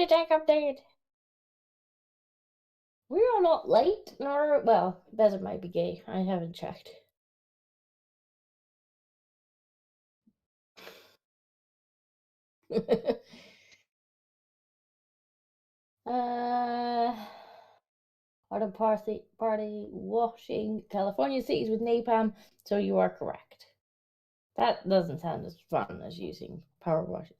tech update. We are not late, nor well, Bezek might be gay. I haven't checked. Auto party washing California cities with napalm. So you are correct. That doesn't sound as fun as using power washes.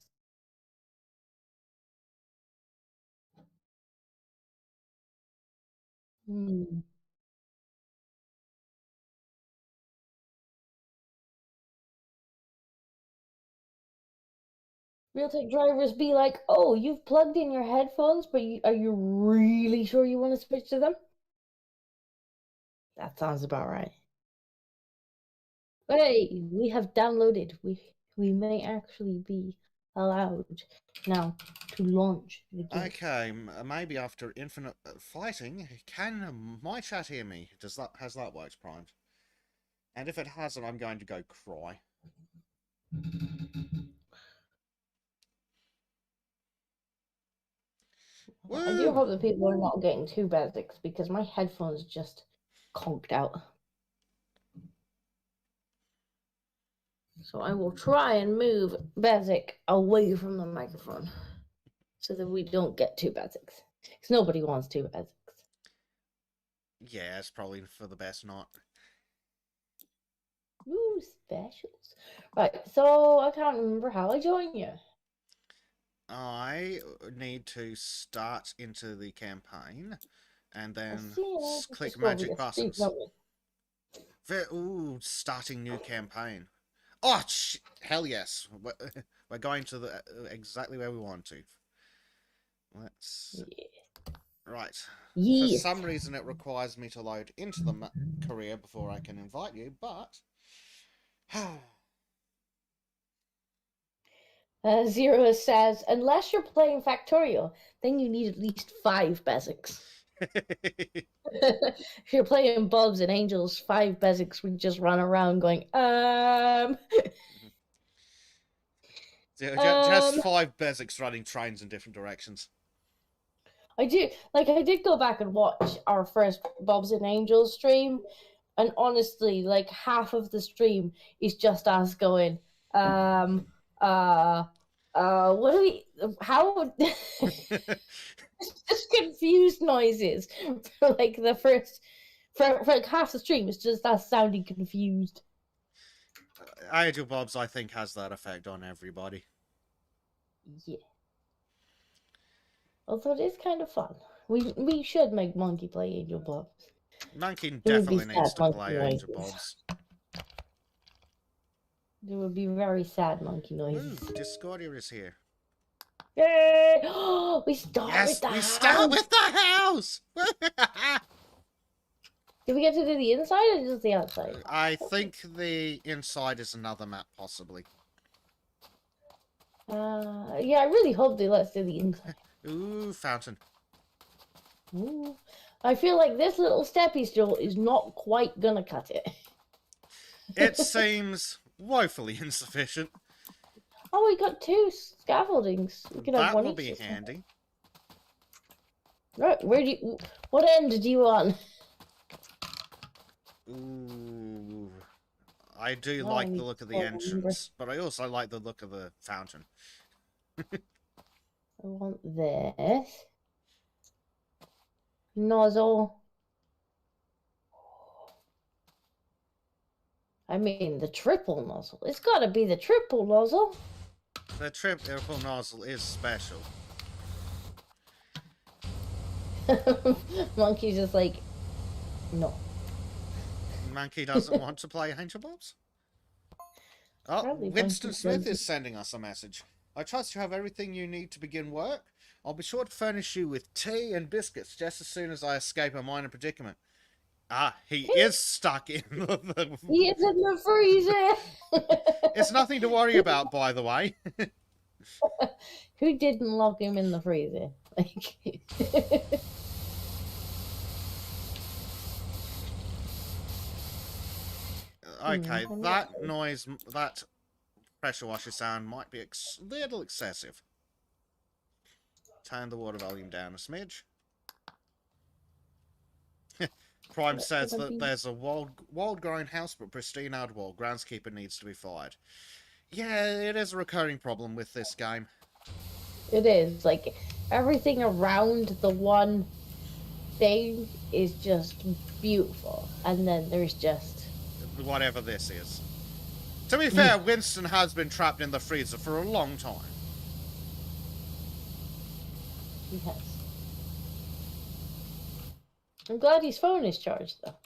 Hmm. Real tech drivers be like, "Oh, you've plugged in your headphones, but are you really sure you want to switch to them?" That sounds about right. Hey, we have downloaded. We may actually be allowed now to launch the game. Okay, maybe after infinite fighting, can my chat hear me? Has that worked, primed? And if it hasn't, I'm going to go cry. I do Woo! hope that people are not getting too basics because my headphones just conked out. So I will try and move Bezek away from the microphone so that we don't get two Beziks. Because nobody wants two Beziks. Yeah, it's probably for the best not. Ooh, specials. Right, so I can't remember how I join you. I need to start into the campaign and I then see it. click Just go over magic your street, buttons. don't we? Ooh, starting new campaign. Oh, hell yes. We're going to the exactly where we want to. Let's... Yeah. Right. For Yes. some reason, it requires me to load into the career before I can invite you, but... Zero says, unless you're playing Factorial, then you need at least 5 basics. If you're playing Bobs and Angels, 5 basics would just run around going, Just 5 Beziks running trains in different directions. I did go back and watch our first Bobs and Angels stream, and honestly, like half of the stream is just us going, uh, what do we, how, just confused noises for like the first, for like half the stream, it's just us sounding confused. Angel Bobs, I think, has that effect on everybody. Yeah. Although it is kind of fun. We should make Monkey play Angel Bobs. Monkey It would be definitely sad needs to monkey play Angel noises. Bobs. It would be very sad monkey Ooh, noises. Discordia is here. Yay! We start Yes, with the we house. start with the house! Did we get to do the inside or just the outside? I think the inside is another map, possibly. Yeah, I really hope they let us do the inside. Ooh, fountain. Ooh. I feel like this little steppy stool is not quite gonna cut it. It seems woefully insufficient. Oh, we got 2 scaffoldings. We could have That one will each. be handy. Right, what end do you want? Ooh. I do Oh, like the look of the entrance, but I also like the look of the fountain. I want this. Nozzle. I mean, the triple nozzle. It's gotta be the triple nozzle. The triple nozzle is special. Monkey's just like, no. Monkey doesn't want to play Angel Bobs? Oh, Probably Winston Monkey Smith doesn't. is sending us a message. I trust you have everything you need to begin work. I'll be sure to furnish you with tea and biscuits just as soon as I escape a minor predicament. Ah, he is stuck in the... He is in the freezer. It's nothing to worry about, by the way. Who didn't lock him in the freezer? Like, Okay, that noise, that pressure washer sound might be little excessive. Turn the water volume down a smidge. Prime says that there's a wild-grown house but pristine outwall. Groundskeeper needs to be fired. Yeah, it is a recurring problem with this game. It is. Like, everything around the one thing is just beautiful. And then there's just... whatever this is. To be fair, Winston has been trapped in the freezer for a long time. He has. I'm glad his phone is charged, though.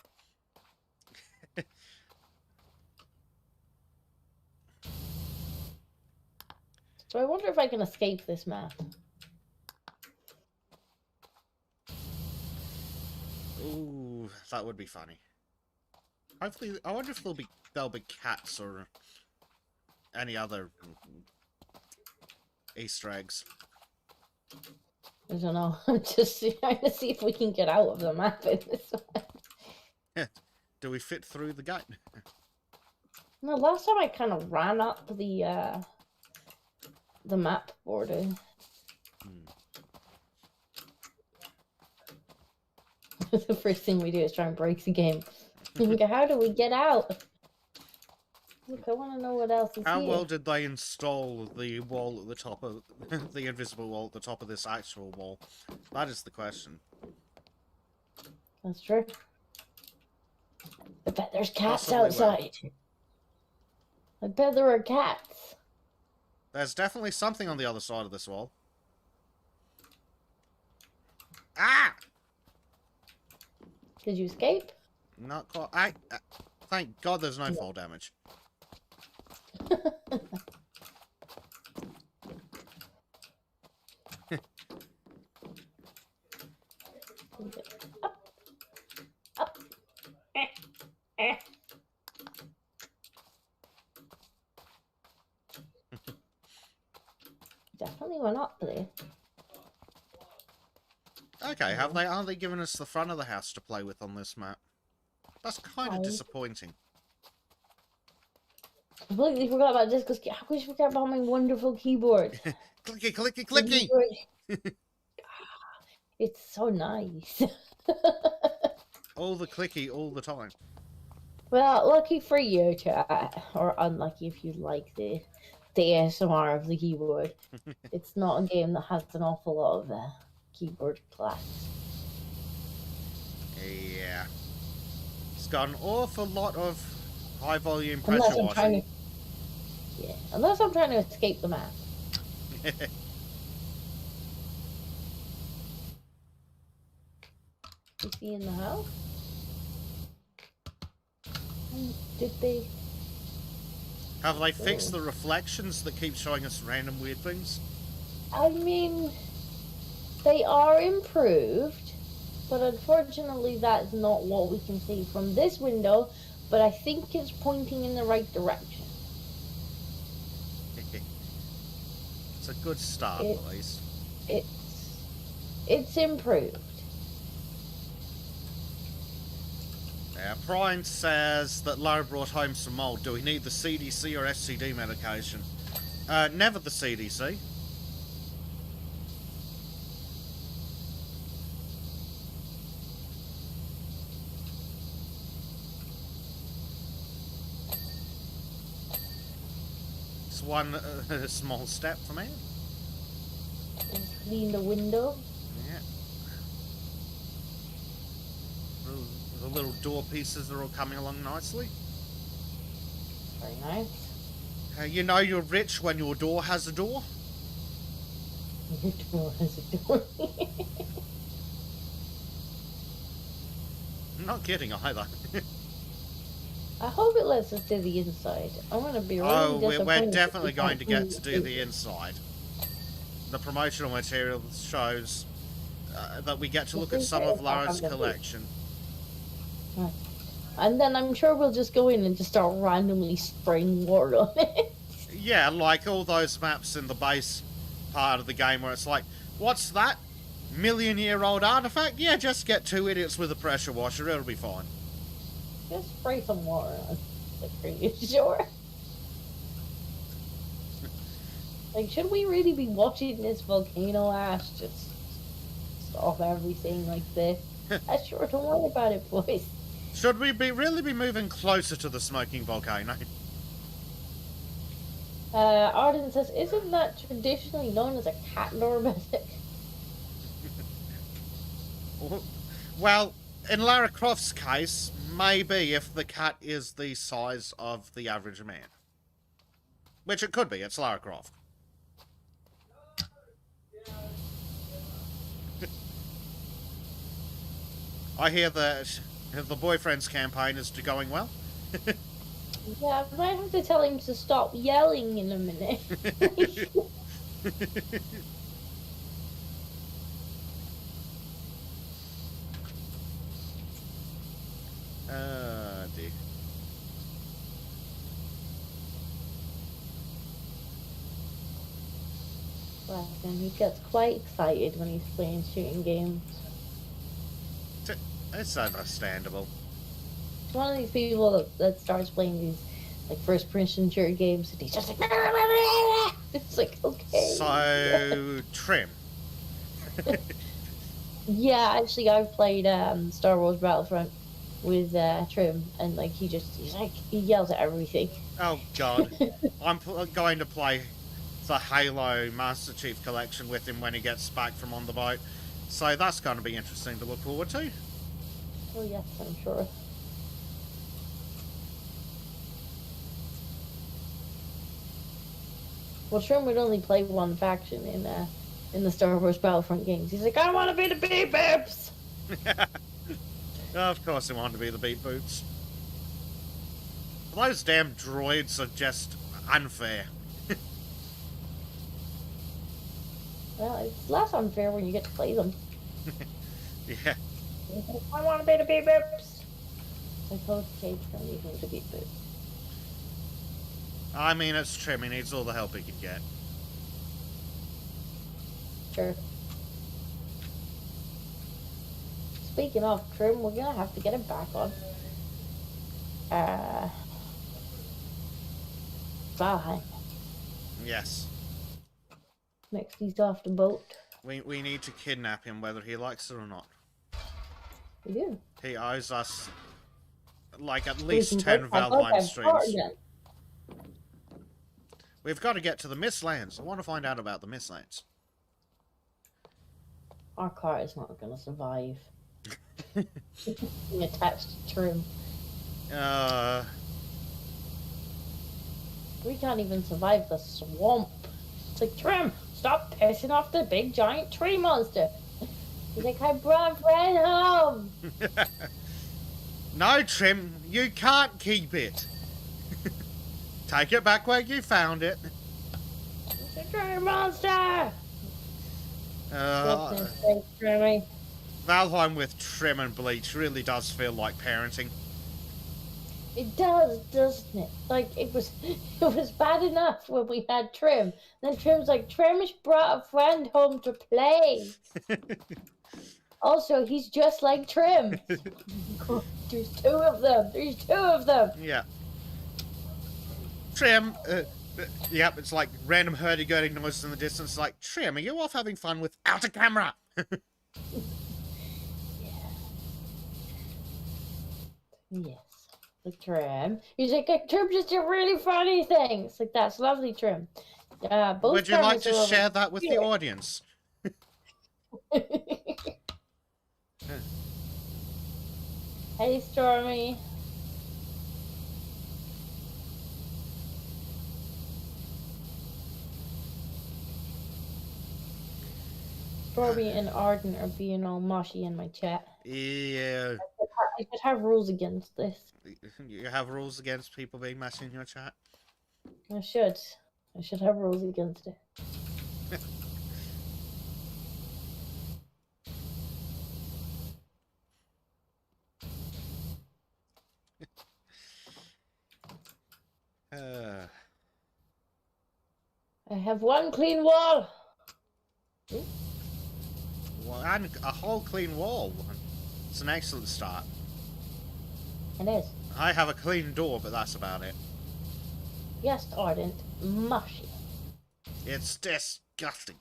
So I wonder if I can escape this map. Ooh, that would be funny. Hopefully, I wonder if there'll be cats or any other Easter eggs. I don't know. I'm just trying to see if we can get out of the map in this one. Do we fit through the gate? No, last time I kind of ran up the map border. The first thing we do is try and break the game. How do we get out? Look, I want to know what else is How here. well did they install the wall at the top of the invisible wall at the top of this actual wall? That is the question. That's true. I bet there's cats Possibly outside. I bet there are cats. There's definitely something on the other side of this wall. Ah! Did you escape? Not quite. Thank God there's no fall damage. Up. Up. Eh. Definitely went up there. Okay, aren't they giving us the front of the house to play with on this map? That's kind of disappointing. Completely forgot about this because how could you forget about my wonderful keyboard? Clicky, clicky, clicky! It's so nice. All the clicky all the time. Well, lucky for you, chat, or unlucky if you like the ASMR of the keyboard. It's not a game that has an awful lot of keyboard class. Yeah. It's got an awful lot of high volume pressure washing. Unless I'm trying to escape the map. Is he in the house? Did they? Have they fixed the reflections that keep showing us random weird things? I mean, they are improved, but unfortunately that's not what we can see from this window, but I think it's pointing in the right direction. It's a good start, at least. It's improved. Yeah, Prime says that Lara brought home some mold. Do we need the CDC or STD medication? Never the CDC. It's one small step for me. Just clean the window. Yeah. The little door pieces are all coming along nicely. Very nice. You know you're rich when your door has a door. Your door has a door. I'm not kidding either. I hope it lets us do the inside. I'm going to be really disappointed. We're definitely going to get to do the inside. The promotional material shows that we get to look at some of Lara's collection. And then I'm sure we'll just go in and just start randomly spraying water on it. Yeah, like all those maps in the base part of the game where it's like, what's that? Million-year-old artifact? Yeah, just get two idiots with a pressure washer, it'll be fine. Just spray some water on it. Are you sure? Like, should we really be watching this volcano ash just stop everything like this? Sure, don't worry about it, boys. Should we really be moving closer to the smoking volcano? Arden says, isn't that traditionally known as a cat Bezek? Well, in Lara Croft's case, maybe if the cat is the size of the average man. Which it could be, it's Lara Croft. I hear that the boyfriend's campaign is going well. Yeah, I might have to tell him to stop yelling in a minute. Dear. Well, then he gets quite excited when he's playing shooting games. It's understandable. It's one of these people that starts playing these like first-person shooter games, and he's just like, it's like, okay. So trim. Yeah, actually, I've played Star Wars Battlefront with Trim, and like he yells at everything. Oh God, I'm going to play the Halo Master Chief Collection with him when he gets back from on the boat. So that's going to be interesting to look forward to. Oh yes, I'm sure. Well, Trim would only play one faction in the Star Wars Battlefront games. He's like, I want to be the beep boops. Of course, he wanted to be the beat boots. Those damn droids are just unfair. Well, it's less unfair when you get to play them. Yeah. I want to be the beep boops. I told Jake to leave him to beep boops. I mean, it's Trim. He needs all the help he can get. Sure. Speaking of Trim, we're gonna have to get him back on. Valheim. Yes. Next he's off the boat. We need to kidnap him, whether he likes it or not. We do. He owes us, like, at least 10 Valheim streams. We've got to get to the Mistlands. I want to find out about the Mistlands. Our car is not going to survive. Being attached to Trim. We can't even survive the swamp. It's like, Trim, stop pissing off the big giant tree monster. He's like, I brought Fred home. No, Trim, you can't keep it. Take it back where you found it. It's a tree monster. Valheim with Trim and Bleach really does feel like parenting. It does, doesn't it? Like, it was bad enough when we had Trim. Then Trim's like, Trim's brought a friend home to play. Also, he's just like Trim. There's two of them. There's two of them. Yeah. Trim, yep, it's like random hurdy-gurdy noises in the distance. Like, Trim, are you off having fun without a camera? Yes. The Trim. He's like, Trim just did really funny things. Like, that's lovely, Trim. Both Would you like to share that with the audience? Hey, Stormy. Stormy and Arden are being all mushy in my chat. Yeah. I should have rules against this. You have rules against people being mushy in your chat? I should. I should have rules against it. I have one clean wall. Well, and a whole clean wall. It's an excellent start. It is. I have a clean door, but that's about it. Yes, Ardent. Mushy. It's disgusting.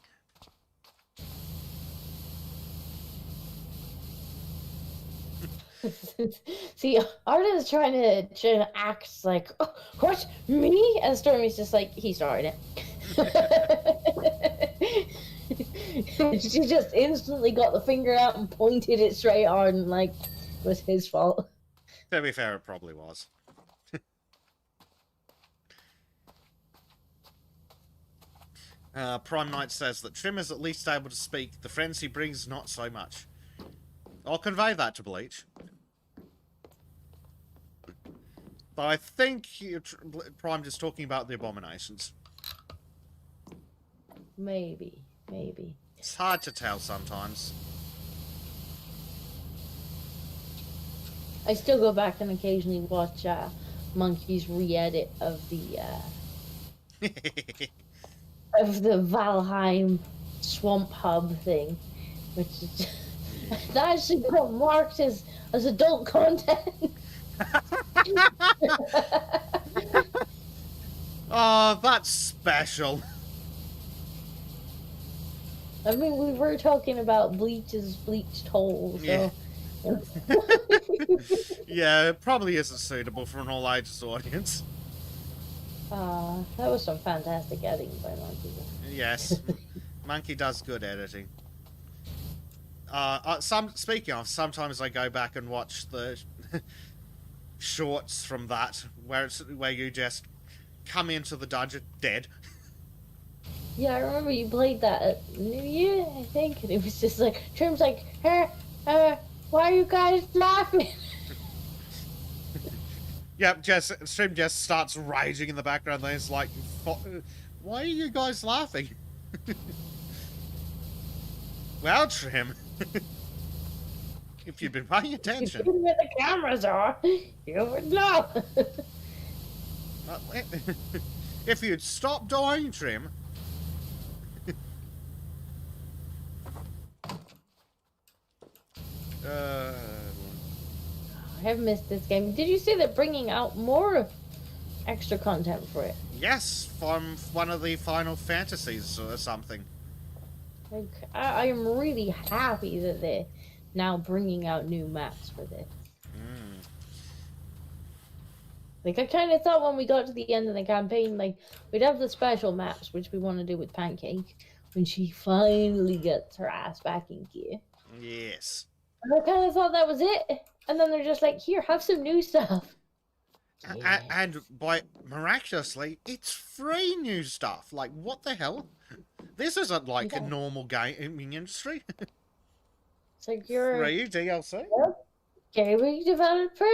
See, Arda is trying to act like, oh, what, me? And Stormy's just like, he started it. She just instantly got the finger out and pointed it straight on, like it was his fault. To be fair, it probably was. Prime Knight says that Trim is at least able to speak. The friends he brings, not so much. I'll convey that to Bleach. But I think Prime is talking about the abominations. Maybe. It's hard to tell sometimes. I still go back and occasionally watch Monkey's re-edit of the Valheim swamp hub thing, which is that actually got marked as adult content. Oh, that's special. I mean, we were talking about Bleach's bleached hole, so. Yeah. Yeah, it probably isn't suitable for an all ages audience. That was some fantastic editing by Monkey. Yes, Monkey does good editing. Speaking of, sometimes I go back and watch the shorts from that, where you just come into the dungeon dead. Yeah, I remember you played that at New Year, I think, and it was just like, Trim's like, hey, why are you guys laughing? Yep, Trim just starts raging in the background, then it's like, why are you guys laughing? Well, Trim, if you'd been paying attention. If you knew where the cameras are, you would know. If you'd stop dying, Trim. I have missed this game. Did you see they're bringing out more extra content for it? Yes, from one of the Final Fantasies or something. Like, I am really happy that they're now bringing out new maps for this. Like, I kind of thought when we got to the end of the campaign, like, we'd have the special maps, which we want to do with Pancake, when she finally gets her ass back in gear. Yes. And I kind of thought that was it. And then they're just like, here, have some new stuff. Yeah. And by miraculously, it's free new stuff. Like, what the hell? This isn't like a normal gaming industry. It's like you're free DLC. Gaming developer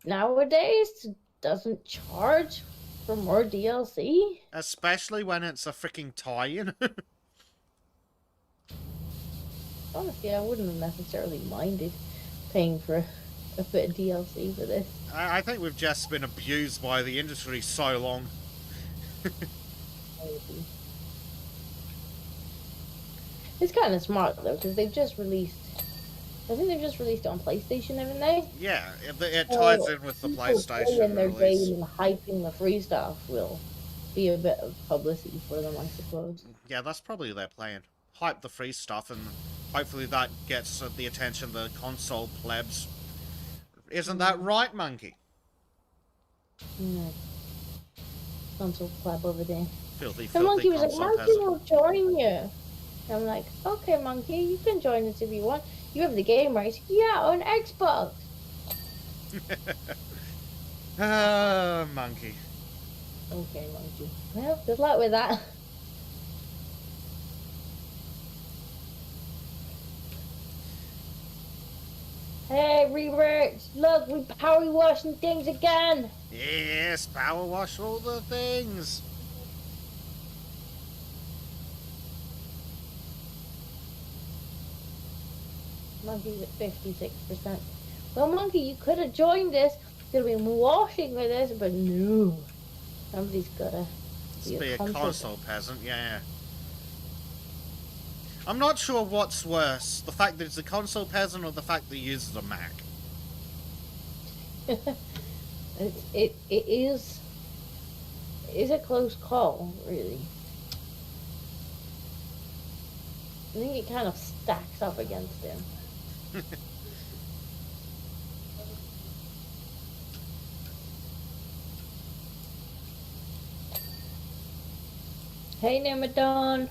nowadays doesn't charge for more DLC. Especially when it's a freaking tie-in. Honestly, I wouldn't have necessarily minded paying for a bit of DLC for this. I think we've just been abused by the industry so long. Maybe. It's kind of smart though, because they've just released. I think they've just released it on PlayStation, haven't they? Yeah, it ties in with the PlayStation in their release. game and hyping the free stuff will be a bit of publicity for them, I suppose. Yeah, that's probably their plan. Hype the free stuff, and hopefully that gets the attention of the console plebs. Isn't that right, Monkey? Yeah. Console pleb over there. Filthy, The monkey was like, console Monkey peasant. will join you. I'm like, okay, Monkey, you can join us if you want. You have the game right? Yeah, on Xbox. Monkey. Okay, Monkey. Well, good luck with that. Hey, Rebirth! Look, we power washing things again! Yes, power wash all the things. Monkey's at 56%. Well, Monkey, you could have joined us. Could have been washing with us, but no. Somebody's gotta Be a console peasant, yeah. I'm not sure what's worse, the fact that it's a console peasant or the fact that he uses a Mac. It is a close call, really. I think it kind of stacks up against him. Hey, Nimadon.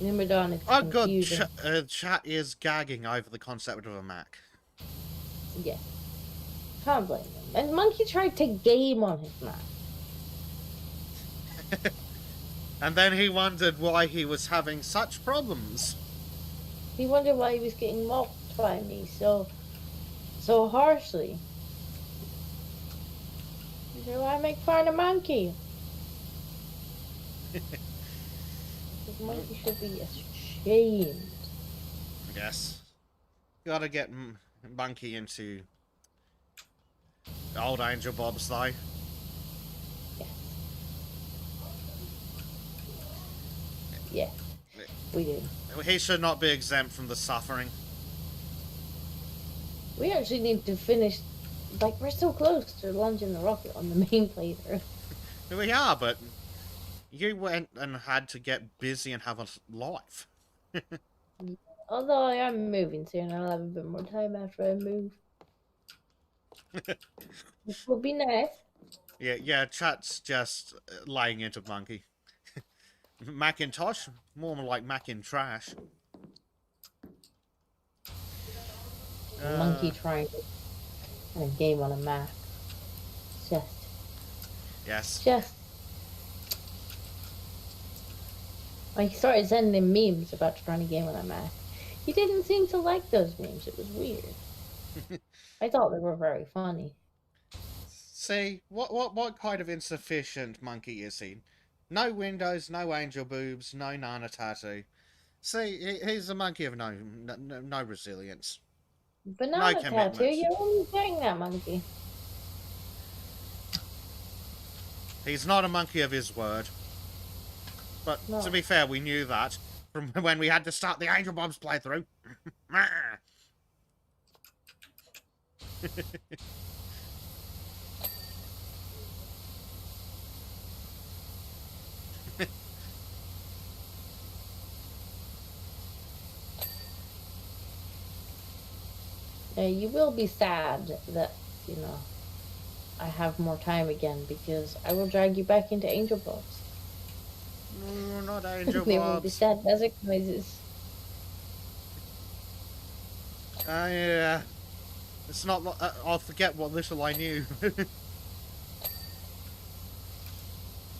Nimadon is Oh god, confusing. chat is gagging over the concept of a Mac. Yeah. Can't blame him. And Monkey tried to game on his Mac. And then he wondered why he was having such problems. He wondered why he was getting mocked by me so harshly. He said, why make fun of Monkey? Because Monkey should be ashamed. I guess. Gotta get Monkey into old Angel Bob's though. Yes. Yes. We do. He should not be exempt from the suffering. We actually need to finish. Like, we're so close to launching the rocket on the main playthrough. We are, but you went and had to get busy and have a life. Although I am moving soon, I'll have a bit more time after I move. Which will be nice. Yeah, chat's just laying into Monkey. Macintosh? More like Macintrash. Monkey trying a game on a Mac. Just. I started sending him memes about trying a game on a Mac. He didn't seem to like those memes. It was weird. I thought they were very funny. See, what kind of insufficient monkey is he? No windows, no angel boobs, no Nana tattoo. See, he's a monkey of no resilience. Banana tattoo? You're only saying that, monkey. He's not a monkey of his word. But no. To be fair, we knew that from when we had to start the Angel Bombs playthrough. You will be sad that, you know, I have more time again because I will drag you back into Angel Bobs. No, not Angel Bobs. They will be sad Bezek noises. Yeah. It's not. I'll forget what little I knew.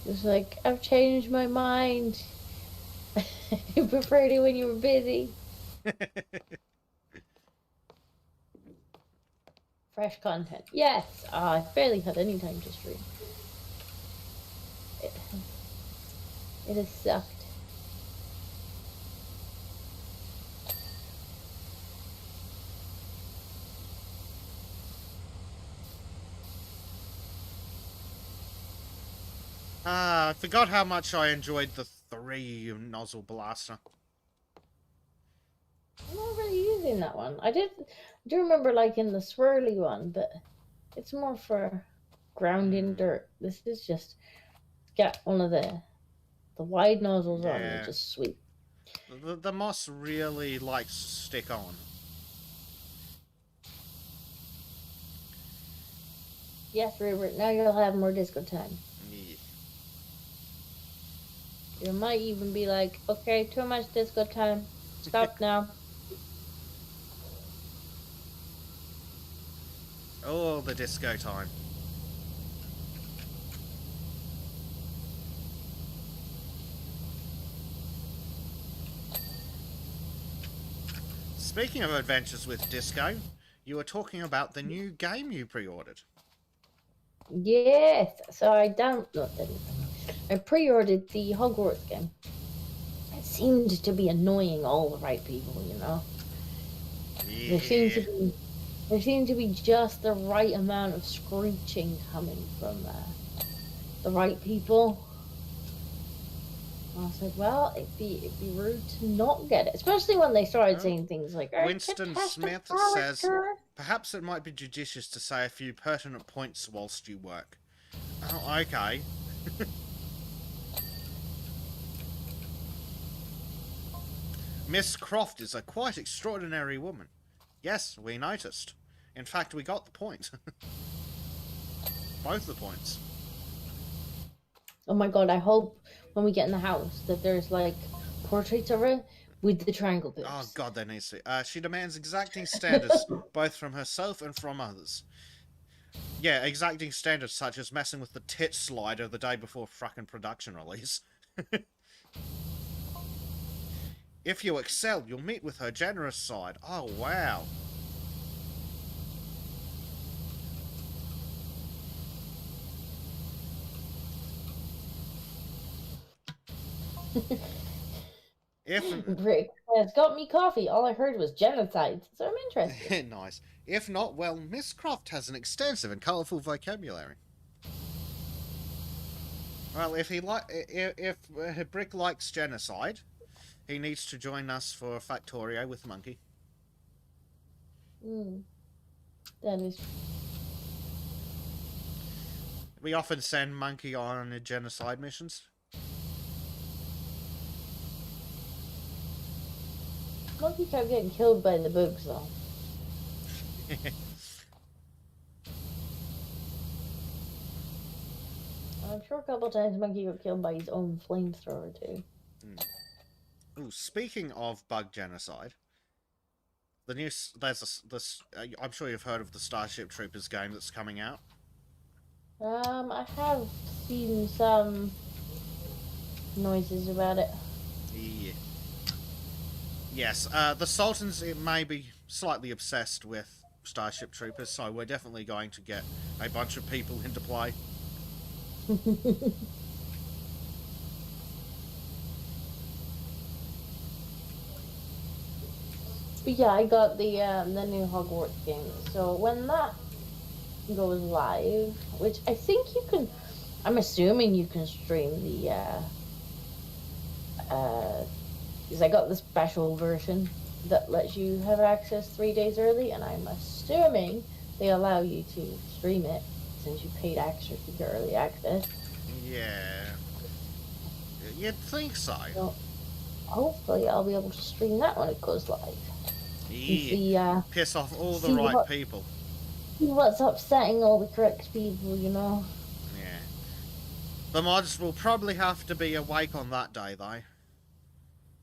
It's like, I've changed my mind. I preferred it when you were busy. Fresh content. Yes! I barely had any time to stream. It has sucked. I forgot how much I enjoyed the 3 nozzle blaster. I'm not really using that one. I do remember liking the swirly one, but it's more for grounding dirt. This is just got one of the wide nozzles on it, just sweet. The moss really likes to stick on. Yes, Rupert, now you'll have more disco time. Yeah. You might even be like, okay, too much disco time. Stop now. Oh, the disco time. Speaking of adventures with disco, you were talking about the new game you pre-ordered. Yes, so I downloaded it. I pre-ordered the Hogwarts game. It seemed to be annoying all the right people, you know. Yeah. There seemed to be just the right amount of screeching coming from the right people. I was like, well, it'd be rude to not get it, especially when they started saying things like, Winston Smith says, perhaps it might be judicious to say a few pertinent points whilst you work. Oh, okay. Miss Croft is a quite extraordinary woman. Yes, we noticed. In fact, we got the point. Both the points. Oh my god, I hope when we get in the house that there's like portraits of her with the triangle Oh boobs. god, there needs to. She demands exacting standards, both from herself and from others. Yeah, exacting standards such as messing with the tit slider the day before fracking production release. If you excel, you'll meet with her generous side. Oh, wow. If Rick has got me coffee. All I heard was genocide, so I'm interested. nice. If not, well, Miss Croft has an extensive and colourful vocabulary. Well, if Brick likes genocide, he needs to join us for Factorio with Monkey. That is. We often send Monkey on genocide missions. Monkey kept getting killed by the bugs, though. I'm sure a couple times Monkey got killed by his own flamethrower, too. Ooh, speaking of bug genocide, I'm sure you've heard of the Starship Troopers game that's coming out. I have seen some noises about it. Yeah. Yes, the Sultans may be slightly obsessed with Starship Troopers, so we're definitely going to get a bunch of people into play. But yeah, I got the new Hogwarts game. So when that goes live, which I think you can, I'm assuming you can stream the because I got the special version that lets you have access 3 days early, and I'm assuming they allow you to stream it since you paid extra to get early access. Yeah. You'd think so. So hopefully I'll be able to stream that when it goes live. Yeah. See, piss off all the right people. See what's upsetting all the correct people, you know. Yeah. The mods will probably have to be awake on that day, though.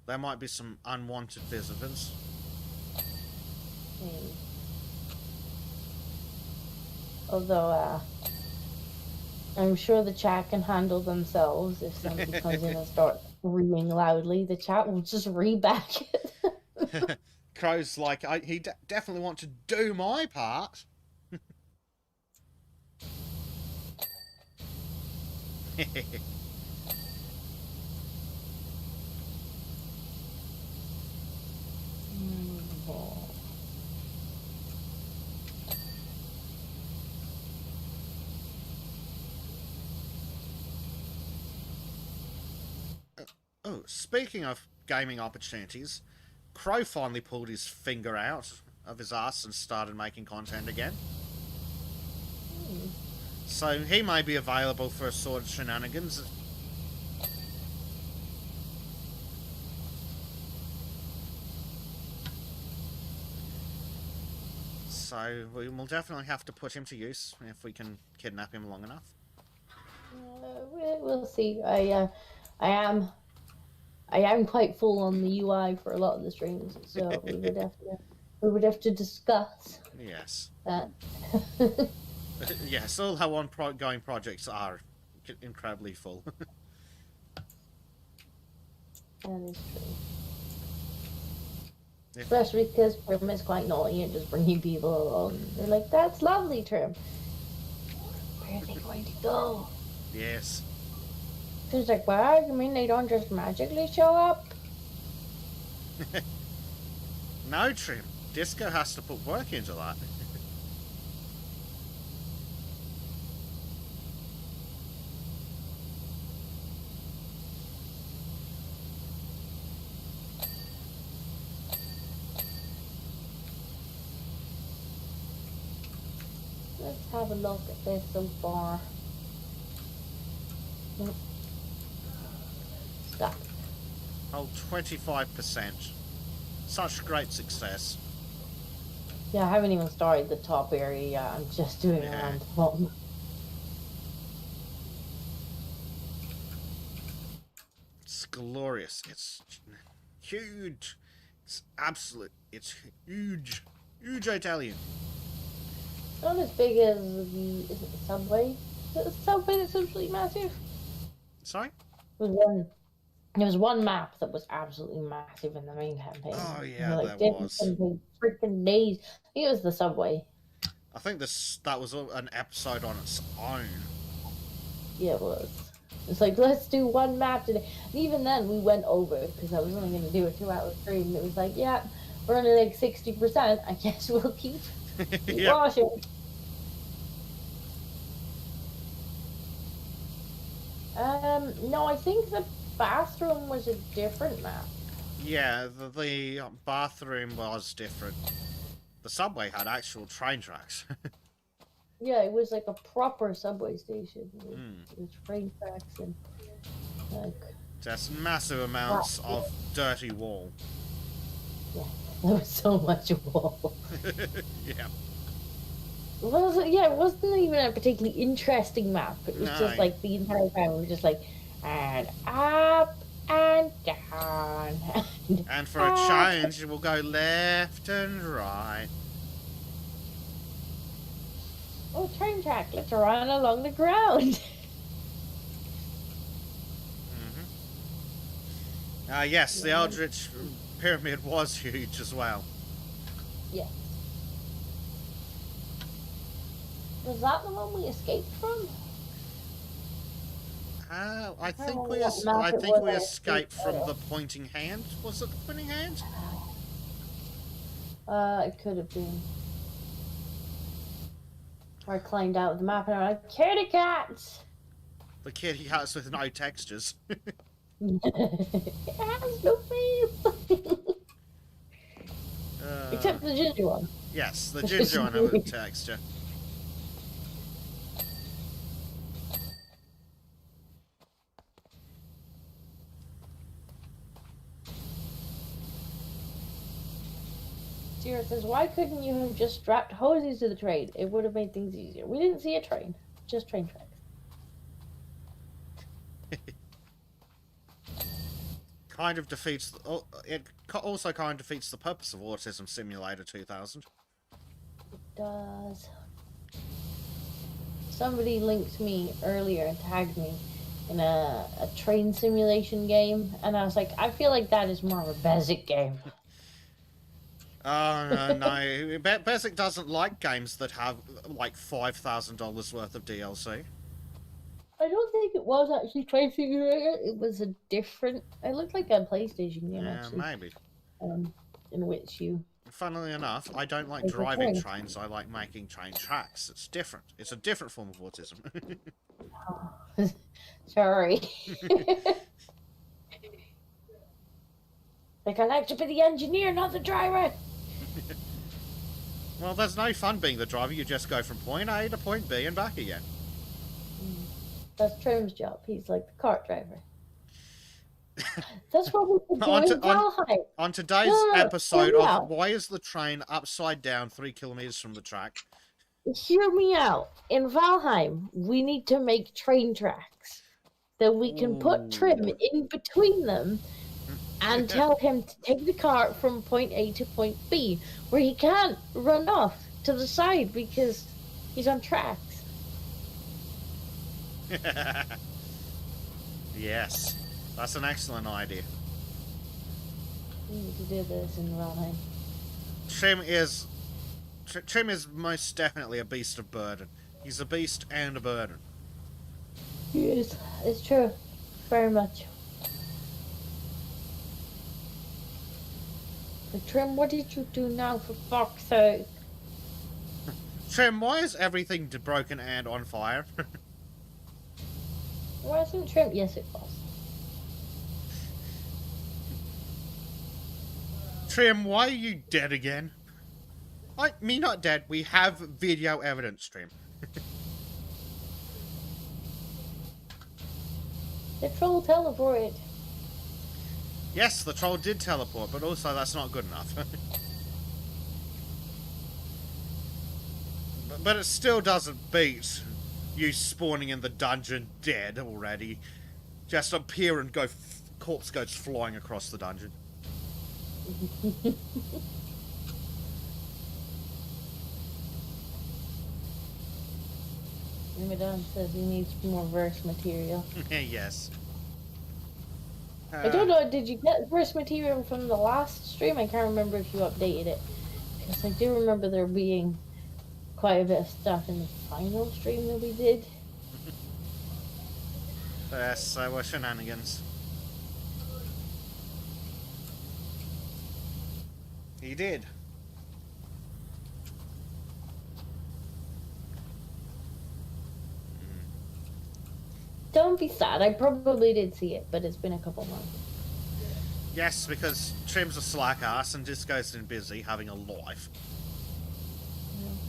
There might be some unwanted visitors. Although, I'm sure the chat can handle themselves. If somebody comes in and starts screaming loudly, the chat will just reback it. Crow's like, he definitely want to do my part. Oh, speaking of gaming opportunities, Crow finally pulled his finger out of his ass and started making content again. So he may be available for a sort of shenanigans. So we will definitely have to put him to use if we can kidnap him long enough. We'll see. I am quite full on the UI for a lot of the streams, so we would have to discuss. Yes. That. Yes, all our ongoing projects are incredibly full. That is true. Especially because Prim is quite naughty and just bringing people along. They're like, that's lovely, Trim. Where are they going to go? Yes. She's like, well, you mean they don't just magically show up? No, Trim. Disco has to put work into that. Let's have a look at this so far. Stop. Oh, 25%. such great success. Yeah, I haven't even started the top area yet. I'm just doing Yeah. around the bottom. It's glorious. It's huge. It's huge. Huge Italian. Not as big as is it the subway? Is it the subway that's absolutely massive? Sorry? There was one map that was absolutely massive in the main campaign. Oh And yeah, like there didn't was. take freaking days. I think it was the subway. I think that was an episode on its own. Yeah, it was. It's like, let's do one map today. And even then, we went over because I was only going to do a 2-hour stream. And it was like, yeah, we're only like 60%. I guess we'll keep Yeah. watching. No, I think the bathroom was a different map. Yeah, the bathroom was different. The subway had actual train tracks. Yeah, it was like a proper subway station with train tracks and like. Just massive amounts of dirty wall. Yeah, there was so much wall. Yeah. Yeah, it wasn't even a particularly interesting map. It was No. just like the entire time we were just like, and up and down. And for a change, we'll go left and right. Oh, train track, let's run along the ground. Yes, the Eldritch Pyramid was huge as well. Yeah. Was that the one we escaped from? I think what we map it was I escaped from escaped the pointing hand. Was it the pointing hand? It could have been. Or I climbed out of the map and I'm like, kitty cats! The kitty cats with no textures. It has no face! Except the ginger one. Yes, the ginger one with a texture. Sierra says, why couldn't you have just strapped hoses to the train? It would have made things easier. We didn't see a train, just train tracks. Kind of defeats. It also kind of defeats the purpose of Autism Simulator 2000. It does. Somebody linked me earlier and tagged me in a train simulation game, and I was like, I feel like that is more of a Bezek game. Oh, no. Bezek doesn't like games that have, like, $5,000 worth of DLC. I don't think it was actually Train Simulator. It was a different. It looked like a PlayStation game, actually. Maybe. In which you. Funnily enough, I don't like Like a driving train. trains. I like making train tracks. It's different. It's a different form of autism. Sorry. Like, I like to be the engineer, not the driver. Well, there's no fun being the driver. You just go from point A to point B and back again. That's Trim's job. He's like the cart driver. That's what we could do in Valheim. On today's episode of Why is the Train Upside Down 3 kilometers from the track? Hear me out. In Valheim, we need to make train tracks. Then we can put Trim in between them and tell him to take the cart from point A to point B, where he can't run off to the side because he's on tracks. Yes, that's an excellent idea. We need to do this in Valheim. Trim is most definitely a beast of burden. He's a beast and a burden. He is. It's true. Very much. But Trim, what did you do now, for fuck's sake? Trim, why is everything broken and on fire? Wasn't Trim? Yes, it was. Trim, why are you dead again? Me not dead. We have video evidence, Trim. The troll teleported. Yes, the troll did teleport, but also that's not good enough. But it still doesn't beat you spawning in the dungeon dead already. Just appear and go, corpse goes flying across the dungeon. Madame says he needs more verse material. Yes. I don't know, did you get verse material from the last stream? I can't remember if you updated it. Because I do remember there being quite a bit of stuff in the final stream that we did. Yes, they were shenanigans. He did. Don't be sad, I probably did see it, but it's been a couple months. Yes, because Trim's a slack ass and Disco's been busy having a life.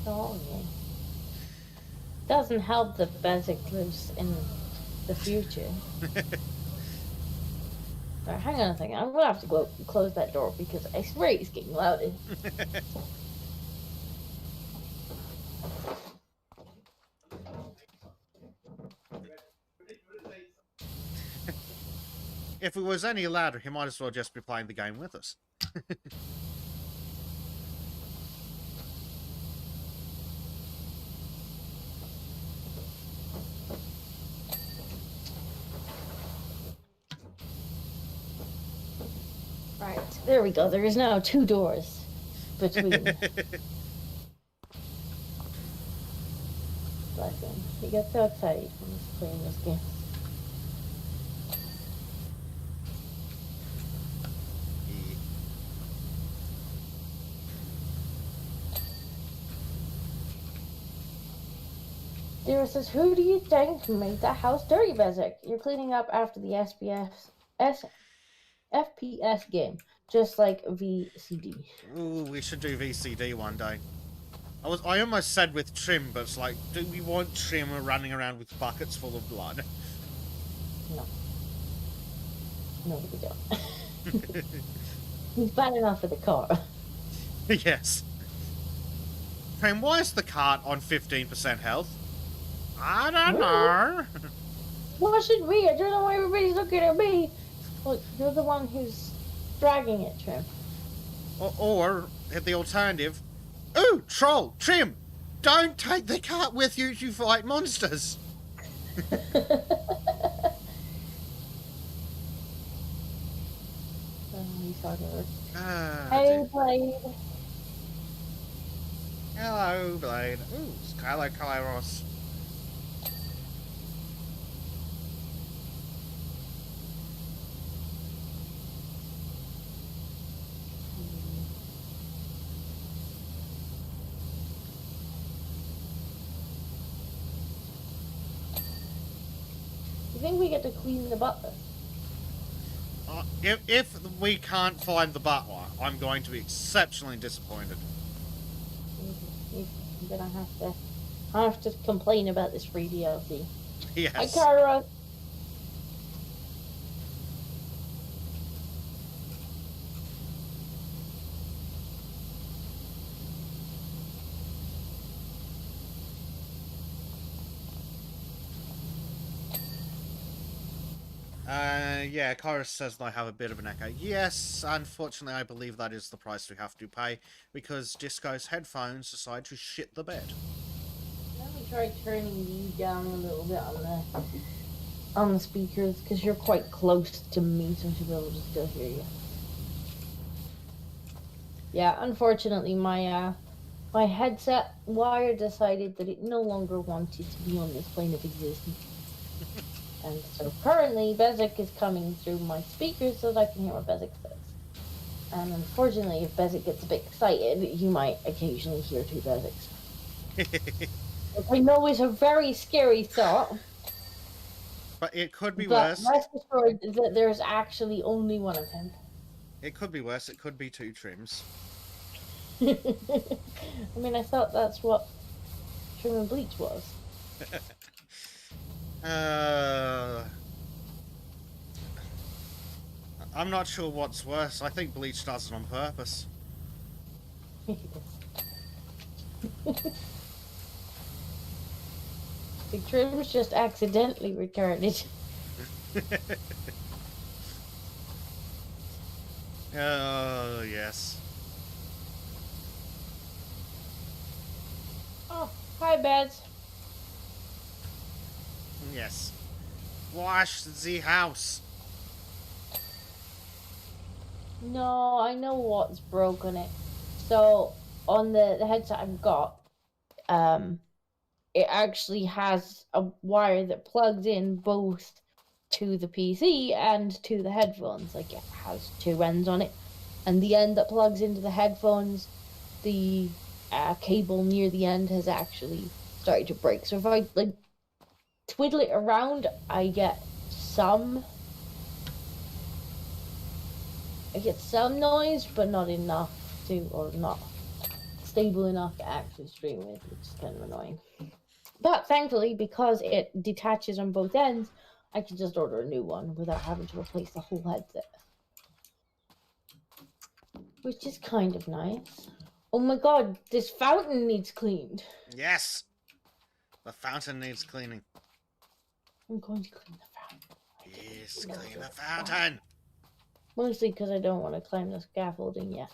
Oh, doesn't help that Bezek lives in the future. Right, hang on a second, I'm gonna have to go close that door because I swear it's getting louder. If it was any louder, he might as well just be playing the game with us. Right, there we go. There is now 2 doors between. Bless him. He gets so excited when he's playing this game. Dira says, who do you think made that house dirty, Bezek? You're cleaning up after the FPS game, just like VCD. Ooh, we should do VCD one day. I almost said with Trim, but it's like, do we want Trim running around with buckets full of blood? No. No, we don't. He's bad enough for the car. Yes. Trim, why is the cart on 15% health? I don't know. Why should we? I don't know why everybody's looking at me. Look, you're the one who's dragging it, Trim. Or the alternative. Ooh, troll, Trim, don't take the cart with you to fight monsters. Hey, Blade. Hello, Blade. Ooh, Skylar Kairos. You think we get to clean the butler? If we can't find the butler, I'm going to be exceptionally disappointed. I'm gonna have to complain about this free DLC. Yes. Hi, Kara. Yeah, Chorus says that I have a bit of an echo. Yes, unfortunately, I believe that is the price we have to pay, because Disco's headphones decide to shit the bed. Let me try turning you down a little bit on the speakers, because you're quite close to me, so I should be able to still hear you. Yeah, unfortunately, my headset wire decided that it no longer wanted to be on this plane of existence. And so currently, Bezek is coming through my speakers so that I can hear what Bezek says. And unfortunately, if Bezek gets a bit excited, you might occasionally hear 2 Bezeks. Which I know is a very scary thought. But it could be worse. Rest assured that there's actually only one of him. It could be worse. It could be 2 Trims. I mean, I thought that's what Trim and Bleach was. I'm not sure what's worse. I think Bleach does it on purpose. The trim's just accidentally retarded. Oh, yes. Oh, hi, Beds. Yes. Wash the house. No, I know what's broken it. So on the headset I've got, it actually has a wire that plugs in both to the PC and to the headphones. Like it has two ends on it, and the end that plugs into the headphones, the cable near the end has actually started to break. So if I like twiddle it around, I get some noise, but not enough to, or not stable enough to actually stream with, which is kind of annoying. But thankfully, because it detaches on both ends, I can just order a new one without having to replace the whole headset. Which is kind of nice. Oh my god, this fountain needs cleaned. Yes. The fountain needs cleaning. I'm going to clean the fountain. Yes, clean the fountain. Mostly because I don't want to climb the scaffolding yet.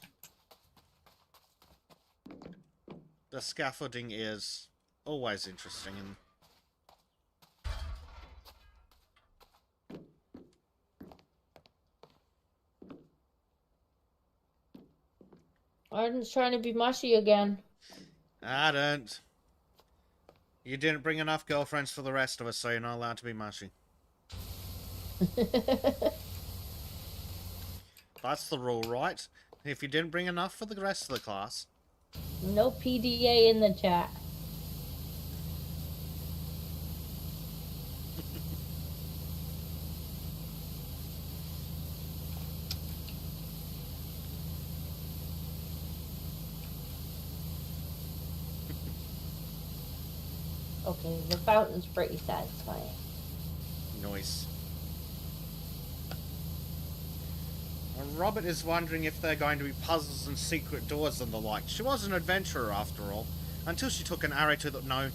The scaffolding is always interesting. And Arden's trying to be mushy again. I don't. You didn't bring enough girlfriends for the rest of us, so you're not allowed to be mushy. That's the rule, right? If you didn't bring enough for the rest of the class. No PDA in the chat. Okay, the fountain's pretty satisfying. Nice. Robert is wondering if they're going to be puzzles and secret doors and the like. She was an adventurer after all. Until she took an arrow to the... No.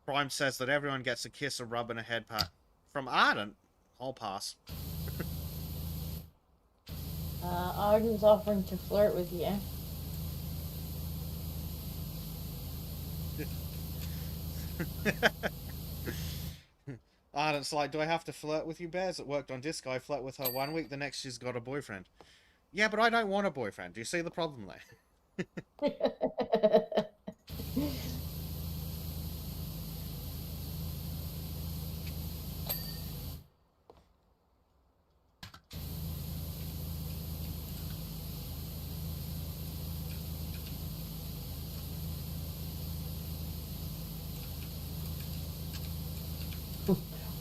Prime says that everyone gets a kiss, a rub, and a head pat. From Ardent, I'll pass. Arden's offering to flirt with you. Ardent's like, do I have to flirt with you, Bears? It worked on Disco. I flirt with her 1 week, the next she's got a boyfriend. Yeah, but I don't want a boyfriend. Do you see the problem there?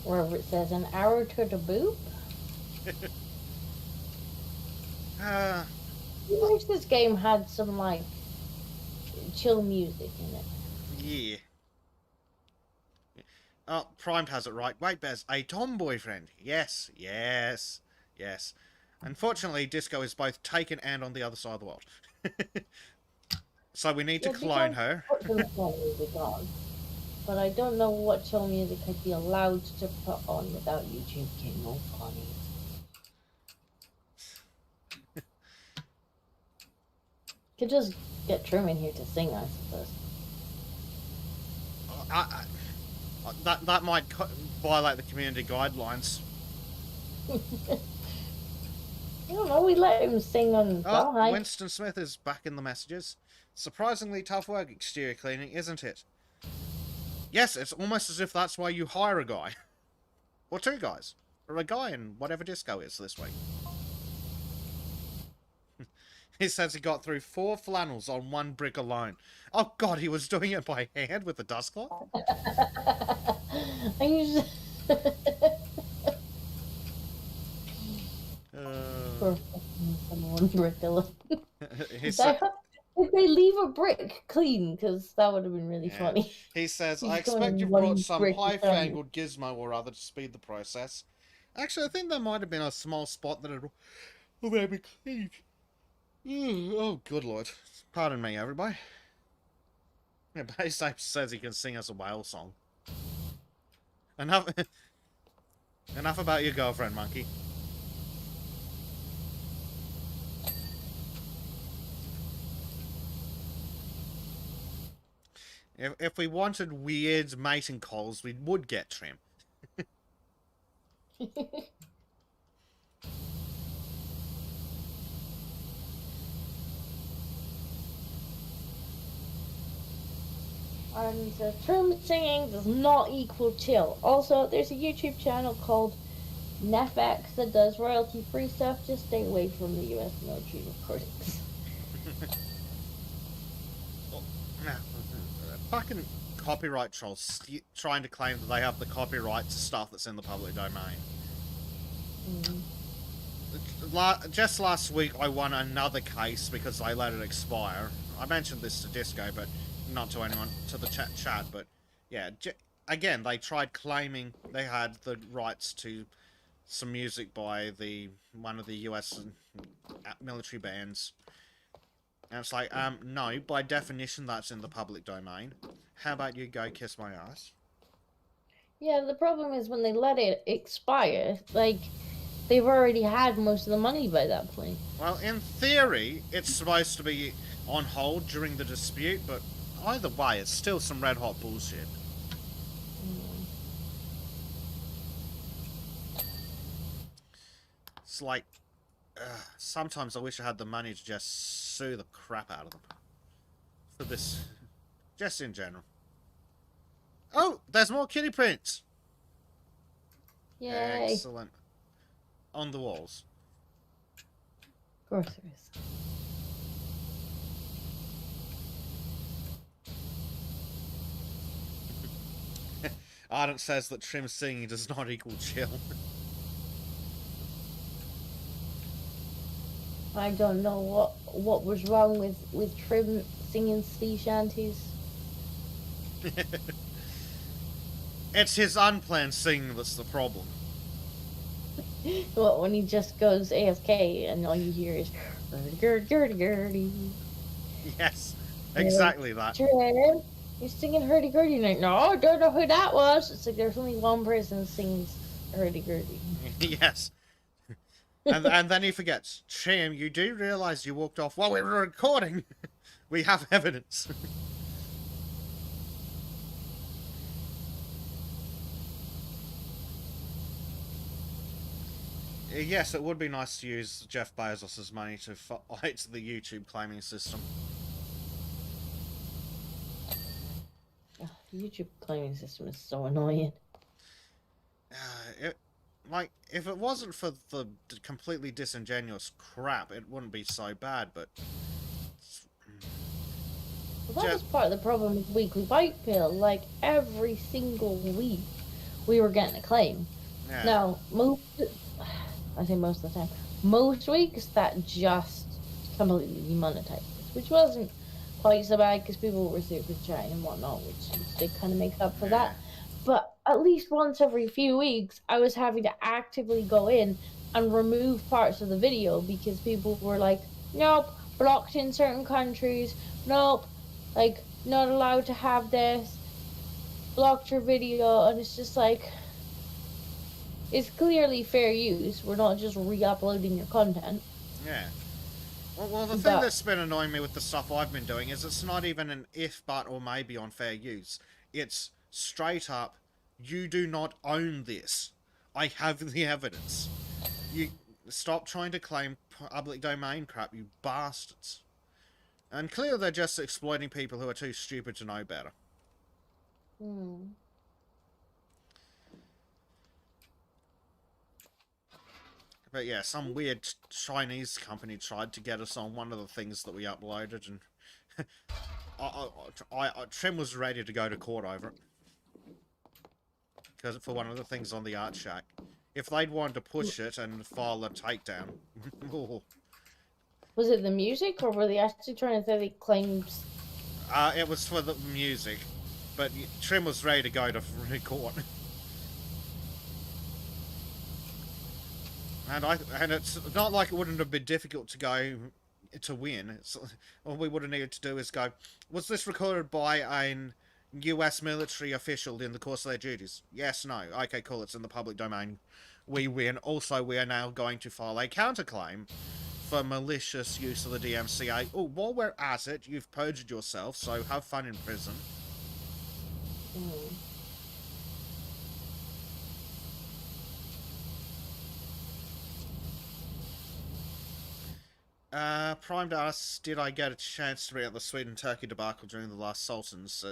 Wherever it says an arrow to the boot. I wish this game had some like chill music in it. Yeah. Oh, Prime has it right. Wait, Bears, a Tom boyfriend. Yes. Unfortunately, Disco is both taken and on the other side of the world. So we need to clone her. But I don't know what chill music I'd be allowed to put on without YouTube getting all funny. Could just get Trim in here to sing, I suppose. That might violate the community guidelines. I don't know, we let him sing on Valheim. Winston Smith is back in the messages. Surprisingly tough work exterior cleaning, isn't it? Yes, it's almost as if that's why you hire a guy. Or two guys. Or a guy in whatever Disco is this week. He says he got through 4 flannels on 1 brick alone. Oh god, he was doing it by hand with a dust cloth? I usually... Uh... For someone brick alone. He If they leave a brick clean, because that would have been really Yeah. funny. He says, I He's going expect in you've brought one some brick eternity. high-fangled gizmo or other to speed the process. Actually, I think there might have been a small spot that had already been cleaned. Oh, good lord. Pardon me, everybody. Yeah, Bayside says he can sing us a whale song. Enough, enough about your girlfriend, monkey. If we wanted weird mating calls, we would get Trim. And trim singing does not equal chill. Also, there's a YouTube channel called Nefx that does royalty-free stuff. Just stay away from the US military recordings. Fucking copyright trolls trying to claim that they have the copyright to stuff that's in the public domain. Just last week, I won another case because I let it expire. I mentioned this to Disco, but not to anyone, to the chat, but yeah, again, they tried claiming they had the rights to some music by one of the US military bands. And it's like, no, by definition that's in the public domain. How about you go kiss my ass? Yeah, the problem is when they let it expire, like, they've already had most of the money by that point. Well, in theory, it's supposed to be on hold during the dispute, but either way, it's still some red hot bullshit. It's like, sometimes I wish I had the money to just sue the crap out of them. For this, just in general. Oh, there's more kitty prints! Yay. Excellent. On the walls. Of course there is. Ardent says that Trim singing does not equal chill. I don't know what was wrong with Trim singing sea shanties. It's his unplanned singing that's the problem. What, when he just goes AFK and all you hear is hurdy-gurdy. Yes, exactly that. Trim, you're singing hurdy-gurdy. Like, no, I don't know who that was. It's like there's only one person singing hurdy-gurdy. Yes. And then he forgets. Trim, you do realise you walked off while we were recording. We have evidence. Yes, it would be nice to use Jeff Bezos' money to fight the YouTube claiming system. The YouTube claiming system is so annoying. If it wasn't for the completely disingenuous crap, it wouldn't be so bad, but... Well, that was part of the problem with Weekly Bite Pill. Like, every single week, we were getting a claim. Yeah. Now, I say most of the time, most weeks that just completely demonetized, which wasn't quite so bad because people were super chatting and whatnot, which did kind of make up for that. But at least once every few weeks, I was having to actively go in and remove parts of the video because people were like, nope, blocked in certain countries, nope, like, not allowed to have this, blocked your video, and it's just like, it's clearly fair use. We're not just re-uploading your content. Yeah. Well, the thing that's been annoying me with the stuff I've been doing is it's not even an if, but, or maybe on fair use. It's straight up, you do not own this. I have the evidence. You stop trying to claim public domain crap, you bastards. And clearly they're just exploiting people who are too stupid to know better. But yeah, some weird Chinese company tried to get us on one of the things that we uploaded, and Trim was ready to go to court over it. Because for one of the things on the Art Shack. If they'd wanted to push it and file a takedown, Was it the music, or were they actually trying to say they claims? It was for the music, but Trim was ready to go to court. And it's not like it wouldn't have been difficult to go to win. All we would have needed to do is go, was this recorded by an US military official in the course of their duties? Yes, no. Okay, cool, it's in the public domain. We win. Also, we are now going to file a counterclaim for malicious use of the DMCA. Oh, while we're at it, you've perjured yourself, so have fun in prison. Mm. Primed asks, did I get a chance to read out the Sweden Turkey debacle during the last Sultans?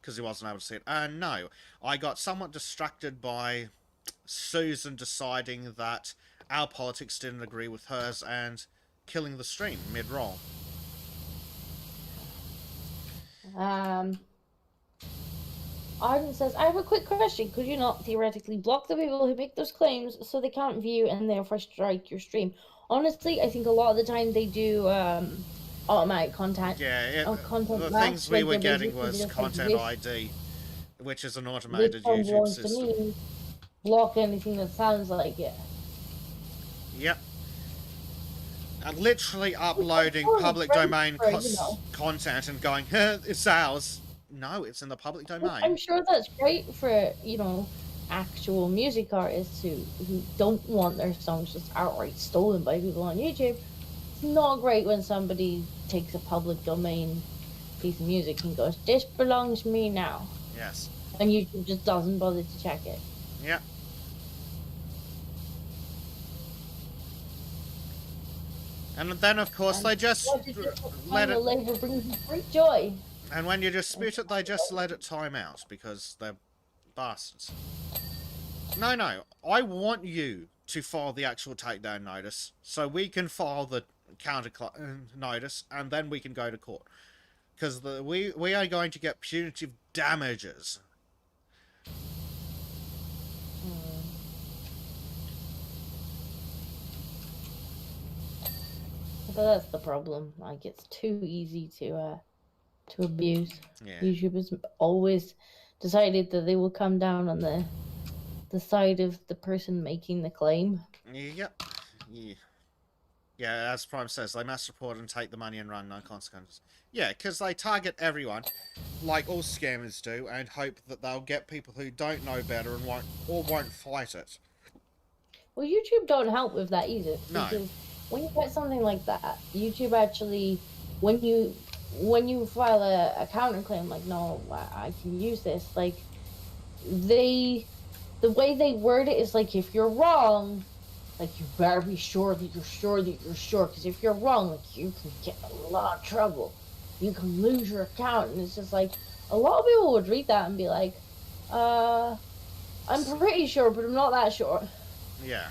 Because he wasn't able to see it. No. I got somewhat distracted by Susan deciding that our politics didn't agree with hers and killing the stream mid-roll. Arden says, I have a quick question. Could you not theoretically block the people who make those claims so they can't view and therefore strike your stream? Honestly, I think a lot of the time they do automatic content. Yeah, content the maps, things we were getting basically was just content like ID, which is an this automated one YouTube belongs to system. me. Block anything that sounds like it. Yep. And literally uploading Well, public great domain for, you know. content and going, it's ours. No, it's in the public domain. I'm sure that's great for, you know, actual music artists who don't want their songs just outright stolen by people on YouTube. It's not great when somebody takes a public domain piece of music and goes, this belongs to me now. Yes. And YouTube just doesn't bother to check it. Yeah. And then, of course, they just let it... labor brings me great joy. And when you dispute it, they just let it time out, because they're bastards. No, I want you to file the actual takedown notice, so we can file the counter notice, and then we can go to court. Because we are going to get punitive damages. But that's the problem. Like, it's too easy to abuse. Yeah. YouTube has always decided that they will come down on the side of the person making the claim. Yep. Yeah, as Prime says, they must report and take the money and run, no consequences. Yeah, because they target everyone, like all scammers do, and hope that they'll get people who don't know better and won't fight it. Well, YouTube don't help with that either. No. Because when you get something like that, YouTube actually, when you file a counterclaim, like, no, I can use this, like, the way they word it is like, if you're wrong, like, you better be sure that you're sure that you're sure, because if you're wrong, like, you can get a lot of trouble. You can lose your account, and it's just like, a lot of people would read that and be like, I'm pretty sure, but I'm not that sure. Yeah.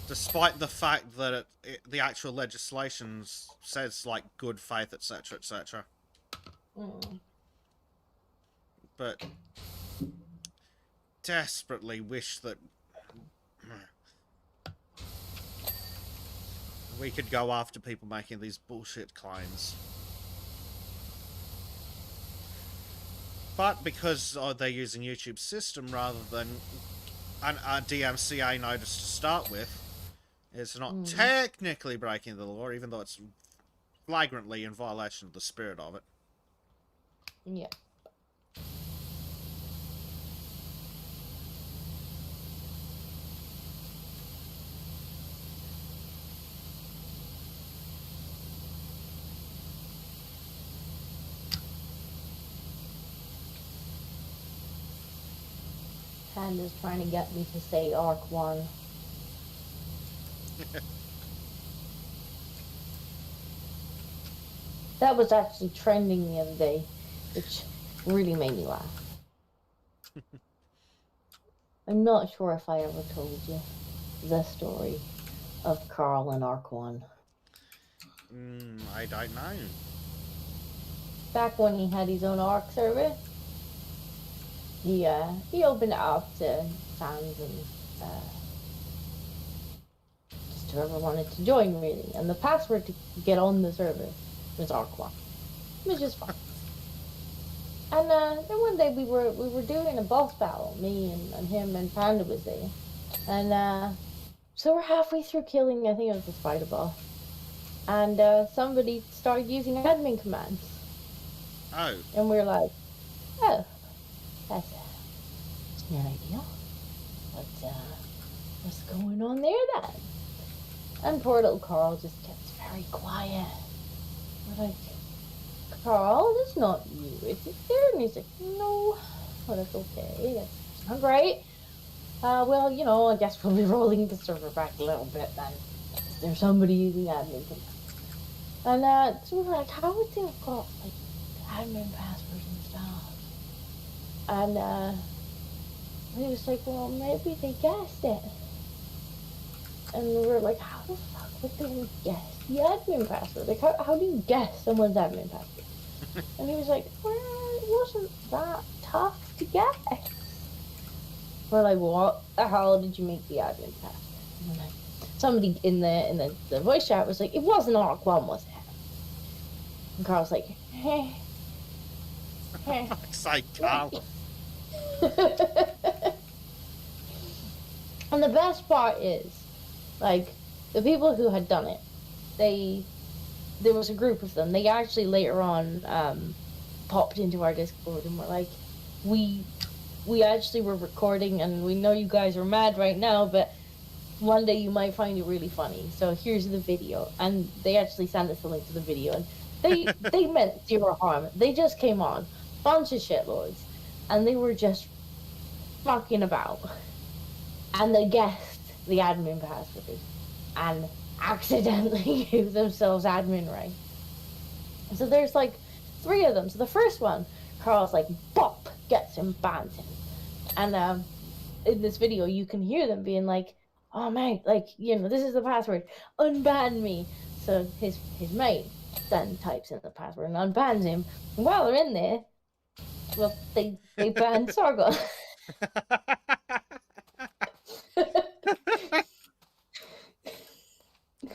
Despite the fact that the actual legislation says, like, good faith, etc., etc. But desperately wish that we could go after people making these bullshit claims. But because they're using YouTube's system rather than a DMCA notice to start with, it's not technically breaking the law, even though it's flagrantly in violation of the spirit of it. Yeah. Panda's trying to get me to say Arc 1. That was actually trending the other day, which really made me laugh. I'm not sure if I ever told you the story of Carl and Arc 1. I don't know. Back when he had his own Arc server, he opened it up to fans and whoever wanted to join, really. And the password to get on the server was Arqua, which is fine. And then one day we were doing a boss battle, me and him and Panda was there, and so we're halfway through killing, I think it was the spider boss, and somebody started using admin commands. Oh. And we're like, oh, that's not ideal. What's going on there then? And poor little Carl just gets very quiet. We're like, Carl, it's not you, is it there? And he's like, no, well, that's okay, that's not great. Well, you know, I guess we'll be rolling the server back a little bit then. There's somebody using admin command. And so we're like, how would they have got, like, admin passwords and stuff? And he was like, well, maybe they guessed it. And we were like, how the fuck would they guess the admin password? Like, how do you guess someone's admin password? And he was like, well, it wasn't that tough to guess. We're like, what the hell did you make the admin password? And like, somebody in the voice chat was like, it wasn't Arc1, was it? And Carl's like, hey. Fuck's sake, Carl. And the best part is, like, the people who had done it, there was a group of them. They actually later on popped into our Discord and were like, we actually were recording, and we know you guys are mad right now, but one day you might find it really funny. So here's the video. And they actually sent us a link to the video, and they meant zero harm. They just came on, bunch of shitlords, and they were just fucking about. And they guessed the admin password and accidentally gave themselves admin right. So there's like 3 of them. So the first one, Carl's like, bop, gets him, bans him. And in this video, you can hear them being like, oh, mate, like, you know, this is the password, unban me. So his mate then types in the password and unbans him. And while they're in there, well, they banned Sargon.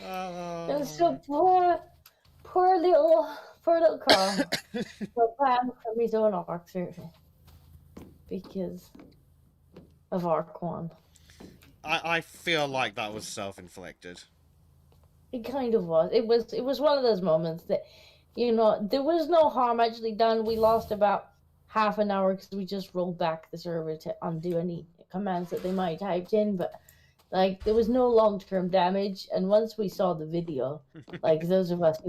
And so poor little Carl got banned from his own Ark server because of Arc1. I feel like that was self-inflicted. It kind of was. It was one of those moments that, you know, there was no harm actually done. We lost about half an hour because we just rolled back the server to undo any commands that they might have typed in, but like there was no long-term damage. And once we saw the video, like those of us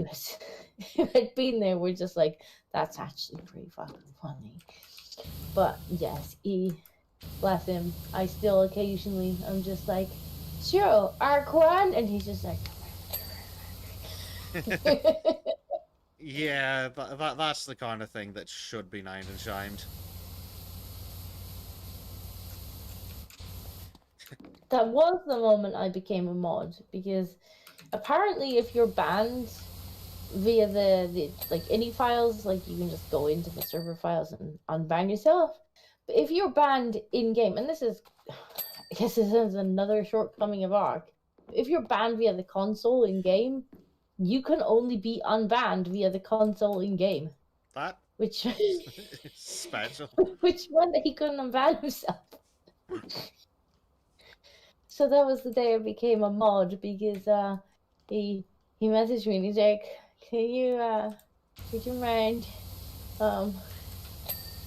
who had been there were just like, that's actually pretty fucking funny. But yes, bless him, I still occasionally, I'm just like, sure, Arc1, and he's just like, yeah, that's the kind of thing that should be named and shamed. That was the moment I became a mod, because apparently if you're banned via the like ini files, like you can just go into the server files and unban yourself. But if you're banned in game, and this is, I guess this is another shortcoming of Ark, if you're banned via the console in game, you can only be unbanned via the console in game. That which special. Which meant that he couldn't unban himself. So that was the day I became a mod, because he messaged me and he's like, can you would you mind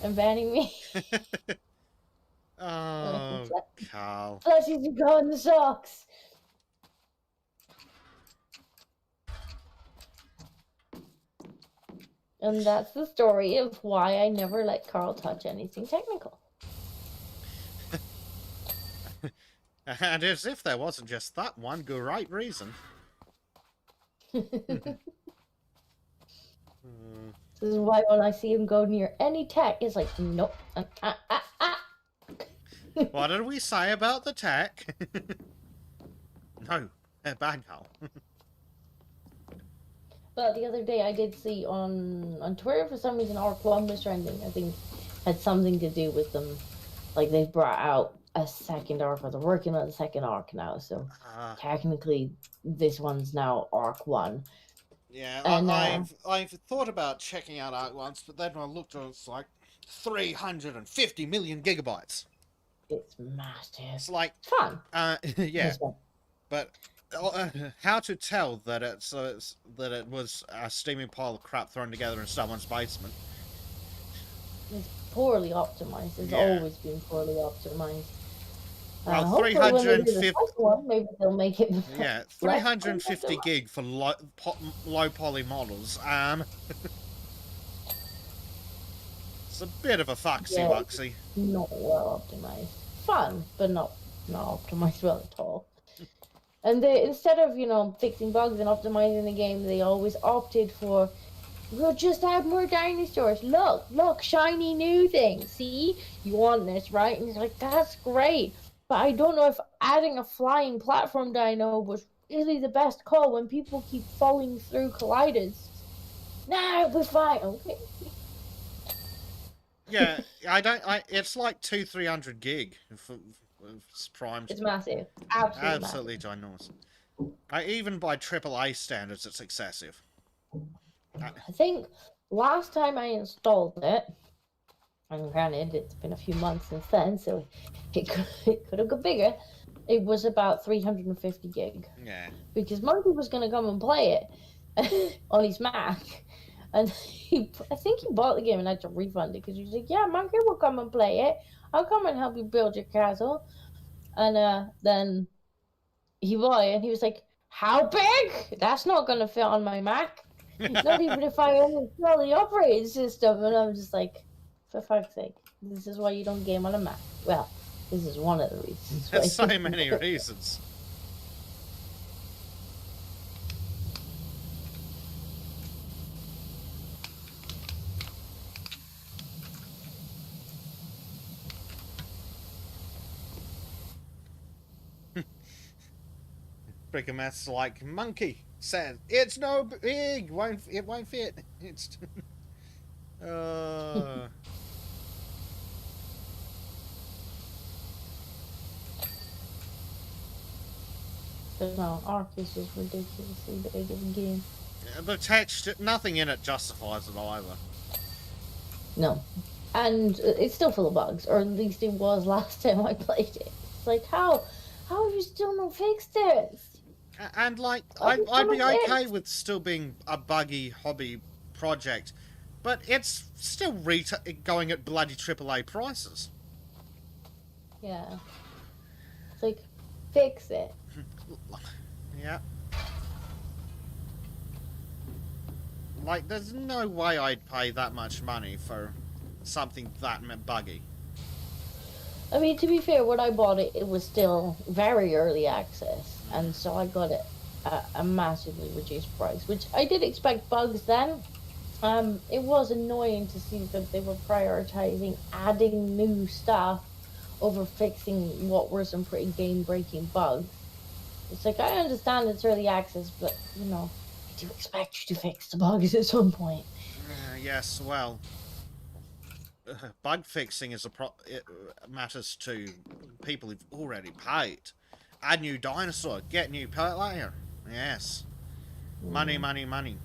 unbanning me? Oh, Carl. Plus you can go in the socks. And that's the story of why I never let Carl touch anything technical. And as if there wasn't just that one great reason. This is why when I see him go near any tech, it's like, nope. What did we say about the tech? No, bad Carl. But the other day I did see on Twitter, for some reason, Arc1 was trending. I think had something to do with them. Like, they brought out a second arc, or they're working on the second arc now. So technically, this one's now arc 1. Yeah, And I've thought about checking out Arc once, but then when I looked, it's like 350 million gigabytes. it's massive. It's like It's fun. yeah, It's fun. but how to tell that that it was a steaming pile of crap thrown together in someone's basement? It's poorly optimized. It's always been poorly optimized. Well, 350. One, maybe they'll make it. Yeah, 350 gig for low poly models. It's a bit of a foxy-wuxy. Not well optimized. Fun, but not optimized well at all. And they, instead of, fixing bugs and optimizing the game, they always opted for, we'll just add more dinosaurs. Look, shiny new thing. See? You want this, right? And he's like, that's great. But I don't know if adding a flying platform dino was really the best call when people keep falling through colliders. Nah, we're fine. Okay. Yeah, it's like 300 gig for primed. It's massive. Absolutely ginormous. Even by AAA standards, it's excessive. I think last time I installed it, and granted, it's been a few months since then, so it could have got bigger. It was about 350 gig. Yeah. Because Monkey was going to come and play it on his Mac. And I think he bought the game and had to refund it because he was like, yeah, Monkey will come and play it. I'll come and help you build your castle. And then he bought it and he was like, how big? That's not going to fit on my Mac. Not even if I uninstall the operating system. And I'm just like, for fuck's sake, this is why you don't game on a Mac. Well, this is one of the reasons. There's so many reasons. Brickermath's like, Monkey said, it's no big, it won't fit. It's But no, Ark is just ridiculously big of a game. The text, nothing in it justifies it either. No. And it's still full of bugs, or at least it was last time I played it. It's like, how have you still not fixed this? And like, I'd be okay with still being a buggy hobby project, but it's still going at bloody AAA prices. Yeah. It's like, fix it. Yeah. Like, there's no way I'd pay that much money for something that buggy. I mean, to be fair, when I bought it, it was still very early access, and so I got it at a massively reduced price, which I did expect bugs then. It was annoying to see that they were prioritizing adding new stuff over fixing what were some pretty game-breaking bugs. It's like, I understand it's early access, but, I do expect you to fix the bugs at some point. Yes, well, bug fixing is it matters to people who've already paid. Add new dinosaur, get new player. Yes. Money, money, money.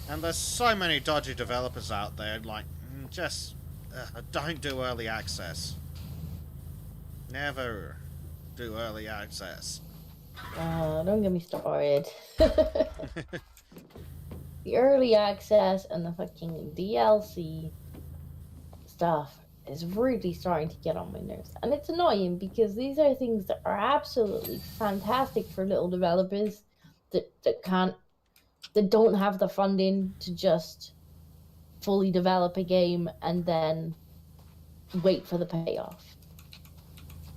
And there's so many dodgy developers out there, like, just don't do early access. Never do early access. Don't get me started. The early access and the fucking DLC stuff is really starting to get on my nerves. And it's annoying because these are things that are absolutely fantastic for little developers that don't have the funding to just fully develop a game and then wait for the payoff.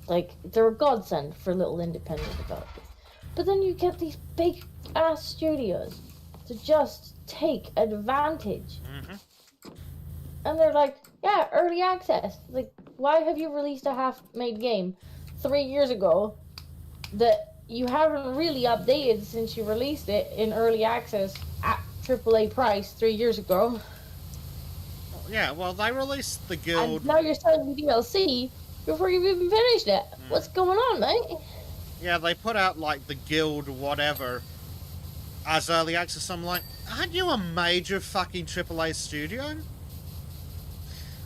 Like, they're a godsend for little independent developers. But then you get these big ass studios to just take advantage. And they're like, yeah, early access. Like, why have you released a half-made game 3 years ago that you haven't really updated since you released it in early access at AAA price 3 years ago? Yeah, well, they released the And guild. now you're selling DLC before you've even finished it. What's Mm, going on, mate? yeah, they put out like the guild whatever as early access. I'm like, aren't you a major fucking AAA studio?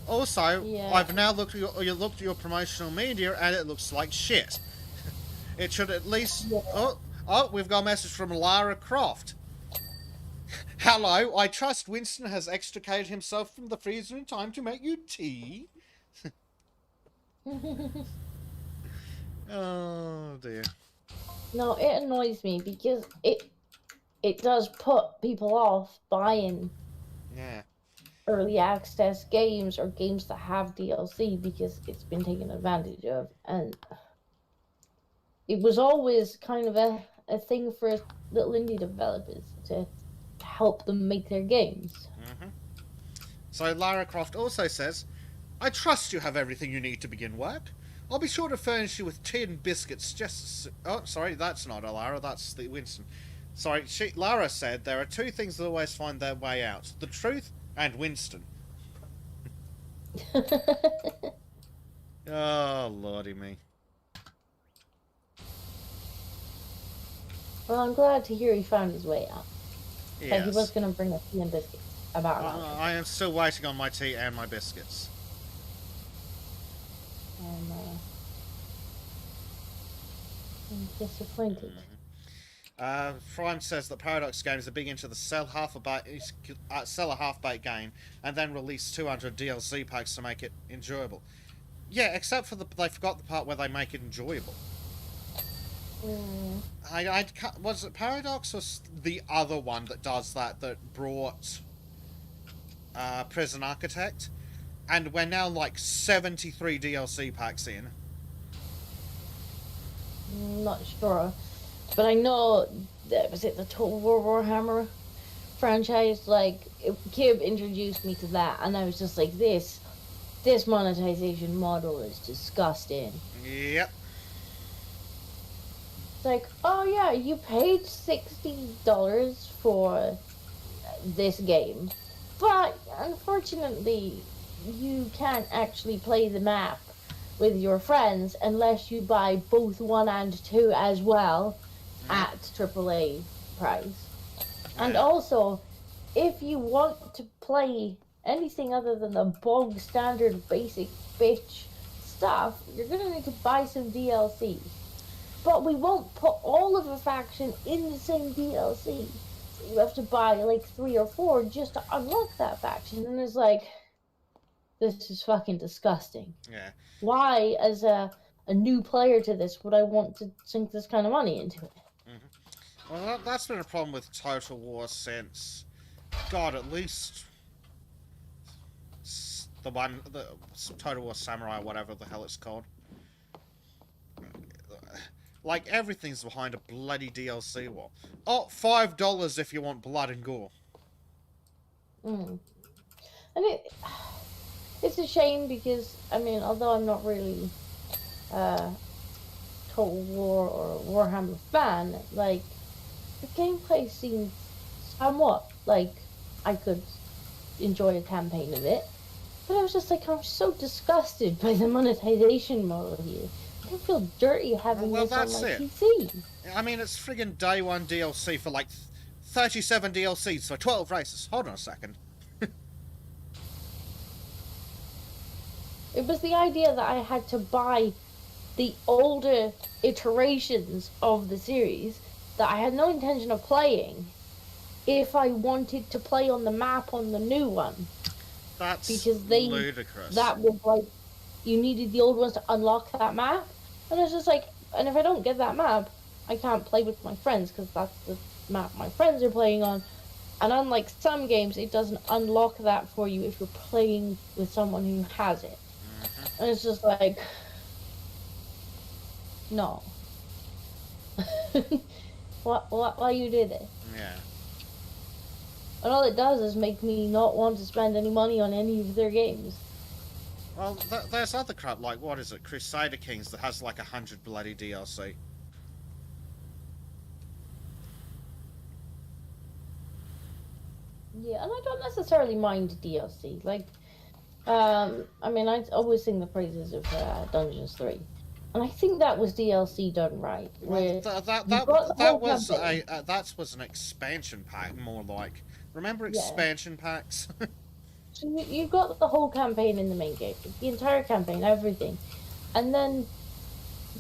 Also, Yeah. I've now looked at your promotional media and it looks like shit. It should at least. Yeah. Oh, we've got a message from Lara Croft. Hello, I trust Winston has extricated himself from the freezer in time to make you tea. Oh dear. No, it annoys me because it does put people off buying Yeah. early access games or games that have DLC because it's been taken advantage of. And it was always kind of a thing for little indie developers to help them make their games. Mm-hmm. So Lara Croft also says, I trust you have everything you need to begin work. I'll be sure to furnish you with tea and biscuits just as... Oh, sorry, that's not a Lara, that's the Winston. Sorry, Lara said there are two things that always find their way out. The truth and Winston. Oh, lordy me. Well, I'm glad to hear he found his way out. Like he was Yes. going to bring us tea and biscuits about an hour I am still waiting on my tea and my biscuits. and I'm disappointed. Prime says that Paradox Games are big into the sell a half-baked game and then release 200 DLC packs to make it enjoyable. Yeah, except for they forgot the part where they make it enjoyable. Mm. Was it Paradox or the other one that does that brought Prison Architect? And we're now like 73 DLC packs in. Not sure, but I know that was it. The Total War Warhammer franchise, like Kib introduced me to that, and I was just like, this monetization model is disgusting. Yep. It's like, oh yeah, you paid $60 for this game, but unfortunately, you can't actually play the map with your friends unless you buy both 1 and 2 as well Yep. at AAA price. And Yeah. also, if you want to play anything other than the bog standard basic bitch stuff, you're gonna need to buy some DLC. But we won't put all of a faction in the same DLC. So you have to buy like 3 or 4 just to unlock that faction. And it's like, this is fucking disgusting. Yeah. Why, as a new player to this, would I want to sink this kind of money into it? Mm-hmm. Well, that's been a problem with Total War since, God, at least the Total War Samurai, whatever the hell it's called. Like, everything's behind a bloody DLC wall. Oh, $5 if you want blood and gore. Mm. And it's a shame because, I mean, although I'm not really a Total War or Warhammer fan, like, the gameplay seems somewhat like I could enjoy a campaign of it. But I was just like, I'm so disgusted by the monetization model here. I feel dirty having Well, this on that's my it. PC. I mean, it's friggin' day one DLC for like 37 DLCs for 12 races. Hold on a second. It was the idea that I had to buy the older iterations of the series that I had no intention of playing if I wanted to play on the map on the new one. That's Because ludicrous. that was like, you needed the old ones to unlock that map. And it's just like, and if I don't get that map, I can't play with my friends because that's the map my friends are playing on. And unlike some games, it doesn't unlock that for you if you're playing with someone who has it. Mm-hmm. And it's just like, no. Why you did it? Yeah. And all it does is make me not want to spend any money on any of their games. Well, there's other crap like, what is it, Crusader Kings that has like 100 bloody DLC. Yeah, and I don't necessarily mind DLC. Like, I mean, I always sing the praises of Dungeons 3. And I think that was DLC done right, Well, where you got the that whole was campaign. that was an expansion pack, more like. Remember Yeah. expansion packs? So you got the whole campaign in the main game, the entire campaign, everything. And then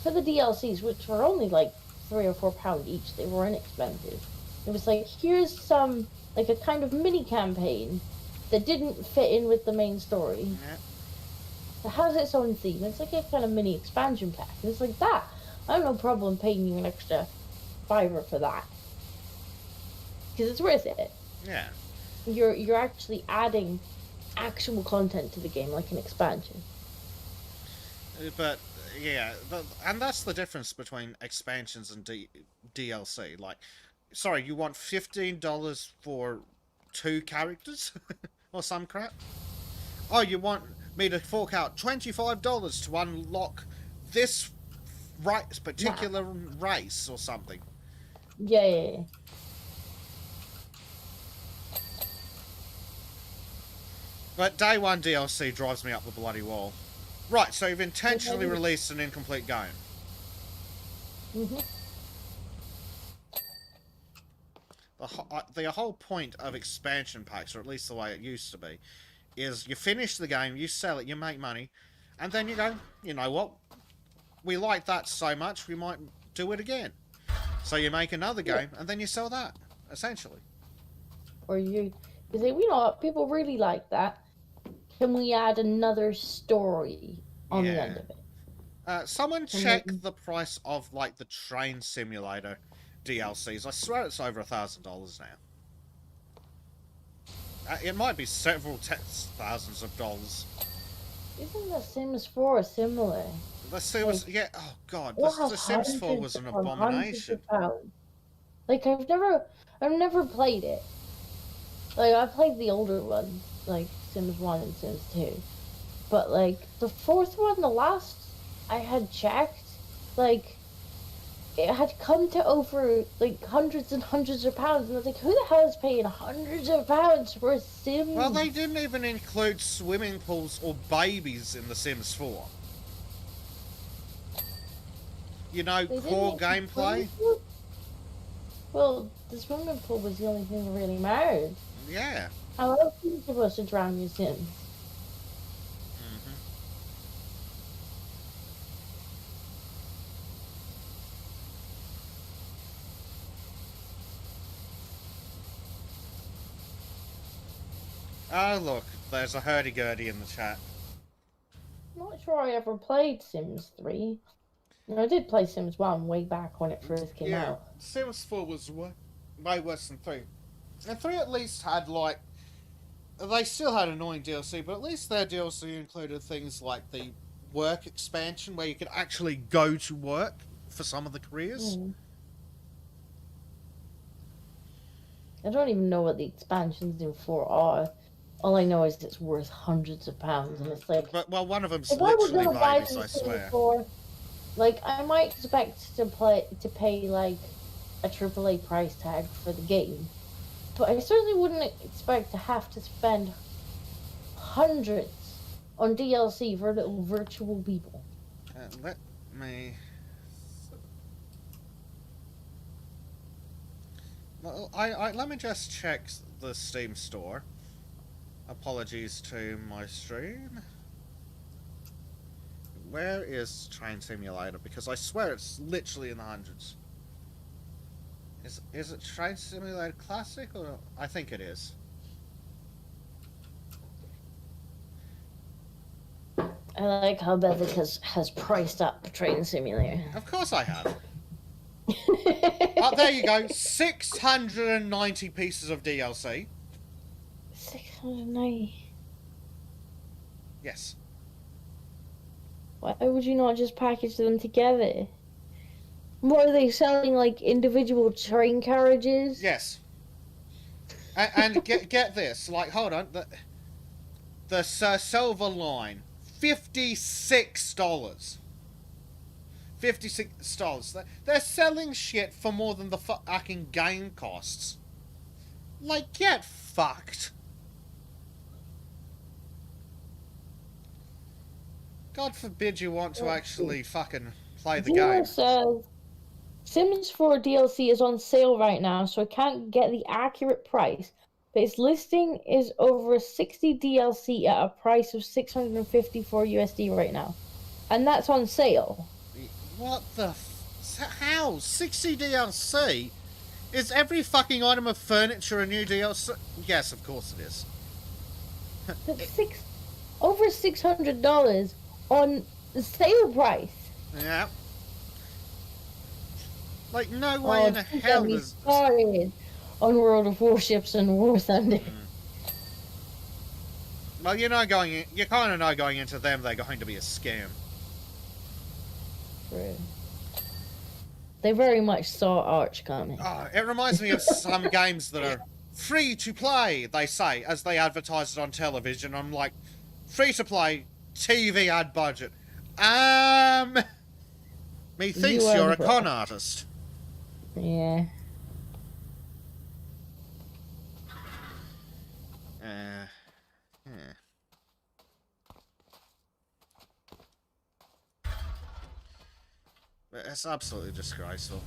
for the DLCs, which were only like £3 or £4 each, they were inexpensive. It was like, here's some, like a kind of mini campaign that didn't fit in with the main story. Yeah. It has its own theme. It's like a kind of mini expansion pack. And it's like that. I have no problem paying you an extra fiver for that because it's worth it. Yeah. You're actually adding actual content to the game, like an expansion. But yeah, and that's the difference between expansions and DLC. Like, sorry, you want $15 for two characters or some crap? Oh, you want me to fork out $25 to unlock this Nah. particular race or something? Yeah, yeah, yeah. But day one DLC drives me up the bloody wall. Right, so you've intentionally Mm-hmm. released an incomplete game. The whole point of expansion packs, or at least the way it used to be, is you finish the game, you sell it, you make money, and then you go, you know what? We like that so much, we might do it again. So you make another Yeah. game, and then you sell that, essentially. Or you say, you know what, people really like that. Can we add another story on the end Yeah. of it? Someone Can we? check the price of like the train simulator DLCs. I swear it's over $1,000 now. It might be several thousands of dollars. Isn't The Sims 4 similar? The Sims, Like, yeah. Oh god, it has the Sims 4 hundreds was an upon hundreds abomination. of pounds. Like, I've never played it. Like, I played the older ones, like Sims 1 and Sims 2. But, like, the fourth one, the last I had checked, like, it had come to over, like, hundreds and hundreds of pounds. And I was like, who the hell is paying hundreds of pounds for Well, they Sims? didn't even include swimming pools or babies in The Sims 4. You know, They didn't core make the swimming gameplay. pool? Well, the swimming pool was the only thing that really mattered. Yeah. How else are you supposed to drown your Sims? hmm Oh, look, there's a hurdy-gurdy in the chat. I'm not sure I ever played Sims 3. I did play Sims 1 way back when it first came Yeah, out. Sims 4 was way worse than 3. And 3 at least had, like, they still had annoying DLC, but at least their DLC included things like the work expansion where you could actually go to work for some of the careers. Mm. I don't even know what the expansions in 4 are. All I know is it's worth hundreds of pounds, and it's like, But, well, one of them's if I were literally gonna buy babies, the I Sims swear. 4, like, I might expect to pay like a AAA price tag for the game, but I certainly wouldn't expect to have to spend hundreds on DLC for little virtual people. Let me. Well, let me just check the Steam store. Apologies to my stream. Where is Train Simulator? Because I swear it's literally in the hundreds. Is it Train Simulator Classic or I think it is. I like how Bezek has priced up Train Simulator. Of course I have. Oh, there you go. 690 pieces of DLC. 690. Yes. Why would you not just package them together? What are they selling, like individual train carriages? Yes. And get this. Like, hold on. The Silver Line. $56. $56. They're selling shit for more than the fucking game costs. Like, get fucked. God forbid you want to actually fucking play the Zero game. says Sims 4 DLC is on sale right now, so I can't get the accurate price. But its listing is over 60 DLC at a price of 654 USD right now. And that's on sale. What the how? 60 DLC? Is every fucking item of furniture a new DLC? Yes, of course it is. That's over $600 on the sale price. Yeah. Like, no way in hell me does... started on World of Warships and War Thunder. Well, you kind of know going into them they're going to be a scam. True. They very much saw Arch coming. Oh, it reminds me of some games that are free to play, they say, as they advertise it on television. I'm like, free to play, TV ad budget. Methinks you're a con artist. Yeah. Yeah. It's absolutely disgraceful.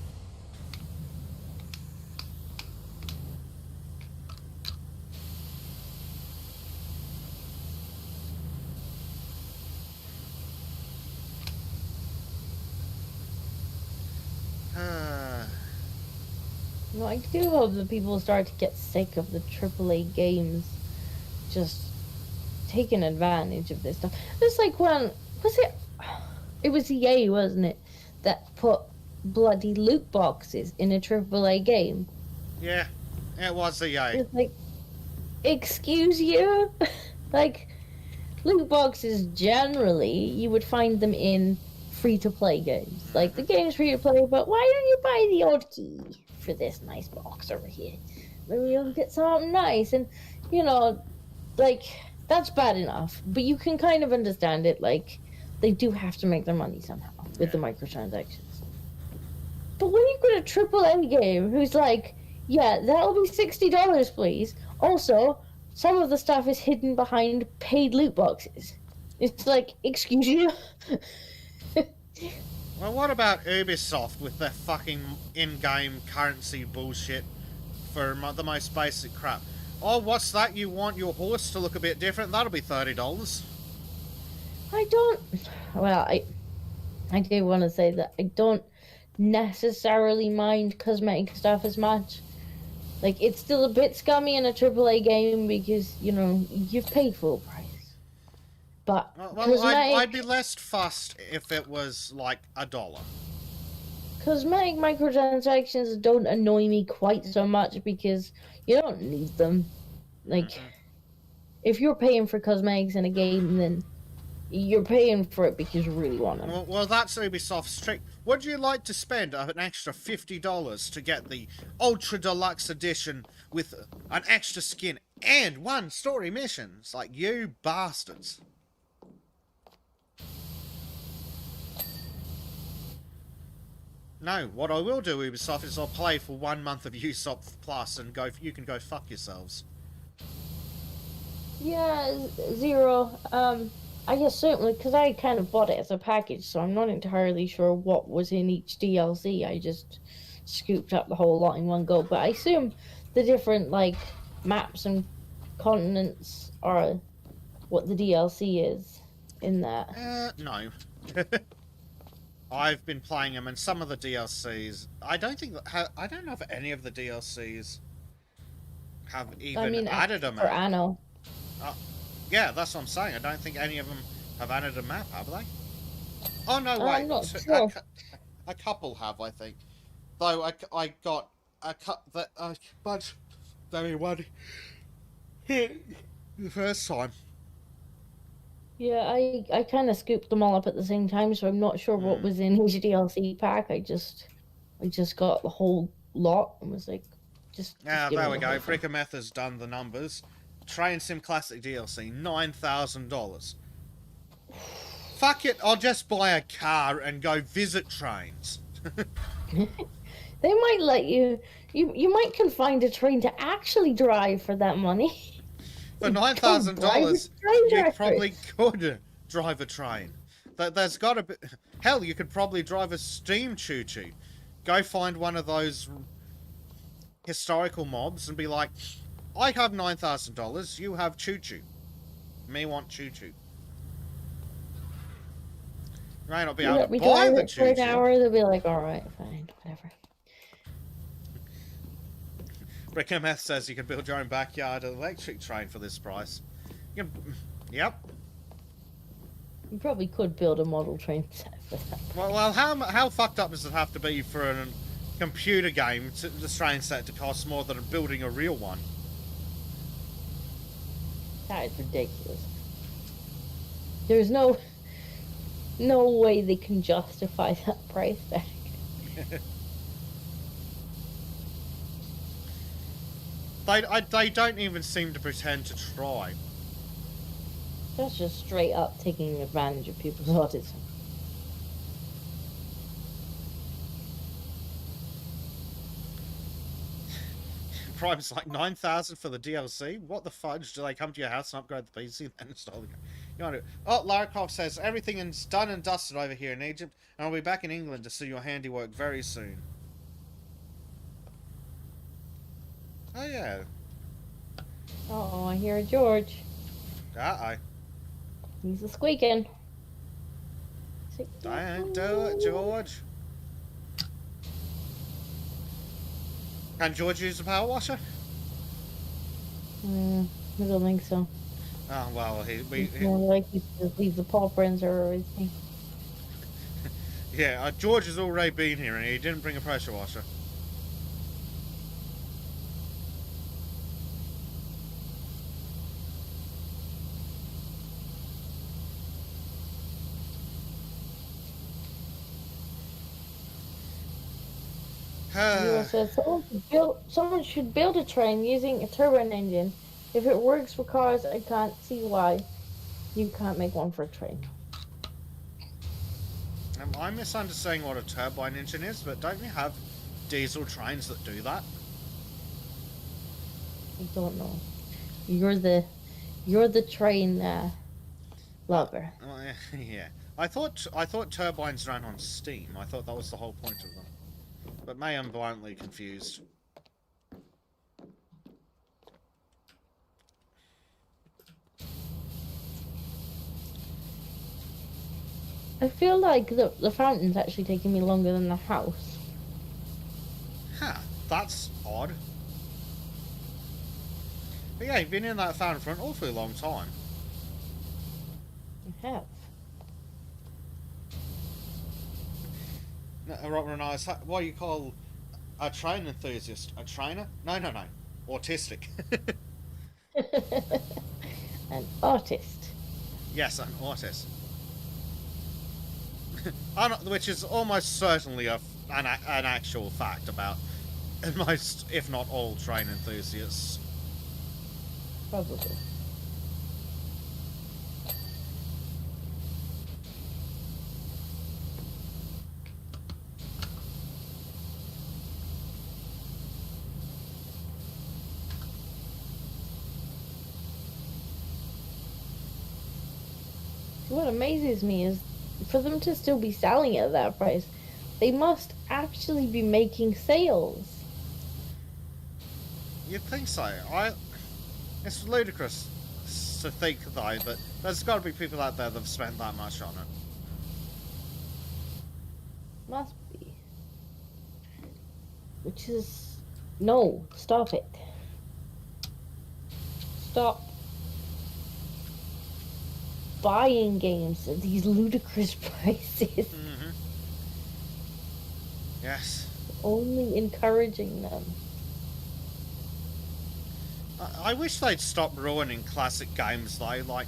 No, I do hope that people start to get sick of the AAA games just taking advantage of this stuff. It's like when it was EA, wasn't it, that put bloody loot boxes in a AAA game? Yeah, it was EA. It's like, excuse you? Like, loot boxes generally, you would find them in free-to-play games. Like, the game's free-to-play, but why don't you buy the odd key for this nice box over here? Maybe you'll get something nice. And, you know, like, that's bad enough. But you can kind of understand it. Like, they do have to make their money somehow with the microtransactions. But when you get a AAA game who's like, yeah, that'll be $60, please. Also, some of the stuff is hidden behind paid loot boxes. It's like, excuse you? Well, what about Ubisoft with their fucking in-game currency bullshit for the most basic crap? Oh, what's that? You want your horse to look a bit different? That'll be $30. I do want to say that I don't necessarily mind cosmetic stuff as much. Like, it's still a bit scummy in a AAA game because, you know, you've paid full price. But I'd be less fussed if it was like $1. Cosmetic microtransactions don't annoy me quite so much because you don't need them. Like, if you're paying for cosmetics in a game, then you're paying for it because you really want them. Well, that's Ubisoft's trick. Would you like to spend an extra $50 to get the Ultra Deluxe Edition with an extra skin and 1 story mission? It's like, you bastards. No, what I will do, Ubisoft, is I'll play for 1 month of Ubisoft Plus and you can go fuck yourselves. Yeah, Zero. I guess certainly, because I kind of bought it as a package, so I'm not entirely sure what was in each DLC. I just scooped up the whole lot in one go. But I assume the different, like, maps and continents are what the DLC is in that. No. I've been playing them, and some of the DLCs... I don't know if any of the DLCs have even added a map. For Anno. Yeah, that's what I'm saying. I don't think any of them have added a map, have they? Oh, no, wait. I'm not sure. A couple have, I think. Though I got a bunch that only one hit the first time. Yeah, I kind of scooped them all up at the same time, so I'm not sure what was in each DLC pack. I just got the whole lot and was like, just there we go. Brickameth has done the numbers. Train Sim Classic DLC, $9,000. Fuck it, I'll just buy a car and go visit trains. They might let you might can find a train to actually drive for that money. For $9,000, you probably could drive a train. There's got to be. Hell, you could probably drive a steam choo-choo. Go find one of those historical mobs and be like, I have $9,000. You have choo-choo. Me want choo-choo. You may not be You able let to me buy drive the it for an choo-choo. hour, they'll be like, alright, fine, whatever. Rick says you can build your own backyard electric train for this price. You can, yep. You probably could build a model train set for that. Well, how fucked up does it have to be for a computer game the train set to cost more than building a real one? That is ridiculous. There's no way they can justify that price tag. They don't even seem to pretend to try. That's just straight up taking advantage of people's autism. Prime's like 9,000 for the DLC. What the fudge? Do they come to your house and upgrade the PC and install the game? You want to? Oh, Lara Croft says everything is done and dusted over here in Egypt, and I'll be back in England to see your handiwork very soon. Oh yeah. Oh, I hear George. Uh-oh. He's a squeaking. Don't do it, George. Can George use a power washer? I don't think so. Oh, well, It's more like he just leaves the paw prints or everything. Yeah, George has already been here and he didn't bring a pressure washer. says someone should build a train using a turbine engine. If it works for cars, I can't see why you can't make one for a train. I'm misunderstanding what a turbine engine is, but don't we have diesel trains that do that? I don't know. You're the train lover. Yeah. I thought turbines ran on steam. I thought that was the whole point of them. But may I'm bluntly confused. I feel like the fountain's actually taking me longer than the house. Huh, that's odd. But yeah, you've been in that fountain for an awfully long time. I have. Renai's, what do you call a train enthusiast? A trainer? No. Autistic. An artist. Yes, an artist. Which is almost certainly an actual fact about most, if not all, train enthusiasts. Probably. What amazes me is for them to still be selling it at that price, they must actually be making sales. You'd think so. It's ludicrous to think, though, that there's got to be people out there that have spent that much on it. Must be. Which is... No, stop it. Stop buying games at these ludicrous prices. Mm-hmm. Yes. Only encouraging them. I wish they'd stop ruining classic games, though. Like,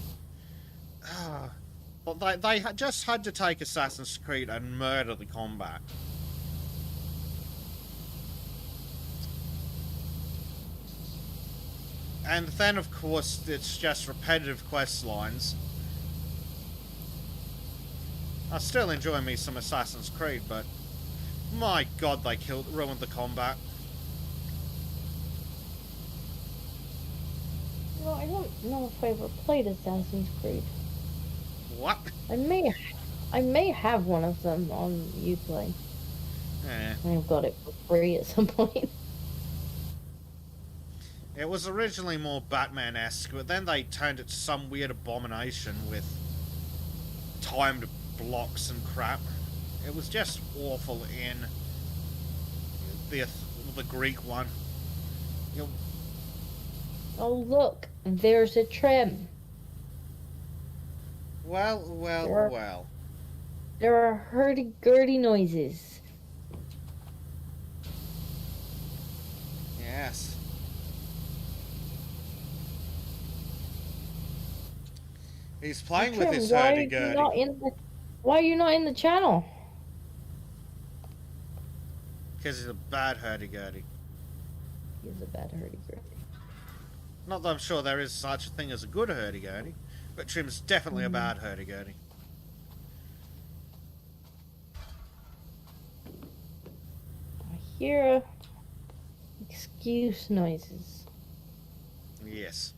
but they just had to take Assassin's Creed and murder the combat. And then, of course, it's just repetitive quest lines. I still enjoy me some Assassin's Creed, but my god, they ruined the combat. Well, I don't know if I ever played Assassin's Creed. What? I may I may have one of them on Uplay. Eh. I've got it for free at some point. It was originally more Batman-esque, but then they turned it to some weird abomination with timed blocks and crap. It was just awful in the the Greek one. You know, Oh, look, there's a trim. well, well, There are, well. there are hurdy-gurdy noises. Yes. He's playing with Trim, his why are you hurdy-gurdy. not in the why are you not in the channel? Because he's a bad hurdy-gurdy. He's a bad hurdy-gurdy. Not that I'm sure there is such a thing as a good hurdy-gurdy, but Trim's definitely a bad hurdy-gurdy. I hear excuse noises. Yes.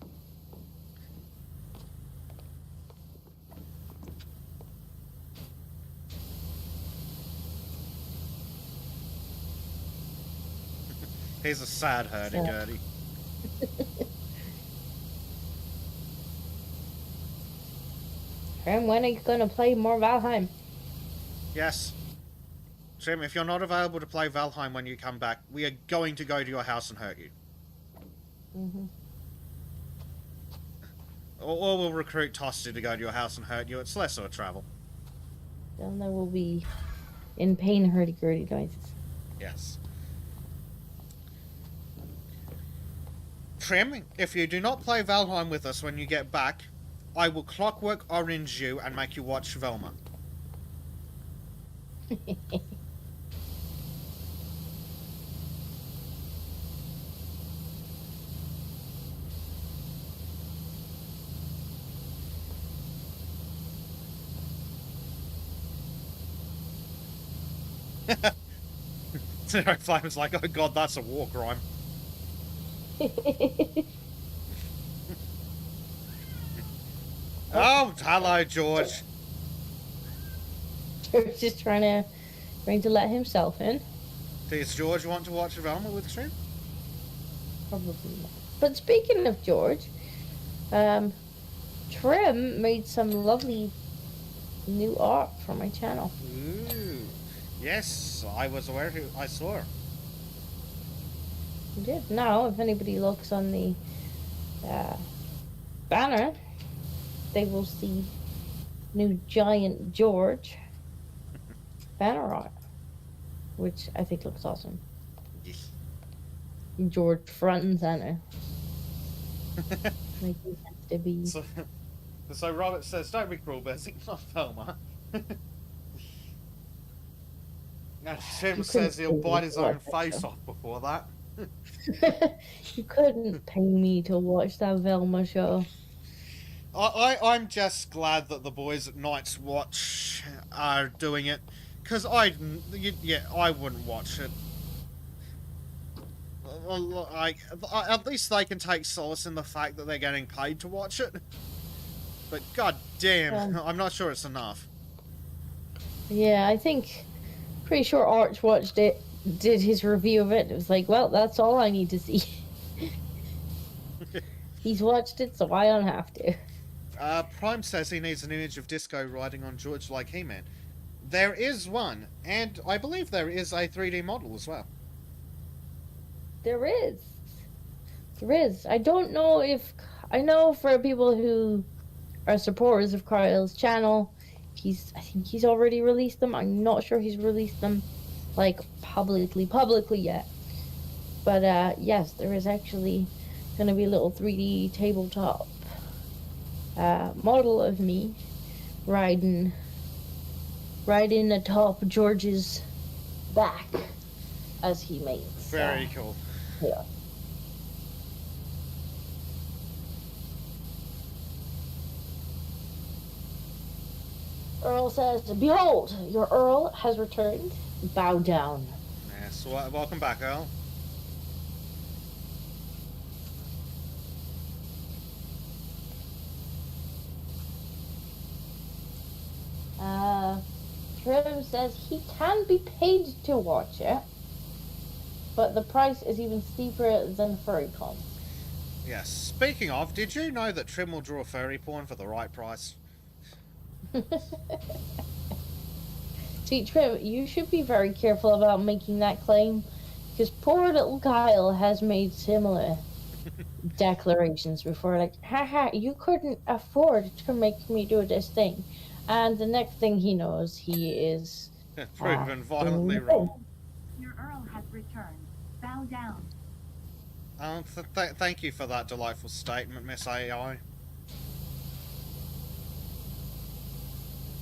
He's a sad hurdy-gurdy. Trim, when are you gonna play more Valheim? Yes. Trim, if you're not available to play Valheim when you come back, we are going to go to your house and hurt you. Or we'll recruit Tosti to go to your house and hurt you. It's less of a travel. Then there will be in pain hurdy-gurdy noises. Yes. Trim, if you do not play Valheim with us when you get back, I will clockwork orange you and make you watch Velma. Zero Flame's like, oh god, that's a war crime. Oh, hello, George. George is trying to let himself in. Does George want to watch Velma with Trim? Probably not. But speaking of George, Trim made some lovely new art for my channel. Ooh. Yes, I was aware who I saw her. He did. Now, if anybody looks on the banner, they will see new giant George banner art, which I think looks awesome. Yes. George front and center. Like he has to be. So Robert says, don't be cruel, Bezek, not Velma. And Tim says he'll bite his own face off before that. You couldn't pay me to watch that Velma show. I'm just glad that the boys at Night's Watch are doing it, because I wouldn't watch it. At least they can take solace in the fact that they're getting paid to watch it. But god damn, I'm not sure it's enough. Yeah, I think, pretty sure Arch watched it, did his review of it. It was like, well, that's all I need to see. He's watched it, so I don't have to. Prime says he needs an image of Disco riding on George like He-Man. There is one, and I believe there is a 3D model as well. There is. There is. I don't know if... I know for people who are supporters of Kyle's channel, I think he's already released them. I'm not sure he's released them, like, publicly yet. But, yes, there is actually going to be a little 3D tabletop model of me riding atop George's back as he makes. Very cool. Yeah. Earl says, behold, your Earl has returned. Bow down. Yes, welcome back, Earl. Trim says he can be paid to watch it, but the price is even steeper than furrycon. Yes. Speaking of, did you know that Trim will draw furry porn for the right price? See, Trim, you should be very careful about making that claim, because poor little Kyle has made similar declarations before, like, haha, you couldn't afford to make me do this thing. And the next thing he knows, he is Proven doing violently the thing. wrong. Your Earl has returned. Bow down. Thank you for that delightful statement, Miss AI.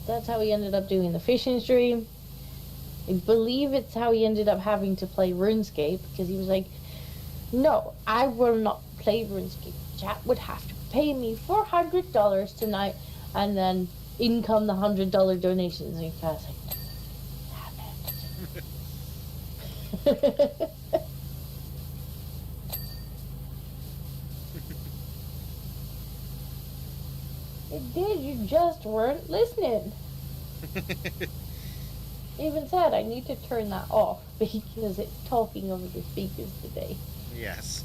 That's how he ended up doing the fishing stream. I believe it's how he ended up having to play RuneScape, because he was like, no, I will not play RuneScape. Chat would have to pay me $400 tonight, and then in come the $100 donations. And I was like, damn it. It did, you just weren't listening. Even said I need to turn that off because it's talking over the speakers today. Yes.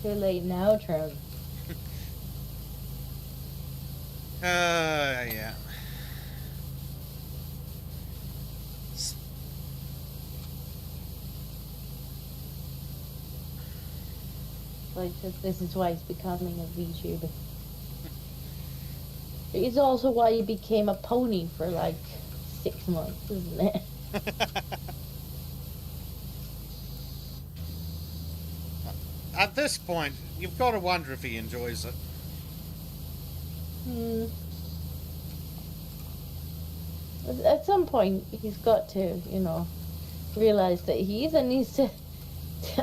Too late now, Trim. Yeah. Like, this is why he's becoming a VTuber. It's also why he became a pony for like 6 months, isn't it? At this point, you've got to wonder if he enjoys it. At some point, he's got to, realize that he either needs to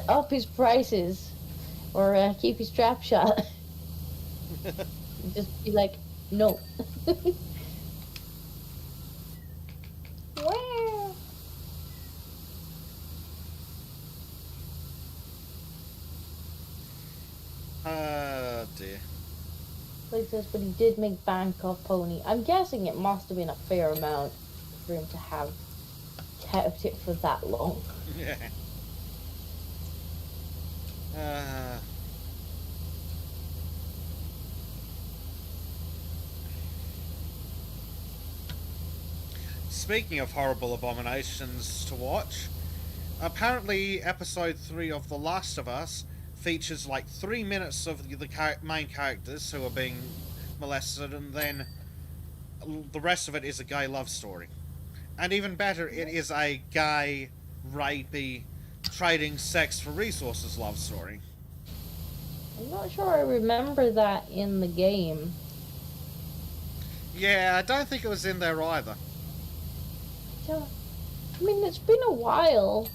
up his prices or keep his trap shut. Just be like, no. Wow. Dear. Like this, but he did make bank off Pony. I'm guessing it must have been a fair amount for him to have kept it for that long. Yeah. Speaking of horrible abominations to watch, apparently episode 3 of The Last of Us features like 3 minutes of the main characters who are being molested, and then the rest of it is a gay love story. And even better, it is a gay, rapey, trading sex for resources love story. I'm not sure I remember that in the game. Yeah, I don't think it was in there either. Yeah. I mean, it's been a while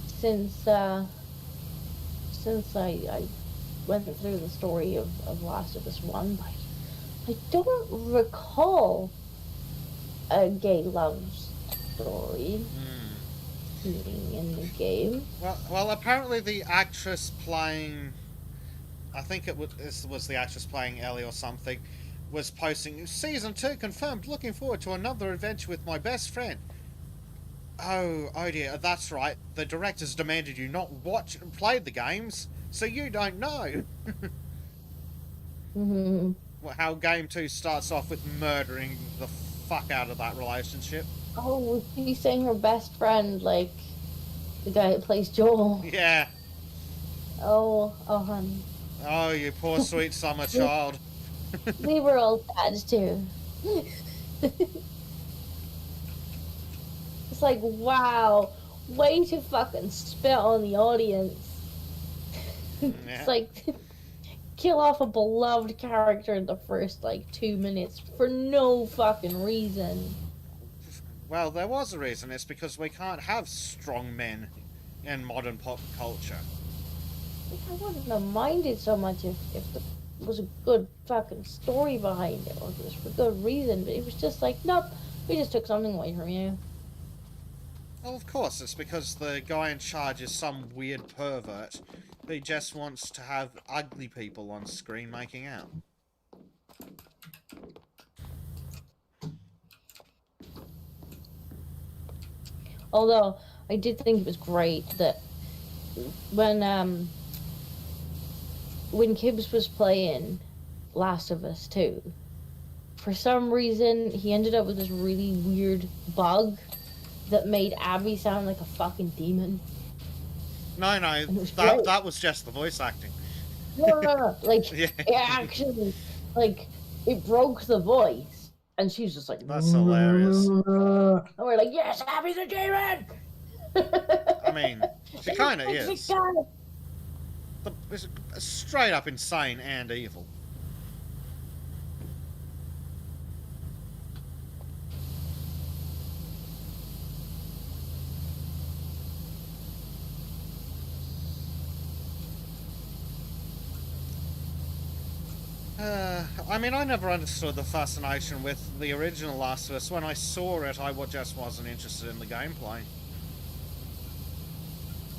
since I went through the story of Last of Us 1, but I don't recall a gay love story being in the game. Well, apparently the actress playing, I think this was the actress playing Ellie or something, was posting, Season 2 confirmed, looking forward to another adventure with my best friend. Oh dear, that's right. The directors demanded you not watch and play the games, so you don't know. Mm-hmm. Well, how Game 2 starts off with murdering the fuck out of that relationship. Oh, he's saying her best friend, like the guy that plays Joel. Yeah. Oh, honey. Oh, you poor sweet summer child. We were all sad too. It's like, wow, way to fucking spit on the audience. Yeah. It's like, kill off a beloved character in the first, 2 minutes for no fucking reason. Well, there was a reason. It's because we can't have strong men in modern pop culture. I wouldn't have minded so much if there was a good fucking story behind it, or if it was for good reason, but it was just like, nope, we just took something away from you. Well, of course, it's because the guy in charge is some weird pervert. he just wants to have ugly people on screen making out. Although I did think it was great that when Kibbs was playing Last of Us 2, for some reason he ended up with this really weird bug that made Abby sound like a fucking demon. No, that was just the voice acting. No. Like, Yeah. it actually, like, it broke the voice. And she's just like... That's hilarious. And we're like, yes, Abby's a demon! I mean, she kind of is. It's straight up insane and evil. I mean, I never understood the fascination with the original Last of Us. When I saw it, I just wasn't interested in the gameplay.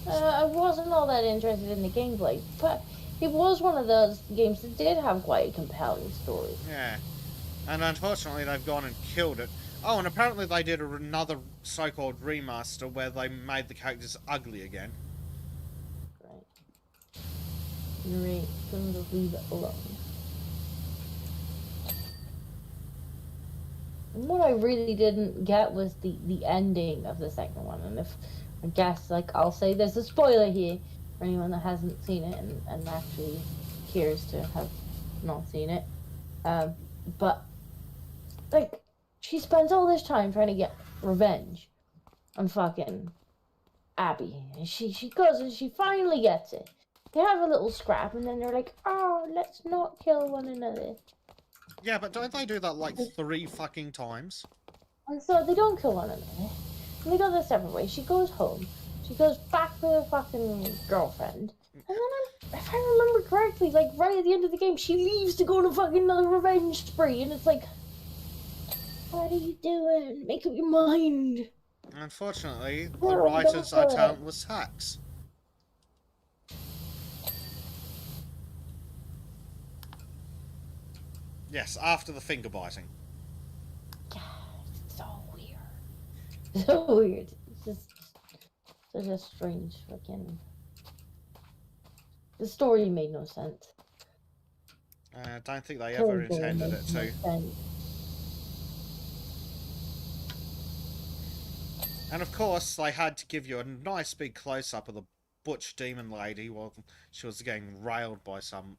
I wasn't all that interested in the gameplay, but it was one of those games that did have quite a compelling story. Yeah. And unfortunately, they've gone and killed it. Oh, and apparently they did another so-called remaster where they made the characters ugly again. Right. Couldn't just leave it alone. And what I really didn't get was the ending of the second one. And if, I guess, like, I'll say there's a spoiler here for anyone that hasn't seen it and actually cares to have not seen it. But, like, she spends all this time trying to get revenge on fucking Abby. And she goes and she finally gets it. They have a little scrap and then they're like, oh, let's not kill one another. Yeah, but don't they do that like 3 fucking times? And so they don't kill one another. And they go their separate ways. She goes home. She goes back with her fucking girlfriend. And then, if I remember correctly, like right at the end of the game, she leaves to go on a fucking another revenge spree. And it's like, what are you doing? Make up your mind. Unfortunately, the writers are talentless hacks. Yes, after the finger biting. God, it's so weird. So weird. It's just such a strange fucking... The story made no sense. I don't think they ever intended it to. And of course, they had to give you a nice big close-up of the butch demon lady while she was getting railed by some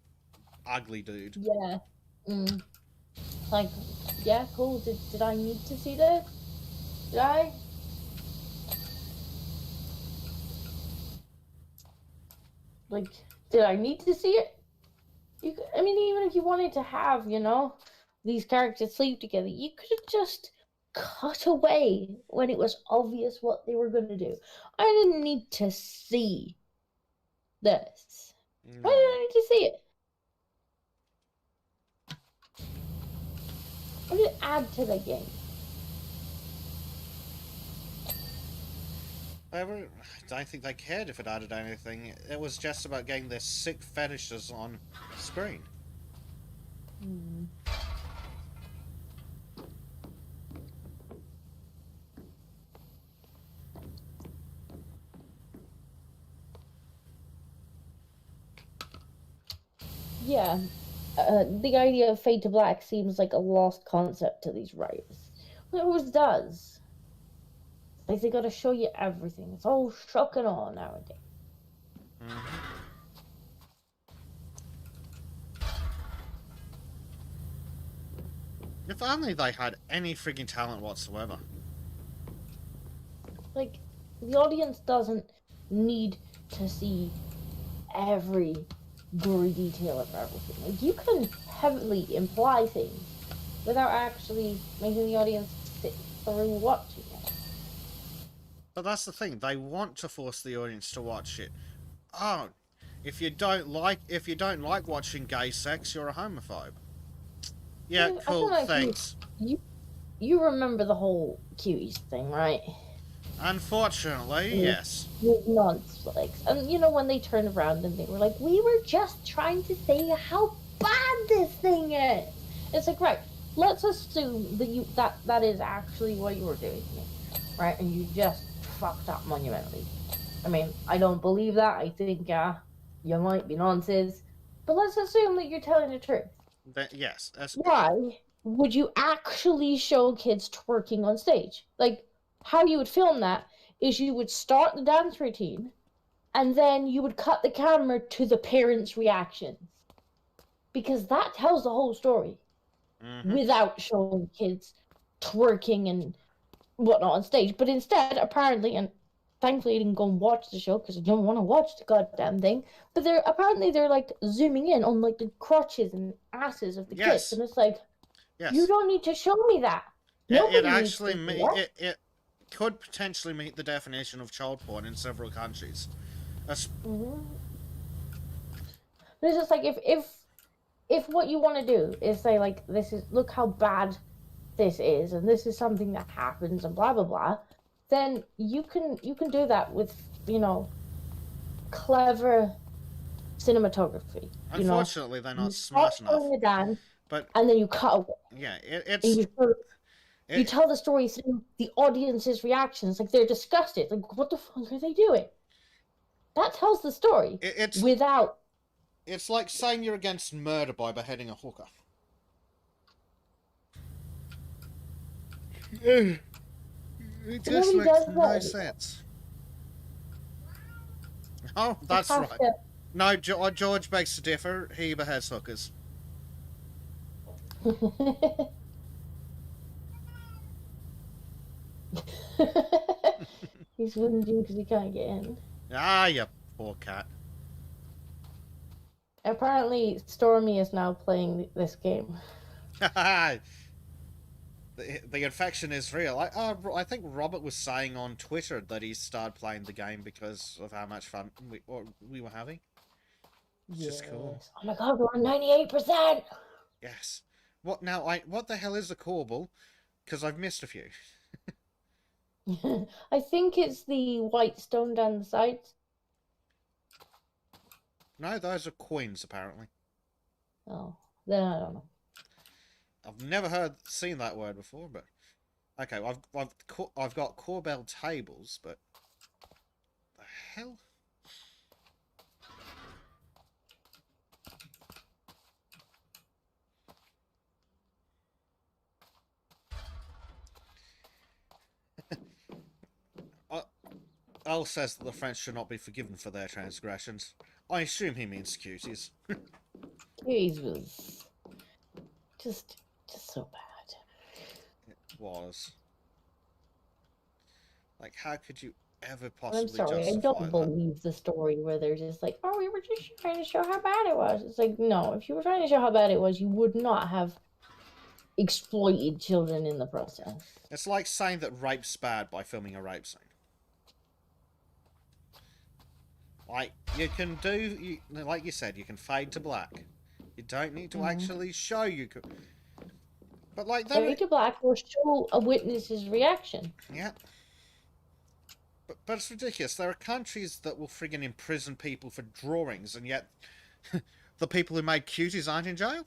ugly dude. Yeah. Like, yeah, cool. Did I need to see this? Did I? Like, did I need to see it? I mean, even if you wanted to have, you know, these characters sleep together, you could have just cut away when it was obvious what they were going to do. I didn't need to see this. No. Why did I need to see it? What did it add to the game? I don't think they cared if it added anything. It was just about getting their sick fetishes on screen. Yeah. The idea of fade to black seems like a lost concept to these writers. It always does. Like, they gotta show you everything. It's all shock and awe nowadays. If only they had any frigging talent whatsoever. Like, the audience doesn't need to see every gory detail of everything. Like, you can heavily imply things without actually making the audience sit through watching it. But that's the thing, they want to force the audience to watch it. Oh, if you don't like watching gay sex, you're a homophobe. Yeah, cool, like thanks. You remember the whole cuties thing, right? Unfortunately, with, yes. with non-flakes. And you know, when they turned around and they were like, "We were just trying to say how bad this thing is." It's like, right, let's assume that is actually what you were doing, right? And you just fucked up monumentally. I mean, I don't believe that. I think you might be nonsense, but let's assume that you're telling the truth. Yes. Why would you actually show kids twerking on stage? Like, how you would film that is you would start the dance routine and then you would cut the camera to the parents' reactions. Because that tells the whole story without showing kids twerking and whatnot on stage. But instead, apparently, and thankfully I didn't go and watch the show because I don't want to watch the goddamn thing. But they're like zooming in on like the crotches and asses of the kids, Yes. and it's like, you Yes. don't need to show me that. It Nobody needs actually to see that. it could potentially meet the definition of child porn in several countries. Mm-hmm. It's just like if what you want to do is say like, this is, look how bad this is, and this is something that happens and blah blah blah, then you can do that with, clever cinematography. Unfortunately, they're You not start smart enough. showing the dance But and then you cut away yeah, and you it, tell the story through the audience's reactions. Like, they're disgusted, like, what the fuck are they doing? That tells the story it's without. it's like saying you're against murder by beheading a hooker. It just Nobody makes does no that. sense. Oh, that's right. To... No, George begs to differ. He beheads hookers. He's wouldn't do because he can't get in. Ah, you poor cat. Apparently, Stormy is now playing this game. The infection is real. I think Robert was saying on Twitter that he started playing the game because of how much fun we were having. It's just cool. Oh my god, we're on 98%! Yes. What now? What the hell is a corbel? Because I've missed a few. I think it's the white stone down the sides. No, those are coins apparently. Oh, then I don't know. I've never seen that word before, but okay. I've got corbel tables, but the hell. Al says that the French should not be forgiven for their transgressions. I assume he means cuties. Cuties was just so bad. It was. Like, how could you ever I'm possibly sorry, I justify don't that? believe the story where they're just like, oh, we were just trying to show how bad it was. It's like, no, if you were trying to show how bad it was, you would not have exploited children in the process. It's like saying that rape's bad by filming a rape scene. Like, you can like you said, you can fade to black. You don't need to actually show you. But like, Fade to black or show a witness's reaction. Yeah. But it's ridiculous. There are countries that will friggin' imprison people for drawings, and yet the people who made cuties aren't in jail?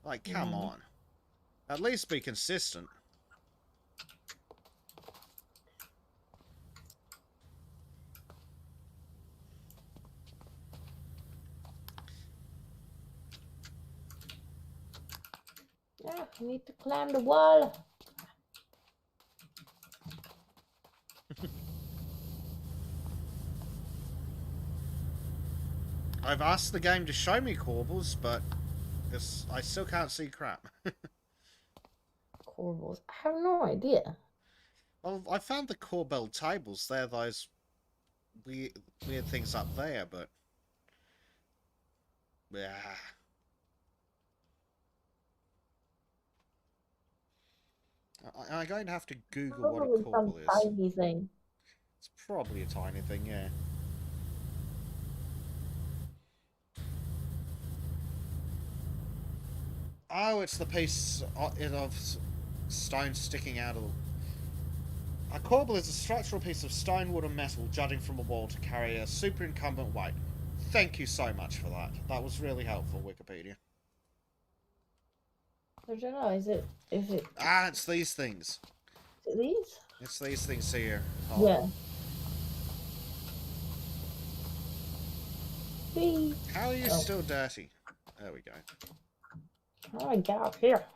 Like, come on. At least be consistent. Yeah, I need to climb the wall. I've asked the game to show me corbels, but I still can't see crap. Corbels? I have no idea. Well, I found the corbel tables. They're those weird things up there, but... Yeah. I'm going to have to Google what a Probably some corbel is. tiny thing. It's probably a tiny thing, yeah. Oh, it's the piece of stone sticking out of... A corbel is a structural piece of stone, wood, or metal jutting from a wall to carry a superincumbent weight. Thank you so much for that. That was really helpful, Wikipedia. I don't know. Is it? Ah, it's these things. Is it these? It's these things here. Hold Yeah. on. Whee. How are you Oh. still dirty? There we go. How do I get up here?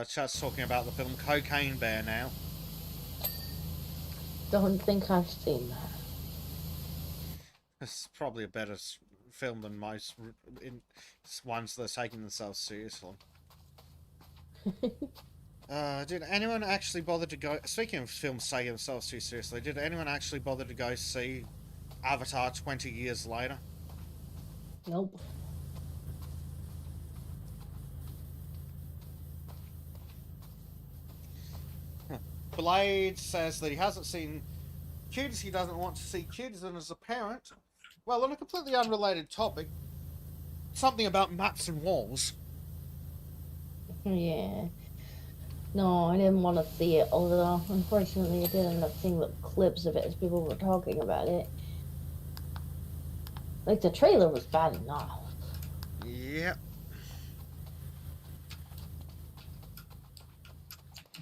Chat's talking about the film Cocaine Bear now. Don't think I've seen that. It's probably a better film than most ones that are taking themselves seriously. Did anyone actually bother to go... Speaking of films taking themselves too seriously, did anyone actually bother to go see Avatar 20 years later? Nope. Blade says that he hasn't seen Cuties, he doesn't want to see Cuties, and as a parent... Well, on a completely unrelated topic, something about maps and walls. Yeah. No, I didn't want to see it, although unfortunately I did end up seeing little clips of it as people were talking about it. Like, the trailer was bad enough. Yep.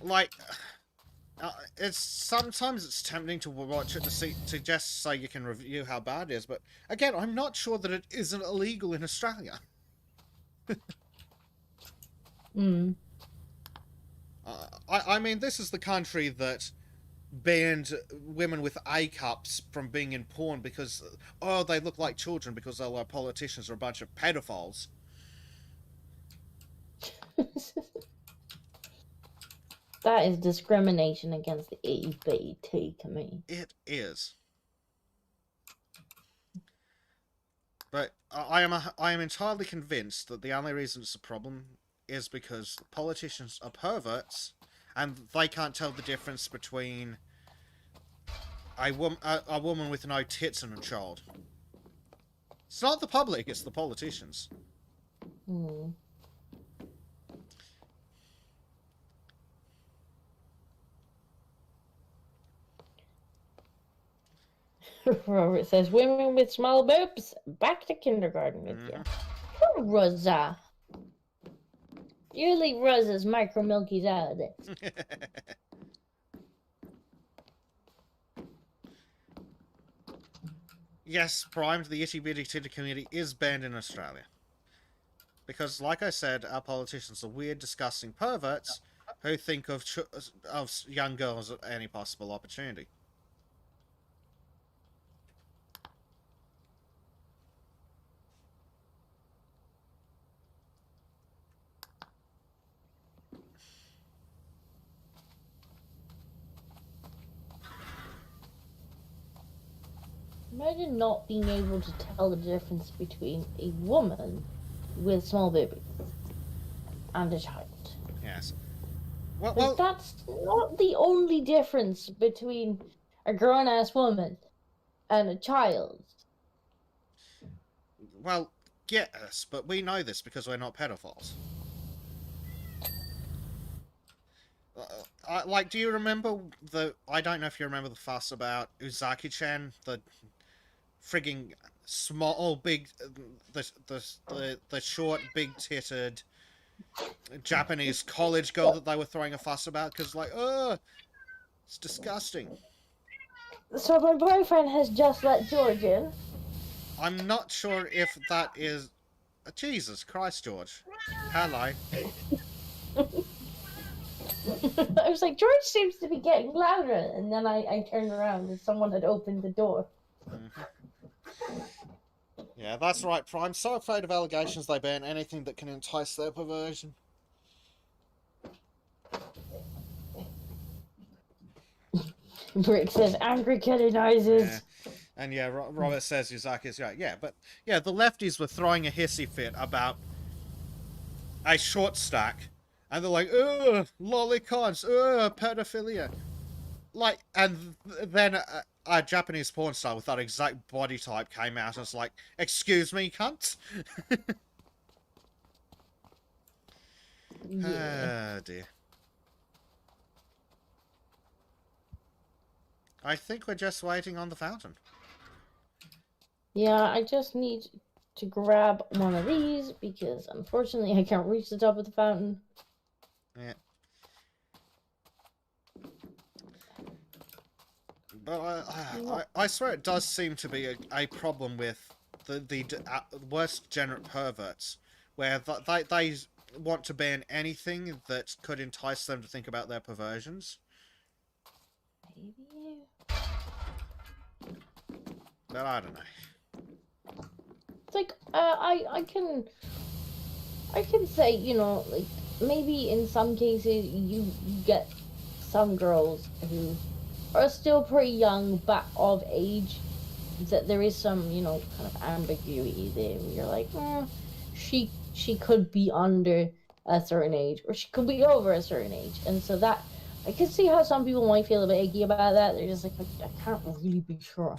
Like, sometimes it's tempting to watch it to just so you can review how bad it is, but again, I'm not sure that it isn't illegal in Australia. I mean, this is the country that banned women with A cups from being in porn because, oh, they look like children because all our politicians are a bunch of pedophiles. That is discrimination against the LGBT to me. It is. But I am entirely convinced that the only reason it's a problem is because politicians are perverts and they can't tell the difference between a woman with no tits and a child. It's not the public, it's the politicians. Robert says, women with small boobs, back to kindergarten with you. Poor Rosa. You leave Rosa's micro milkies out of this. Yes, Primed, the itty bitty titty community is banned in Australia. Because, like I said, our politicians are weird, disgusting perverts who think of young girls at any possible opportunity. Imagine not being able to tell the difference between a woman with small babies and a child. Yes. Well, that's not the only difference between a grown-ass woman and a child. Well, yes, but we know this because we're not pedophiles. Do you remember I don't know if you remember the fuss about Uzaki-chan, the frigging small, big, the short, big-titted Japanese college girl that they were throwing a fuss about because, like, it's disgusting. So my boyfriend has just let George in. I'm not sure if that is... Jesus Christ, George. Hello. I was like, George seems to be getting louder, and then I turned around and someone had opened the door. Yeah, that's right, Prime. So afraid of allegations they ban anything that can entice their perversion. Brick says, angry kitty noises. Yeah. And yeah, Robert says Yuzaki's right. Yeah, but yeah, the lefties were throwing a hissy fit about a short stack, and they're like, ugh, lollicots, ugh, pedophilia. Like, and then a Japanese porn star with that exact body type came out and was like, "Excuse me, cunt." Yeah. Oh dear. I think we're just waiting on the fountain. Yeah, I just need to grab one of these because unfortunately I can't reach the top of the fountain. Yeah. But I swear it does seem to be a problem with the worst degenerate perverts, where they want to ban anything that could entice them to think about their perversions. Maybe. But I don't know. It's like I can say, you know, like maybe in some cases you get some girls who are still pretty young but of age, that there is some, you know, kind of ambiguity there where you're like, she could be under a certain age or she could be over a certain age. And so that I can see how some people might feel a bit icky about that. They're just like, I can't really be sure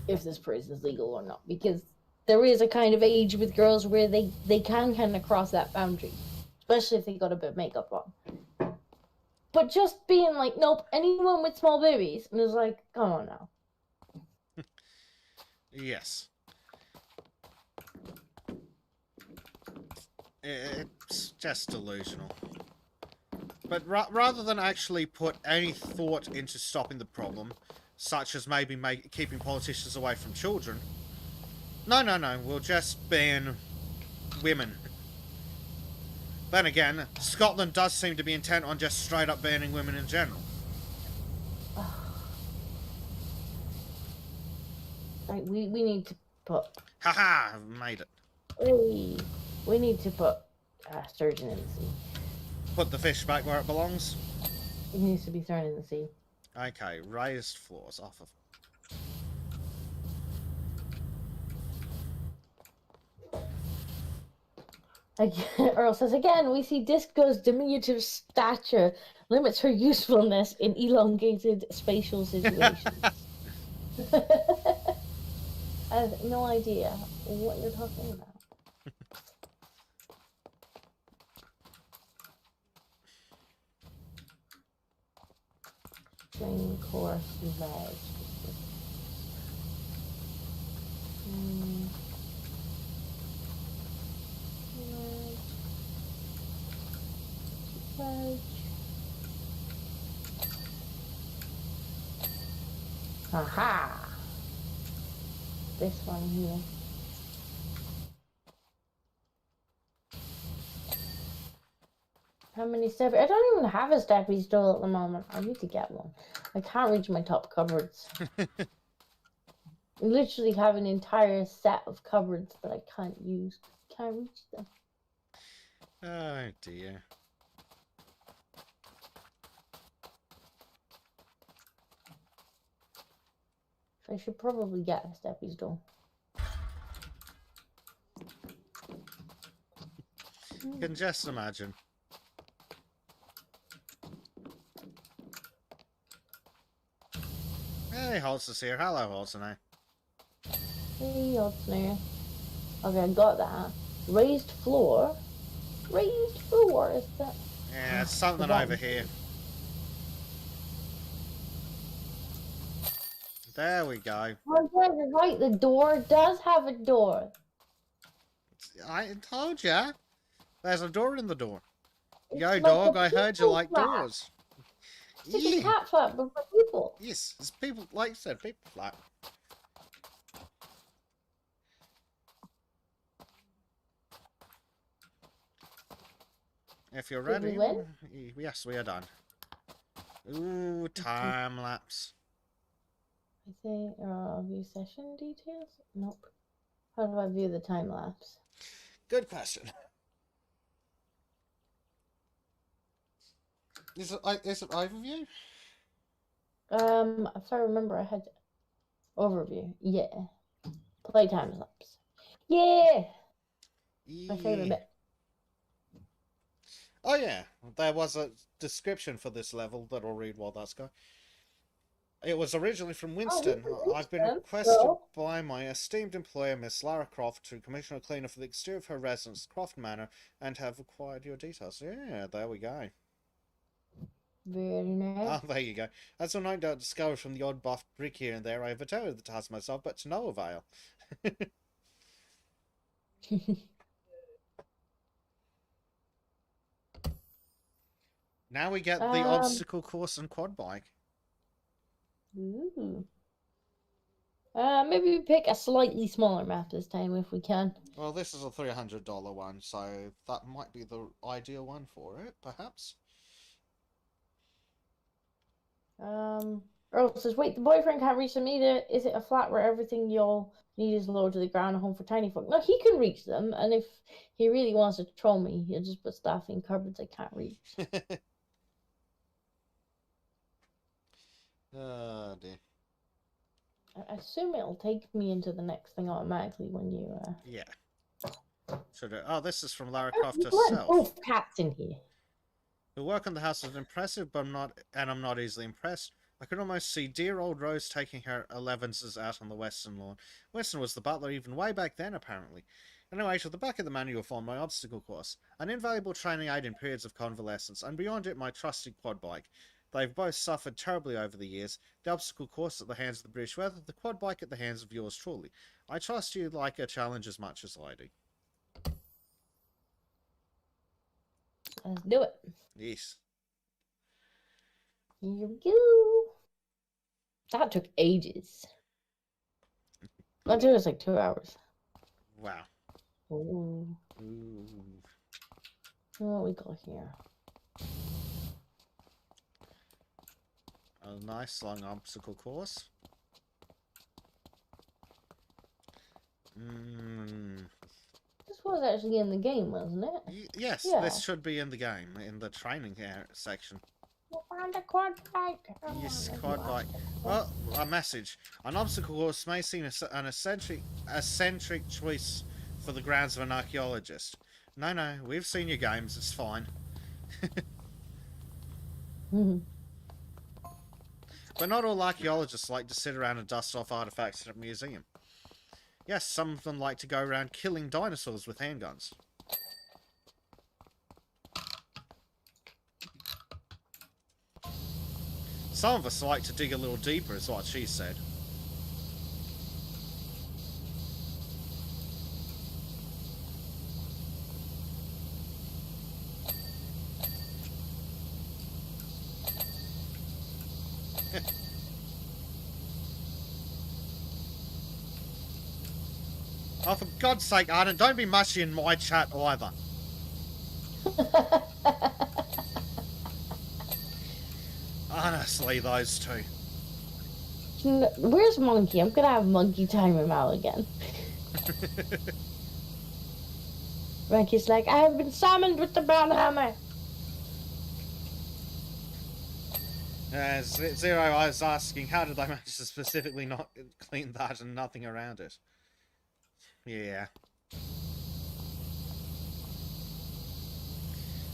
if this person's legal or not, because there is a kind of age with girls where they can kind of cross that boundary, especially if they got a bit of makeup on. But just being like, nope, anyone with small babies, and it's like, come on now. Yes. It's just delusional. But rather than actually put any thought into stopping the problem, such as maybe keeping politicians away from children, no, we'll just ban women. Then again, Scotland does seem to be intent on just straight up banning women in general. Like, we need to put. Haha, I've made it. We need to put sturgeon in the sea. Put the fish back where it belongs. It needs to be thrown in the sea. Okay, raised floors off of. Earl says again, we see Disco's diminutive stature limits her usefulness in elongated spatial situations. I have no idea what you're talking about. Main course veg. Veg. Aha! This one here. How many step? I don't even have a steppy stool at the moment. I need to get one. I can't reach my top cupboards. I literally have an entire set of cupboards that I can't use. Can't reach them. Oh dear. I should probably get a steppy stool. You can just imagine. Hey, Holtz's here. Hello, Holtzner. Hey, Otsner. Okay, I got that. Raised floor. Raised floor, is that? Yeah, it's something over here. There we go. Oh, yeah, you're right. The door does have a door. I told ya. There's a door in the door. It's Yo, like dog, a I heard you people like flap. doors. It's like a cat flap, but for people. Yes, it's people, like I said, people flat. If you're Did we ready, win? yes, we are done. Ooh, time lapse. I think, view session details? Nope. How do I view the time lapse? Good question. Is it overview? If I remember, I had overview. Yeah. Play time lapse. Yeah! My favorite bit. Oh yeah, there was a description for this level that I'll read while that's going. It was originally from Oh, we Winston. can I've reach been them. requested So, by my esteemed employer, Miss Lara Croft, to commission a cleaner for the exterior of her residence, Croft Manor, and have acquired your details. Yeah, there we go. very nice. Ah, there you go. As I no doubt discovered from the odd buff brick here and there, I have attempted the task myself, but to no avail. Now we get the um, obstacle course and quad bike. ooh. Maybe we pick a slightly smaller map this time if we can. Well, this is a $300 one, so that might be the ideal one for it, perhaps. Earl says, wait, the boyfriend can't reach them either. Is it a flat where everything you'll need is low to the ground, a home for tiny folk? No, he can reach them, and if he really wants to troll me, he'll just put stuff in cupboards I can't reach. Oh dear. I assume it'll take me into the next thing automatically when you, Yeah. Should it? Oh, this is from Lara Oh, Croft you let herself. both cats in here. The work on the house is impressive, but I'm not easily impressed. I could almost see dear old Rose taking her 11s out on the western lawn. Weston was the butler even way back then, apparently. Anyway, to the back of the manual you'll find my obstacle course, an invaluable training aid in periods of convalescence, and beyond it my trusty quad bike. They've both suffered terribly over the years, the obstacle course at the hands of the British weather, the quad bike at the hands of yours truly. I trust you like a challenge as much as I do. Let's do it. Yes. Here we go. That took ages. That took us like 2 hours. Wow. Ooh. Ooh. What we got here? A nice long obstacle course. This was actually in the game, wasn't it? Yes, Yeah. this should be in the game, in the training section. We'll find a quad bike. Yes, quad bike. Well, a message. An obstacle course may seem an eccentric choice for the grounds of an archaeologist. No, we've seen your games, it's fine. But not all archaeologists like to sit around and dust off artifacts at a museum. Yes, some of them like to go around killing dinosaurs with handguns. Some of us like to dig a little deeper, is what she said. Oh, for God's sake, Arden, don't be mushy in my chat either. Honestly, those two. Where's Monkey? I'm gonna have Monkey time him out again. Monkey's like, I have been summoned with the brown hammer. Zero, I was asking, how did they manage to specifically not clean that and nothing around it? Yeah.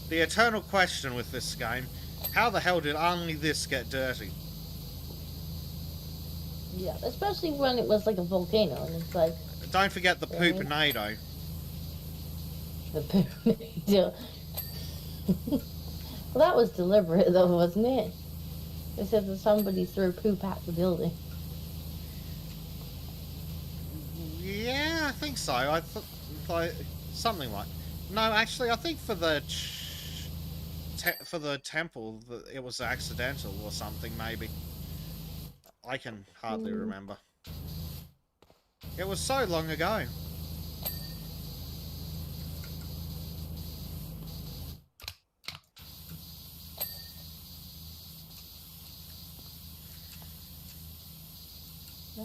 The eternal question with this game, how the hell did only this get dirty? Yeah, especially when it was like a volcano and it's like... Don't forget the poop-nado. The poop-nado. Well, that was deliberate though, wasn't it? They said that somebody threw poop at the building. Yeah, I think so. I thought something like... No, actually, I think for the temple, it was accidental or something, maybe. I can hardly remember. It was so long ago. Yeah.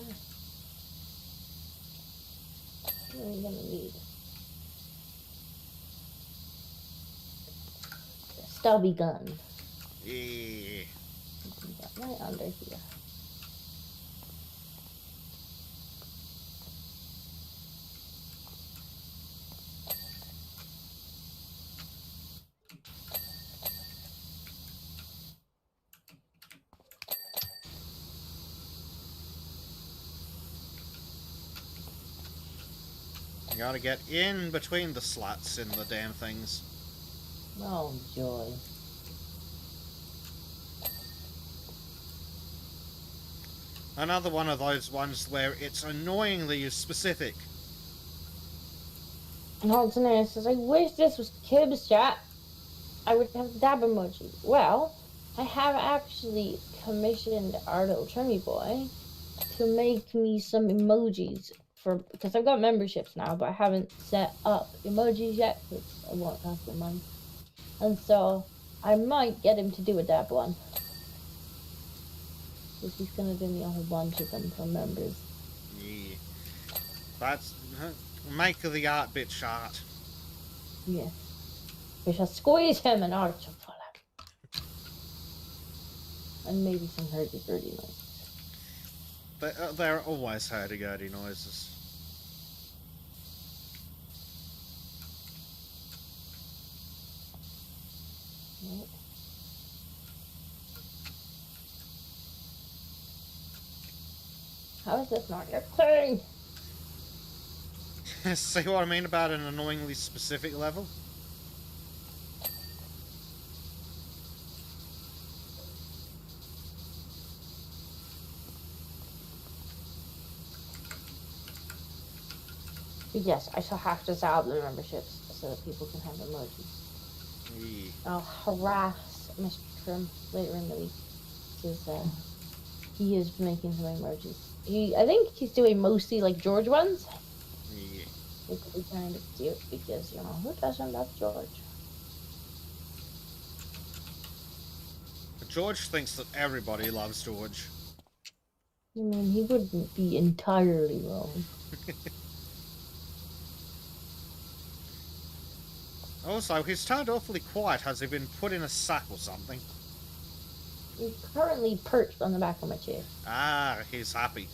What are we gonna need? A stubby gun. Yeah. Right under here. Gotta get in between the slats in the damn things. Oh, joy. Another one of those ones where it's annoyingly specific. Alternator says, I wish this was Kib's chat. I would have the dab emoji. Well, I have actually commissioned our little Trimmy boy to make me some emojis because I've got memberships now, but I haven't set up emojis yet because I want to have the money. And so I might get him to do a dab one. Because he's gonna do me a whole bunch of them for members. Yeah. That's... Make the art bit short. Yeah. We shall squeeze him and arch him full of. And maybe some hurdy-gurdy noises. There are always hurdy-gurdy noises. Right. How is this not your thing? See what I mean about an annoyingly specific level? But yes, I shall have to set up the memberships so that people can have emojis. Yeah. I'll harass Mr. Trim later in the week because he is making some emojis. I think he's doing mostly like George ones. Yeah. Which we kind of do because, you know, who doesn't love George? George thinks that everybody loves George. I mean, he wouldn't be entirely wrong. Also, he's turned awfully quiet. Has he been put in a sack or something? He's currently perched on the back of my chair. Ah, he's happy.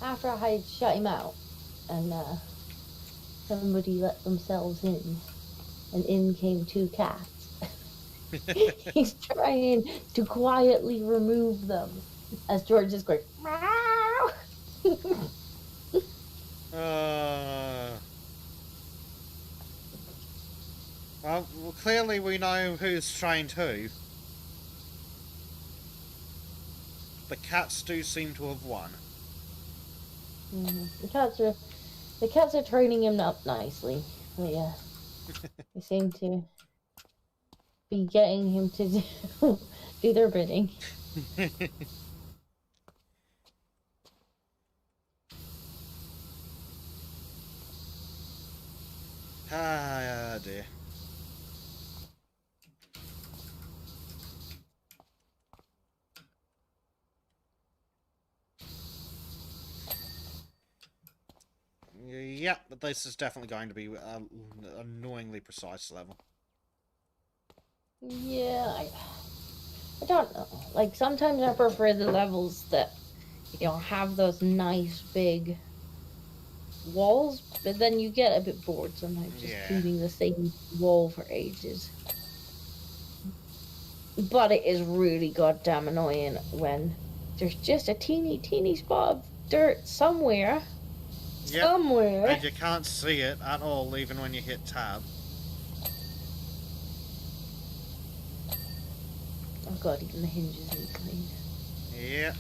After I had shut him out and somebody let themselves in, and in came two cats, he's trying to quietly remove them as George is going, meow. Well, clearly we know who's trained who. The cats do seem to have won. The cats are training him up nicely. They seem to be getting him to do their bidding. Ah, dear. Yeah, but this is definitely going to be an annoyingly precise level. Yeah, I don't know. Like, sometimes I prefer the levels that, you know, have those nice big walls, but then you get a bit bored sometimes just beating the same wall for ages. But it is really goddamn annoying when there's just a teeny spot of dirt somewhere. Yep. Somewhere. And you can't see it at all, even when you hit tab. Oh god, even the hinges need cleaned. Yeah.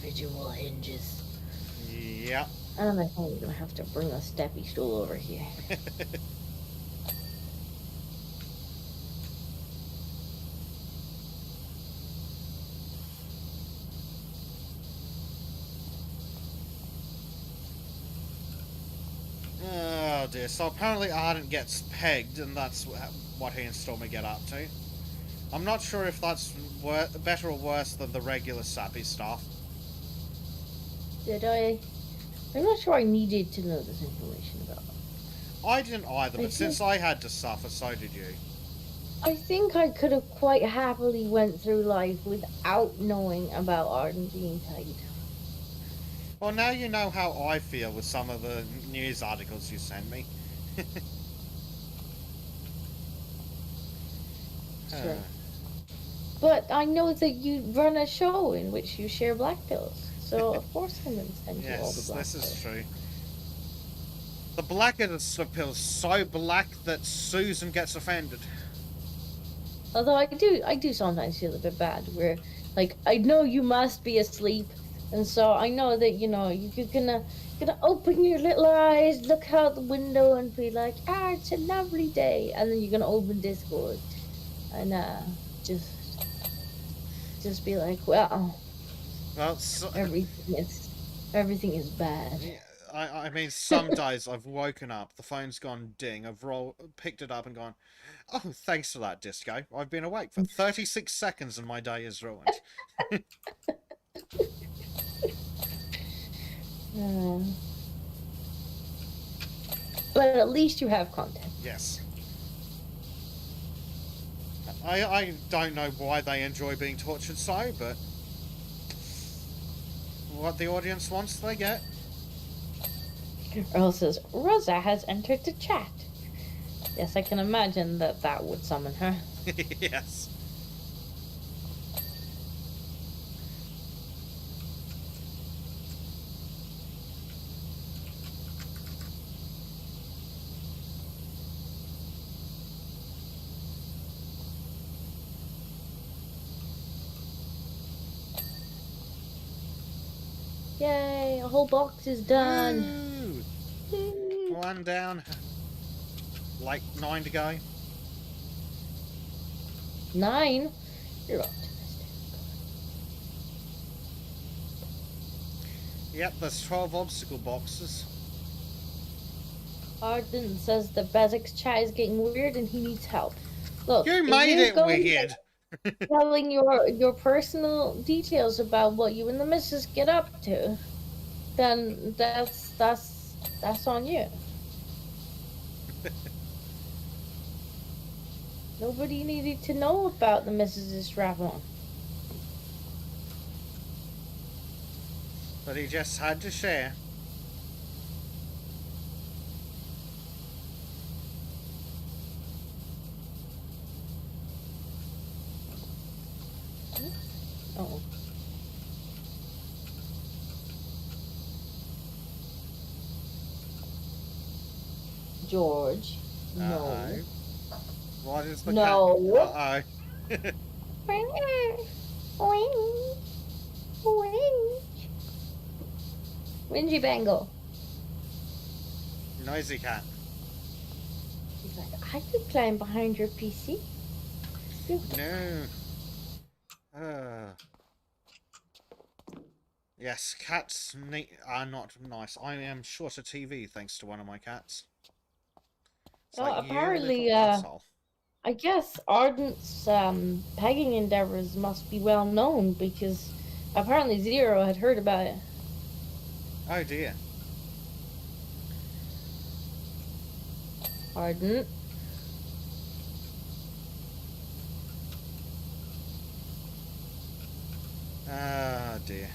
Individual hinges. Yeah. And I think we're gonna have to bring a steppy stool over here. Oh dear, so apparently Ardent gets pegged, and that's what he and Stormy get up to. I'm not sure if that's better or worse than the regular sappy stuff. Did I? I'm not sure I needed to know this information about them. I didn't either, I but since think- I had to suffer, so did you. I think I could have quite happily went through life without knowing about Arden being tied. Well, now you know how I feel with some of the news articles you sent me. Sure. But I know that you run a show in which you share black pills, so of course I'm going to send you all the Yes, black this pills. is true. The blackest of pills, so black that Susan gets offended. Although I do sometimes feel a bit bad, where like I know you must be asleep, and so I know that you're gonna open your little eyes, look out the window, and be like, it's a lovely day, and then you're gonna open Discord, and just just be like, well, Well, so, everything is bad. yeah, I mean, some days I've woken up, the phone's gone ding, I've picked it up and gone, oh, thanks for that, Disco. I've been awake for 36 seconds and my day is ruined. Uh, but at least you have content. Yes. I don't know why they enjoy being tortured so, but what the audience wants, they get. Earl says, Rosa has entered the chat. Yes, I can imagine that would summon her. Yes. Yay, a whole box is done. Woo! One down. Like 9 to go. 9? You're optimistic. Yep, there's 12 obstacle boxes. Arden says that Bezek's chat is getting weird and he needs help. Look, You if made you're it going weird. telling your personal details about what you and the missus get up to, then that's on you. Nobody needed to know about the missus's strap on. But he just had to share. Oh. George. No. Uh-oh. What is the No. cat? Uh-oh. Whingy Bangle. Noisy cat. He's like, I could climb behind your PC. No. Yes, cats are not nice. I am short of TV thanks to one of my cats. It's Well, like, you apparently, little asshole. I guess Arden's pegging endeavors must be well known because apparently Zero had heard about it. Oh dear. Arden. Ah dear.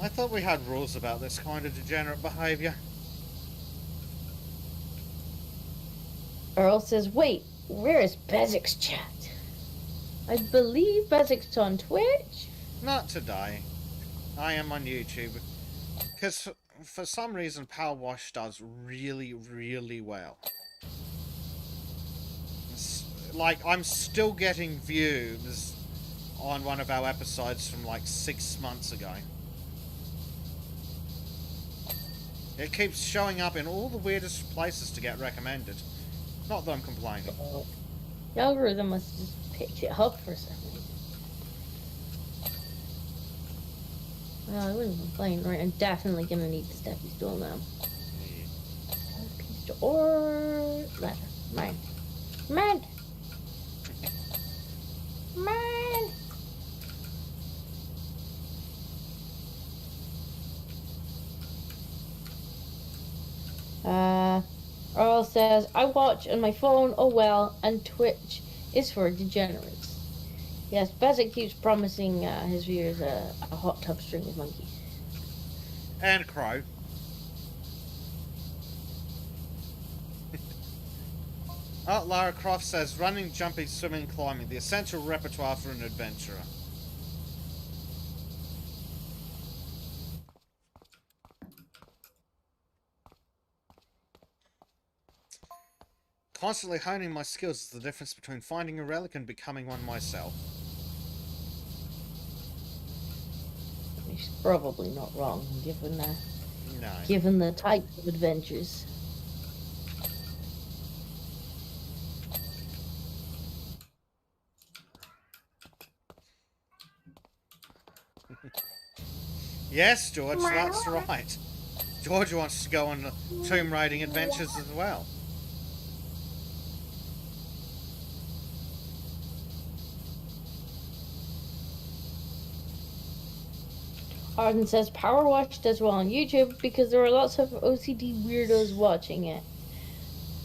I thought we had rules about this kind of degenerate behaviour. Earl says, wait, where is Bezek's chat? I believe Bezek's on Twitch. Not today. I am on YouTube. Because for some reason Power Wash does really, really well. Like, I'm still getting views on one of our episodes from like 6 months ago. It keeps showing up in all the weirdest places to get recommended. Not that I'm complaining. The algorithm must have just picked it up for some reason. Well, I wouldn't complain, right? I'm definitely gonna need the steppy stool now. Piece or leather. Mine. Mine. Mine. says, I watch on my phone, oh well, and Twitch is for degenerates. Yes, Bezek keeps promising his viewers a hot tub stream with Monkey. And Crow. Oh, Lara Croft says, running, jumping, swimming, climbing, the essential repertoire for an adventurer. Constantly honing my skills is the difference between finding a relic and becoming one myself. He's probably not wrong, given No. given the type of adventures. Yes, George, that's right. George wants to go on tomb raiding adventures as well. Arden says Power Wash does well on YouTube because there are lots of OCD weirdos watching it.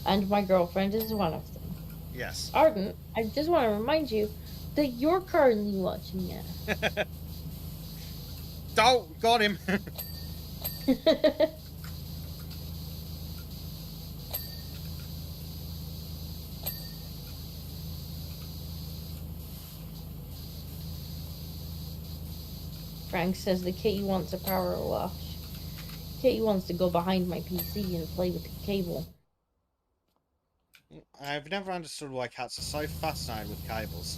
And my girlfriend is one of them. Yes. Arden, I just want to remind you that you're currently watching it. Oh, got him. Frank says the kitty wants a power wash. Kitty wants to go behind my PC and play with the cable. I've never understood why cats are so fascinated with cables.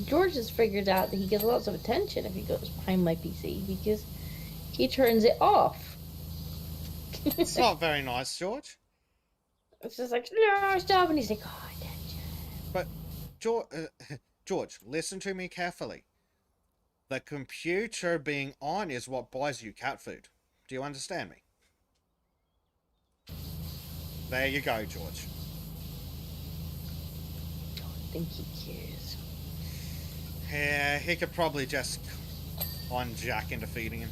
George has figured out that he gets lots of attention if he goes behind my PC because he turns it off. It's not very nice, George. It's just like, no, stop. And he's like, oh, attention. But, George, listen to me carefully. The computer being on is what buys you cat food. Do you understand me? There you go, George. Don't think he cares. Yeah, he could probably just on Jack into feeding him.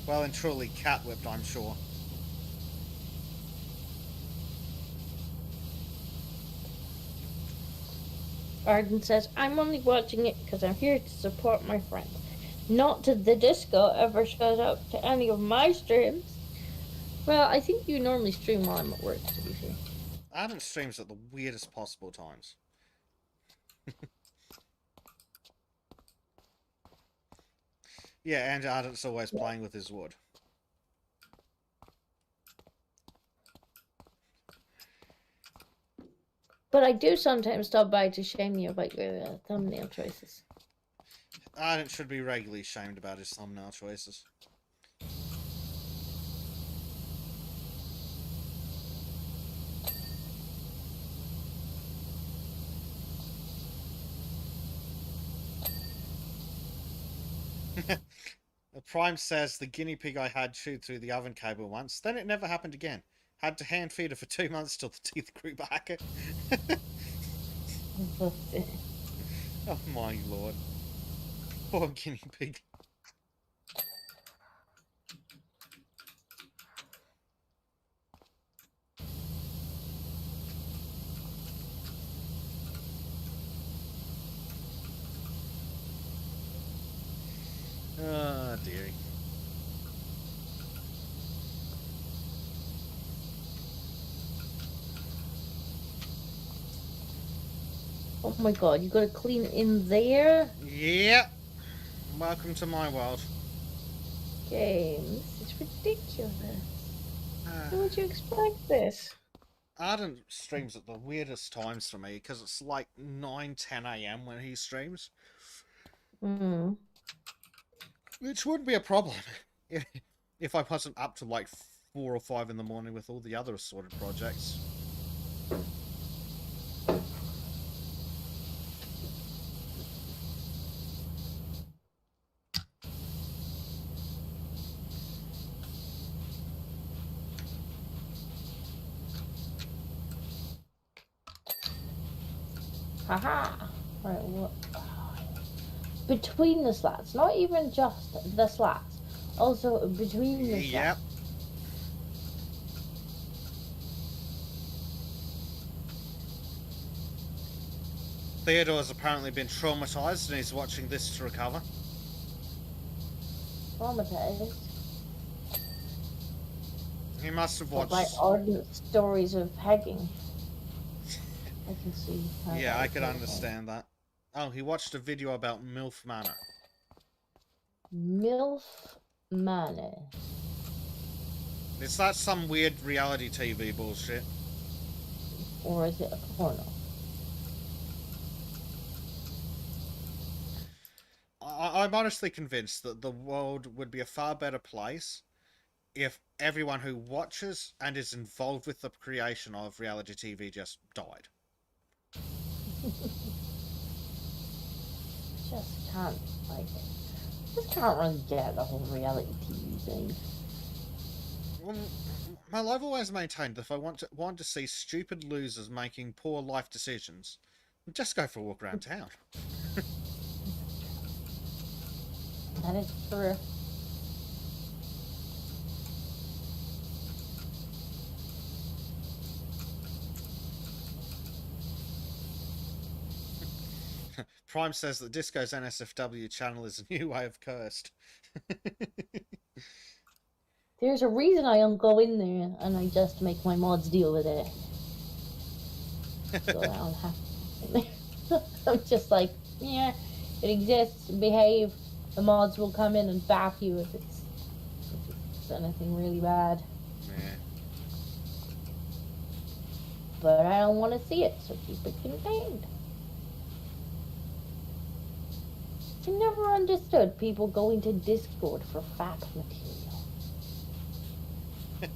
Well and truly cat whipped, I'm sure. Arden says, I'm only watching it because I'm here to support my friends. Not that the disco ever shows up to any of my streams. Well, I think you normally stream while I'm at work, to be fair. Adam streams at the weirdest possible times. Yeah, and Arden's always playing with his wood. But I do sometimes stop by to shame you about your thumbnail choices. Arden should be regularly shamed about his thumbnail choices. The Prime says the guinea pig I had chewed through the oven cable once, then it never happened again. Had to hand feed her for 2 months till the teeth grew back. Oh my lord. Poor guinea pig. Oh dearie. Oh my god, you gotta clean in there? Yeah. Welcome to my world. Game, this is ridiculous. How would you expect this? Arden streams at the weirdest times for me because it's like 9-10 a.m. when he streams. Which would be a problem if I wasn't up to like 4 or 5 in the morning with all the other assorted projects. Haha. Right, what? between the slats, not even just the slats, also between the Yep. slats. Theodore has apparently been traumatized and he's watching this to recover. Traumatized He must have by watched. ardent stories of pegging. I can see. How Yeah, that I would could go. understand that. Oh, he watched a video about MILF Manor. MILF Manor. Is that some weird reality TV bullshit? Or is it a porno? I'm honestly convinced that the world would be a far better place if everyone who watches and is involved with the creation of reality TV just died. Just can't, like, just can't really get the whole reality TV thing. Well, I've always maintained that if I want to see stupid losers making poor life decisions, just go for a walk around town. That is true. Prime says that Disco's NSFW channel is a new way of cursed. There's a reason I don't go in there, and I just make my mods deal with it. So I don't have to. I'm just like, yeah, it exists, behave. The mods will come in and bap you if it's anything really bad. Yeah. But I don't want to see it, so keep it contained. I never understood people going to Discord for fat material. It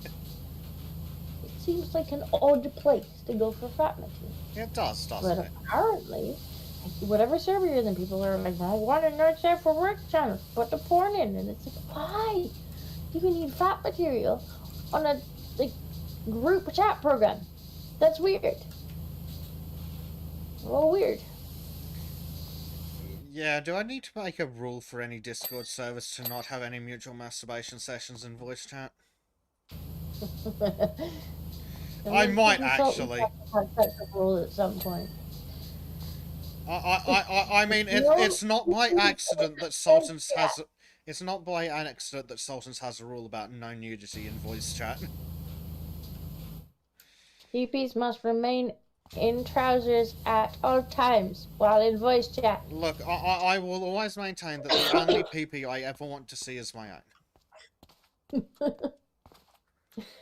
seems like an odd place to go for fat material. It does, doesn't But it? apparently, whatever server you're in, people are like, I want a nerd set for work channel, put the porn in. And it's like, why? You need fat material on a group chat program. That's weird. Well, weird. Yeah, do I need to make a rule for any Discord service to not have any mutual masturbation sessions in voice chat? I might actually. Have such a rule at some point. I mean, it's not by accident that Sultans has. It's not by an accident that Sultans has a rule about no nudity in voice chat. TPs must remain in trousers at all times while in voice chat. Look, I will always maintain that the only PP I ever want to see is my own.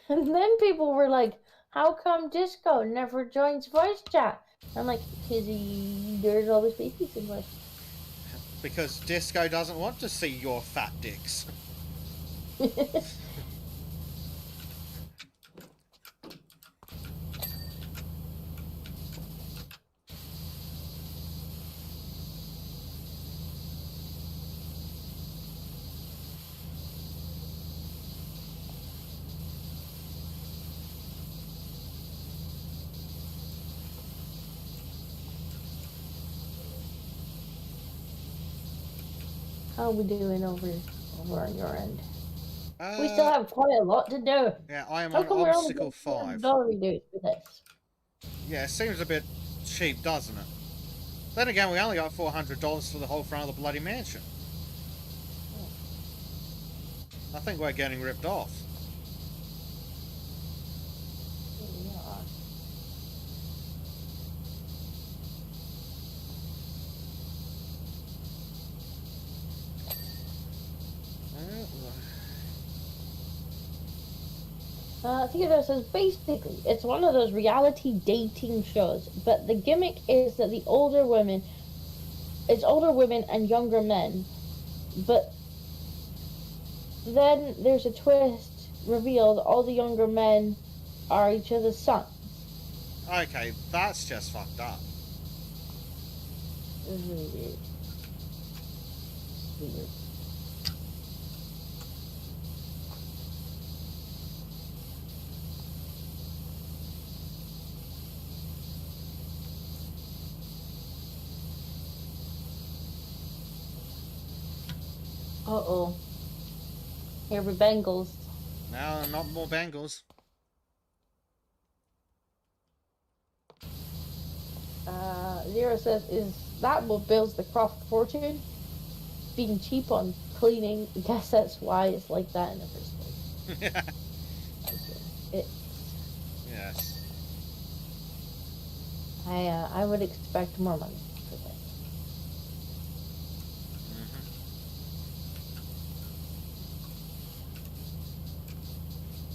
And then people were like, how come Disco never joins voice chat? I'm like, because there's always babies in voice. Because Disco doesn't want to see your fat dicks. How are we doing over on your end? We still have quite a lot to do. Yeah, I am How on come we're only obstacle getting 5. $5 reduced for this? Yeah, it seems a bit cheap, doesn't it? Then again, we only got $400 for the whole front of the bloody mansion. I think we're getting ripped off. Yeah. Theodore says, basically, it's one of those reality dating shows, but the gimmick is that it's older women and younger men, but then there's a twist revealed all the younger men are each other's sons. Okay, that's just fucked up. This is really weird. It's weird. Uh-oh. Here we Bengals. No, not more Bengals. Zero says, is that what builds the Croft fortune? Being cheap on cleaning. I guess that's why it's like that in the first place. It, Yes. I would expect more money for this.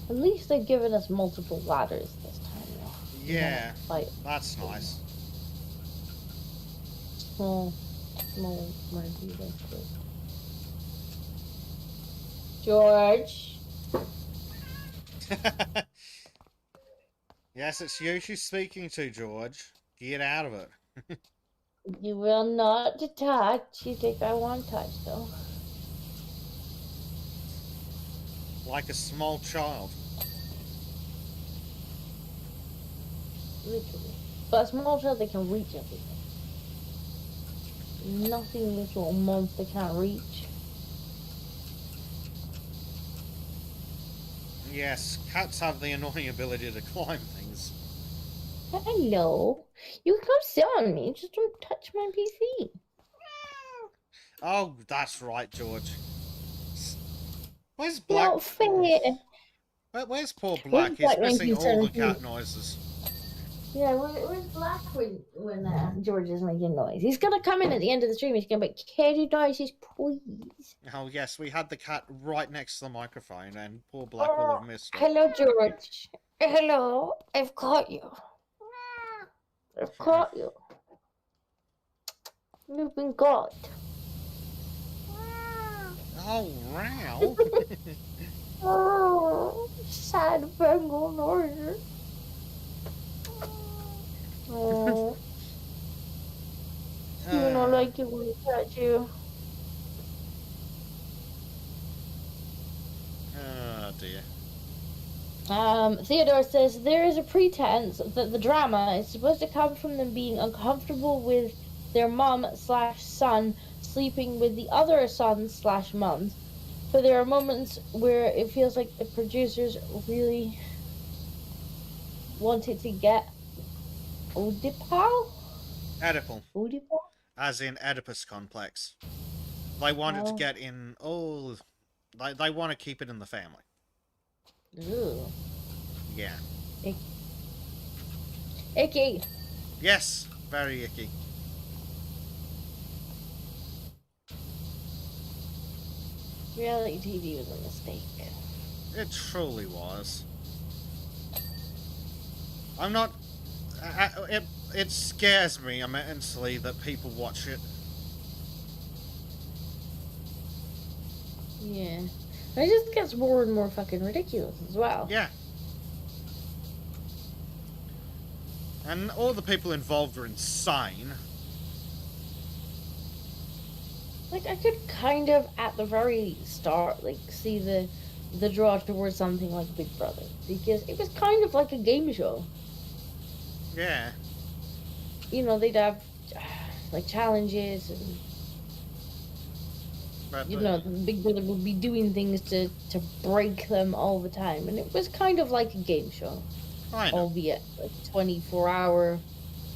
At least they've given us multiple ladders this time, though. Yeah, Like that's nice. small money. George. Yes, it's you she's speaking to, George. Get out of it. You will not touch. You think I want to touch, though? Like a small child. Literally. But a small child, they can reach everything. Nothing this little monster can't reach. Yes, cats have the annoying ability to climb things. Hello. You come sit on me. Just don't touch my PC. Oh, that's right, George. Where's Black? Not fair. Where's poor Black? He's Black when missing he's all the turning cat noises. Yeah, where's Black when George is making noise? He's gonna come in at the end of the stream. He's gonna be kitty noises, please. Oh yes, we had the cat right next to the microphone, and poor Black will have missed it. Hello, George. Hello, I've caught you. I've caught you. You've been caught. Oh, wow. Oh, sad Bengal noise. Oh, you don't like it when I touch you. Oh dear. Theodore says there is a pretense that the drama is supposed to come from them being uncomfortable with their mom/son sleeping with the other sons/moms. But there are moments where it feels like the producers really wanted to get Oedipal? Oedipal. Oedipal? As in Oedipus complex. They wanted to get in all... They want to keep it in the family. Ooh. Yeah. Icky. Yes, very icky. Reality TV was a mistake. It truly was. I'm not... it scares me immensely that people watch it. Yeah. It just gets more and more fucking ridiculous as well. Yeah. And all the people involved are insane. Like, I could kind of, at the very start, like, see the draw towards something like Big Brother. Because it was kind of like a game show. Yeah. You know, they'd have, like, challenges and... You know, Big Brother would be doing things to break them all the time. And it was kind of like a game show. I know. Albeit, like, 24-hour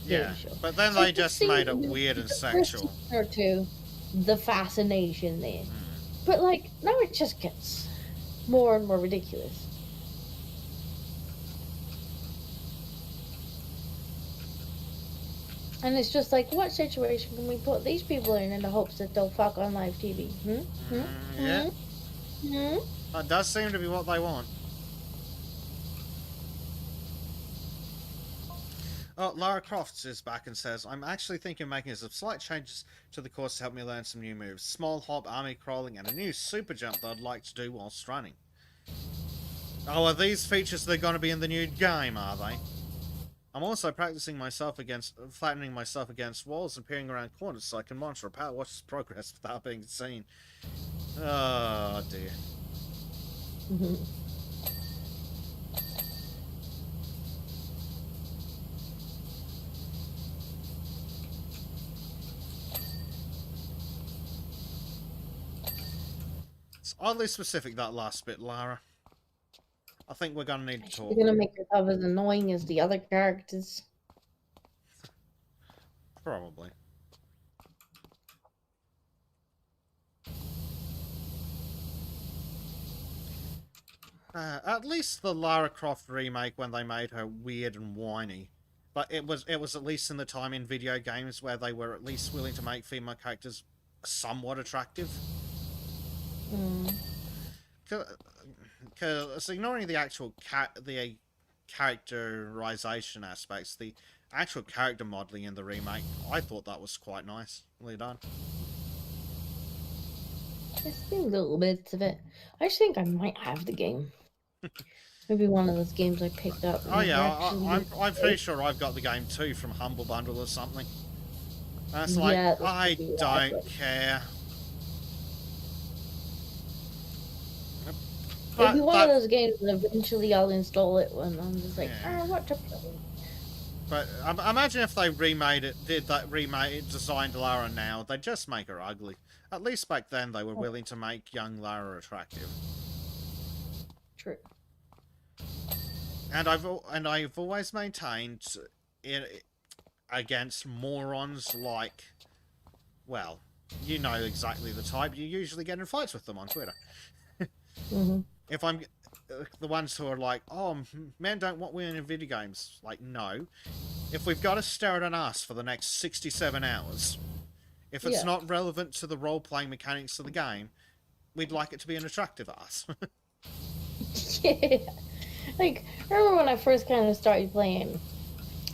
game show. But then they just made it weird and sexual. Or two, the fascination there. But, like, now it just gets more and more ridiculous. And it's just like, what situation can we put these people in the hopes that they'll fuck on live TV? Yeah. That does seem to be what they want. Oh, Lara Croft is back and says, I'm actually thinking of making some slight changes to the course to help me learn some new moves. Small hop, army crawling, and a new super jump that I'd like to do whilst running. Oh, are these features that are going to be in the new game, are they? I'm also practicing flattening myself against walls and peering around corners so I can monitor a watch his progress without being seen. Oh, dear. Oddly specific, that last bit, Lara. I think we're gonna need to talk. You're gonna make yourself as annoying as the other characters. Probably. At least the Lara Croft remake, when they made her weird and whiny, but it was at least in the time in video games where they were at least willing to make female characters somewhat attractive. Because ignoring the actual characterization aspects, the actual character modeling in the remake, I thought that was quite nice. Really done. Just a little bits of it. I just think I might have the game. Maybe one of those games I picked up. Oh yeah, I'm pretty sure I've got the game too from Humble Bundle or something. That's like, Yeah, I don't care. It'll be one of those games that eventually I'll install it when I'm just like, what to play. But imagine if they designed Lara now, they'd just make her ugly. At least back then they were willing to make young Lara attractive. True. And I've always maintained against morons like, well, you know exactly the type. You usually get in fights with them on Twitter. If I'm the ones who are like, oh, men don't want women in video games. Like, no. If we've got to stare at an ass for the next 67 hours, if it's not relevant to the role-playing mechanics of the game, we'd like it to be an attractive ass. Yeah. Like, I remember when I first kind of started playing,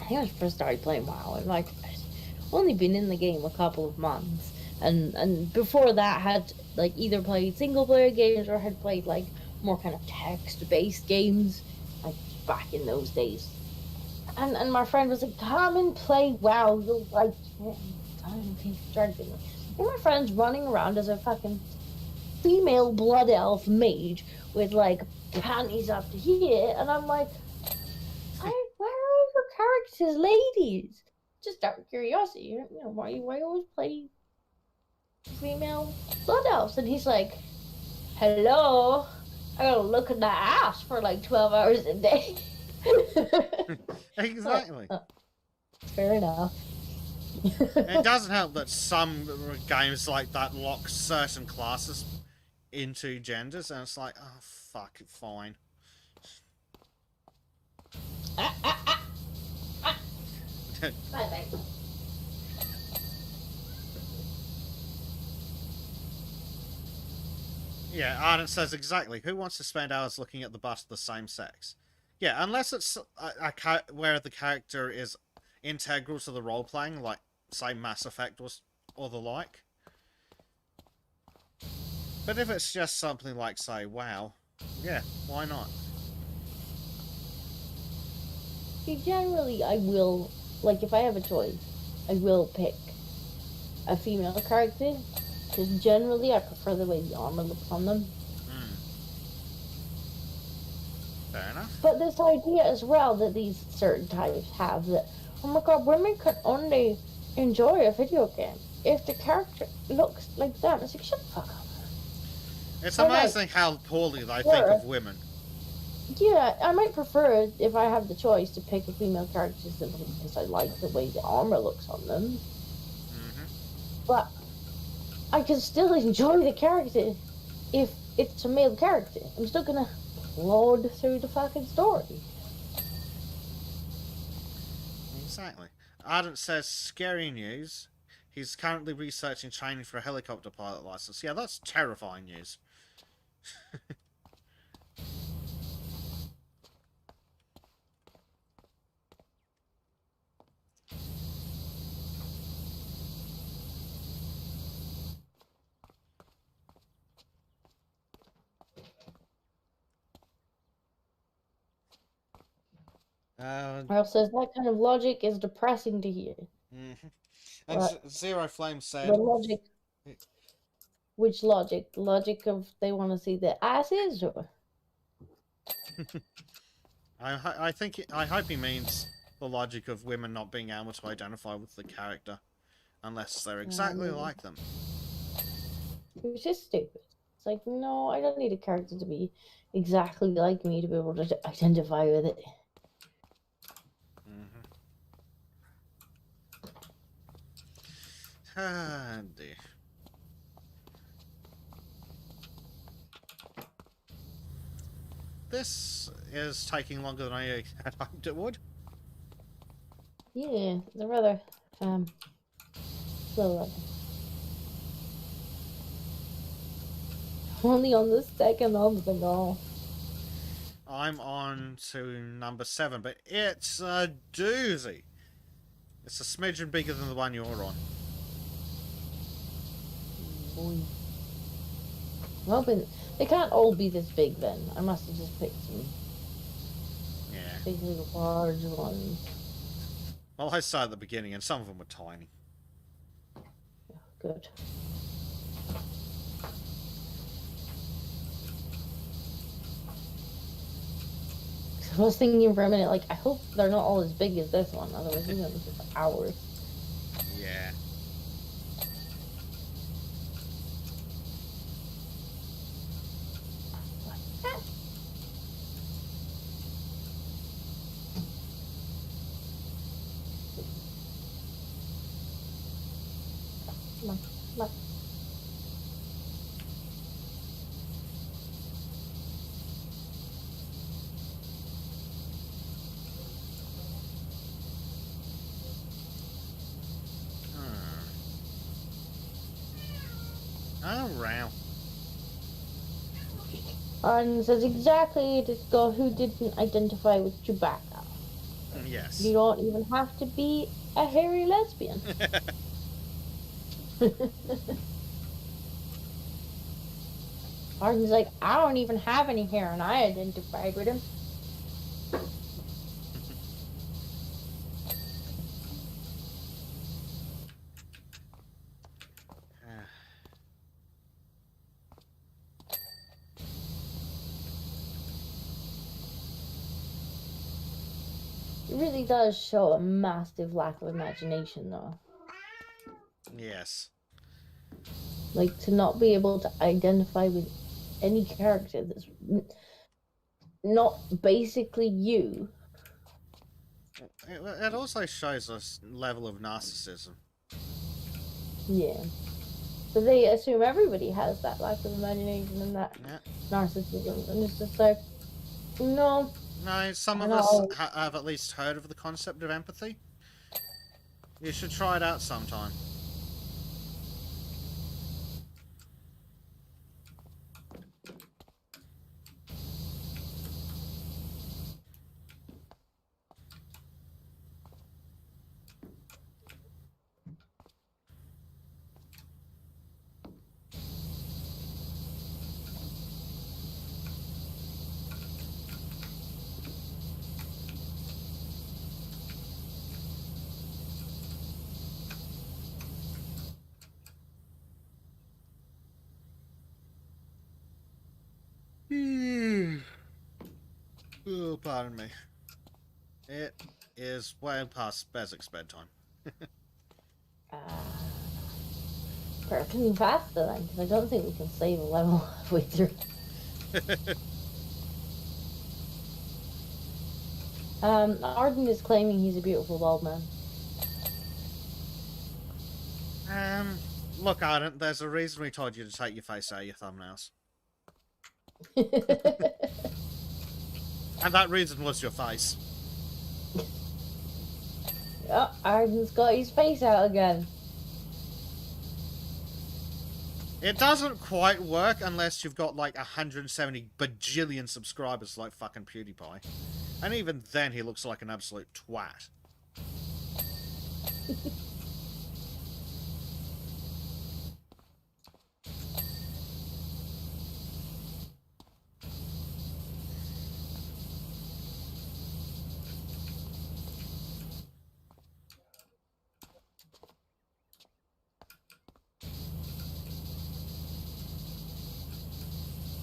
I think I first started playing WoW, and like, I'd only been in the game a couple of months, and before that had, like, either played single-player games or had played, like, more kind of text-based games, like, back in those days. And my friend was like, come and play WoW, you'll like it. And my friend's running around as a fucking female blood elf mage with, like, panties up to here, and I'm like, where are your characters, ladies? Just out of curiosity, you know, why you always play female blood elves? And he's like, hello, I gotta look at that ass for like 12 hours a day. Exactly. Fair enough. It doesn't help that some games like that lock certain classes into genders, and it's like, oh, fuck it, fine. Bye-bye. Yeah, Arden says exactly. Who wants to spend hours looking at the bust of the same sex? Yeah, unless it's where the character is integral to the role-playing, like, say, Mass Effect or the like. But if it's just something like, say, WoW, yeah, why not? See, generally, I will, like, if I have a choice, I will pick a female character, because generally I prefer the way the armor looks on them. Fair enough. But this idea as well that these certain types have that, oh my god, women can only enjoy a video game if the character looks like them. It's like, shut the fuck up. It's amazing how poorly they think of women. Yeah, I might prefer it if I have the choice to pick a female character simply because I like the way the armor looks on them. But I can still enjoy the character if it's a male character. I'm still gonna plod through the fucking story. Exactly. Ardent says, scary news. He's currently researching training for a helicopter pilot license. Yeah, that's terrifying news. Ralph says that kind of logic is depressing to hear. And Zero Flame said... The logic... Which logic? The logic of they want to see the asses, or... I hope he means the logic of women not being able to identify with the character unless they're exactly like them. Which is stupid. It's like, no, I don't need a character to be exactly like me to be able to identify with it. Ah, dear. This is taking longer than I had hoped it would. Yeah, it's a rather slow one. Only on the second of the goal. I'm on to number 7, but it's a doozy. It's a smidgen bigger than the one you're on. Boy. I'm hoping they can't all be this big then. I must have just picked some big little large ones. Well, I saw at the beginning, and some of them were tiny. Good. I was thinking for a minute, like, I hope they're not all as big as this one, otherwise we're going to be for hours. Yeah. Come on, come on. Oh, wow. And says exactly Disco who didn't identify with Chewbacca. Yes. You don't even have to be a hairy lesbian. Arden's like, I don't even have any hair and I identified with him. It really does show a massive lack of imagination, though. Yes. Like, to not be able to identify with any character that's not basically you. It also shows a level of narcissism. Yeah. So they assume everybody has that lack of imagination and that narcissism. And it's just like, no. No, some of us have at least heard of the concept of empathy. You should try it out sometime. Oh, pardon me. It is way past Bezek's bedtime. Working faster then, because I don't think we can save a level halfway through. Arden is claiming he's a beautiful bald man. Look, Arden, there's a reason we told you to take your face out of your thumbnails. And that reason was your face. Oh, Arden's got his face out again. It doesn't quite work unless you've got like 170 bajillion subscribers like fucking PewDiePie. And even then he looks like an absolute twat.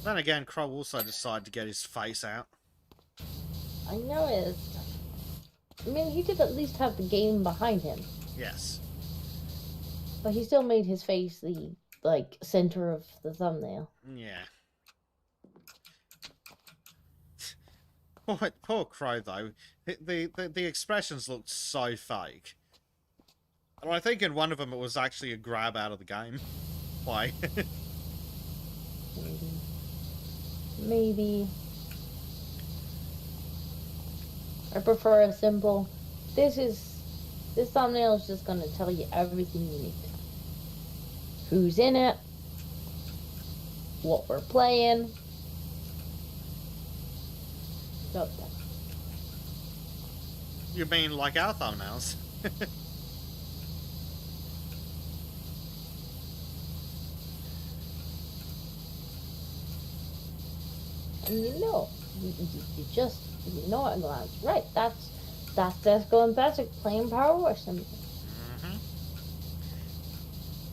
Then again, Crow also decided to get his face out. I noticed. I mean, he did at least have the game behind him. Yes. But he still made his face the like center of the thumbnail. Yeah. Poor Crow though. The expressions looked so fake. And I think in one of them it was actually a grab out of the game. Why? Maybe. I prefer a simple. This thumbnail is just gonna tell you everything you need. Who's in it? What we're playing. So, You mean like our thumbnails? and you know at a glance, right? That's Disco and Bezek playing Power Wash Simulator.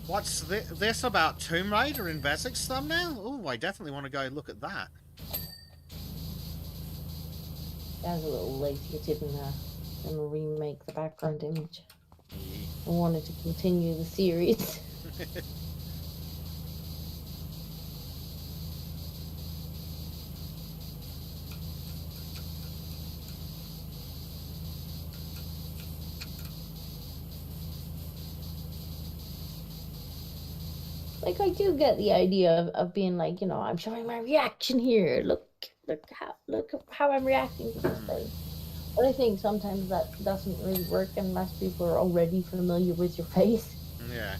What's this about Tomb Raider in Bezek's thumbnail? Oh, I definitely want to go look at that. That was a little lazy. I didn't remake the background image. I wanted to continue the series. Like, I do get the idea of being like, I'm showing my reaction here. Look how I'm reacting to this thing. But I think sometimes that doesn't really work unless people are already familiar with your face. Yeah.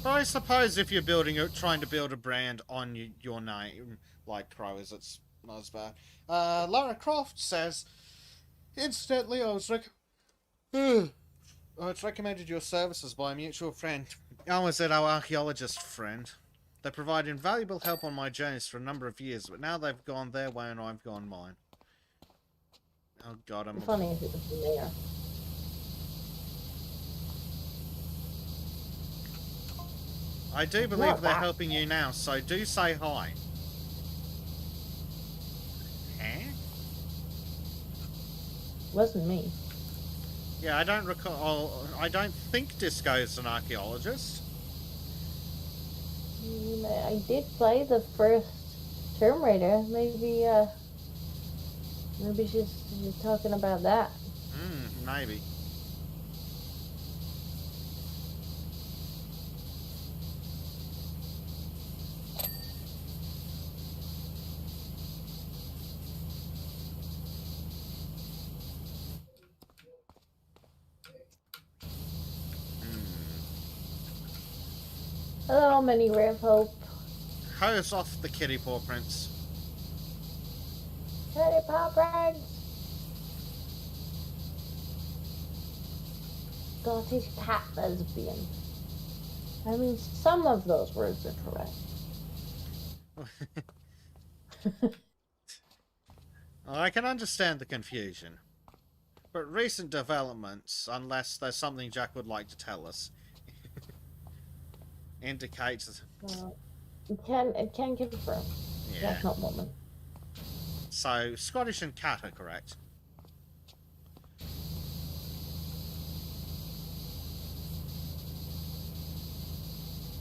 But I suppose if you're trying to build a brand on your name, like Crow is, it's not as bad. Lara Croft says, incidentally, I was recommended your services by a mutual friend. I was at our archaeologist friend. They provided invaluable help on my journeys for a number of years, but now they've gone their way and I've gone mine. Oh god, I'm... Funny if it was the mayor. I do believe they're helping you now, so do say hi. Eh? Wasn't me. Yeah, I don't recall... I don't think Disco's an archaeologist. I did play the first Tomb Raider. Maybe she's talking about that. Maybe. Hello, Mini Ray of Hope. Hose off the kitty paw prince. Kitty paw prince. Scottish cat lesbian. I mean, some of those words are correct. I can understand the confusion. But recent developments, unless there's something Jack would like to tell us, indicates... It can confirm. Yeah. That's not woman. So, Scottish and cat are correct.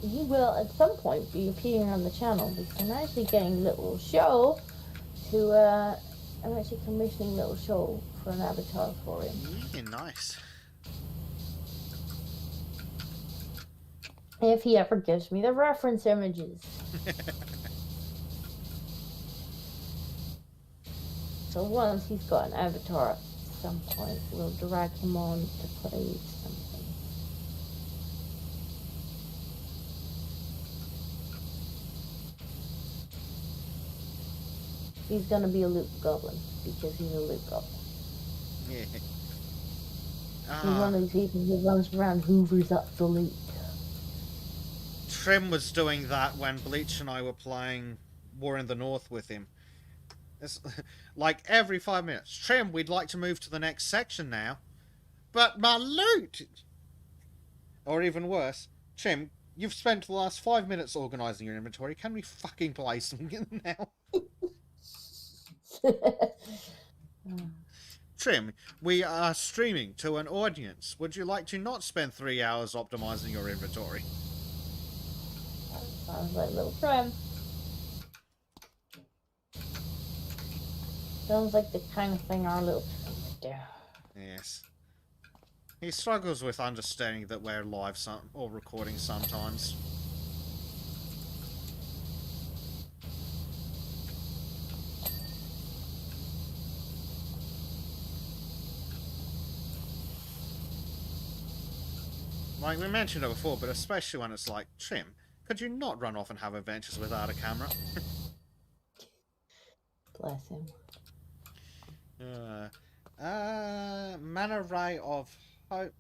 He will at some point be appearing on the channel because I'm actually getting a little show to I'm actually commissioning a little show for an avatar for him. Yeah, nice. If he ever gives me the reference images. So once he's got an avatar at some point, we'll drag him on to play something. He's gonna be a loot goblin because he's a loot goblin. Yeah. He's one of these people who runs around hoovers up the loot. Trim was doing that when Bleach and I were playing War in the North with him. It's like every 5 minutes. Trim, we'd like to move to the next section now. But my loot! Or even worse, Trim, you've spent the last 5 minutes organising your inventory. Can we fucking play some now? Trim, we are streaming to an audience. Would you like to not spend 3 hours optimizing your inventory? Sounds like a little trim. Sounds like the kind of thing our little trim would do. Yes. He struggles with understanding that we're live or recording sometimes. Like we mentioned it before, but especially when it's like, Trim, could you not run off and have adventures without a camera? Bless him. Manor Ray of Hope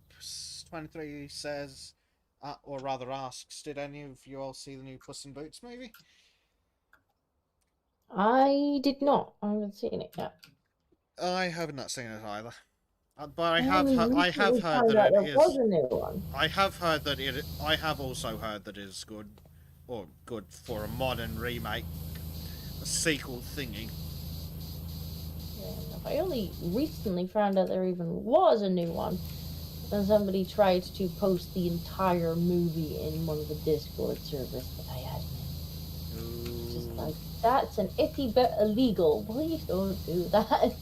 23 says, or rather asks, did any of you all see the new Puss in Boots movie? I did not. I haven't seen it yet. I have not seen it either. But I only have recently heard found that out it there is. was a new one. I have also heard that it is good, or good for a modern remake, a sequel thingy. Yeah, I only recently found out there even was a new one. And somebody tried to post the entire movie in one of the Discord servers that I had. Just like, that's an iffy bit illegal. Please don't do that.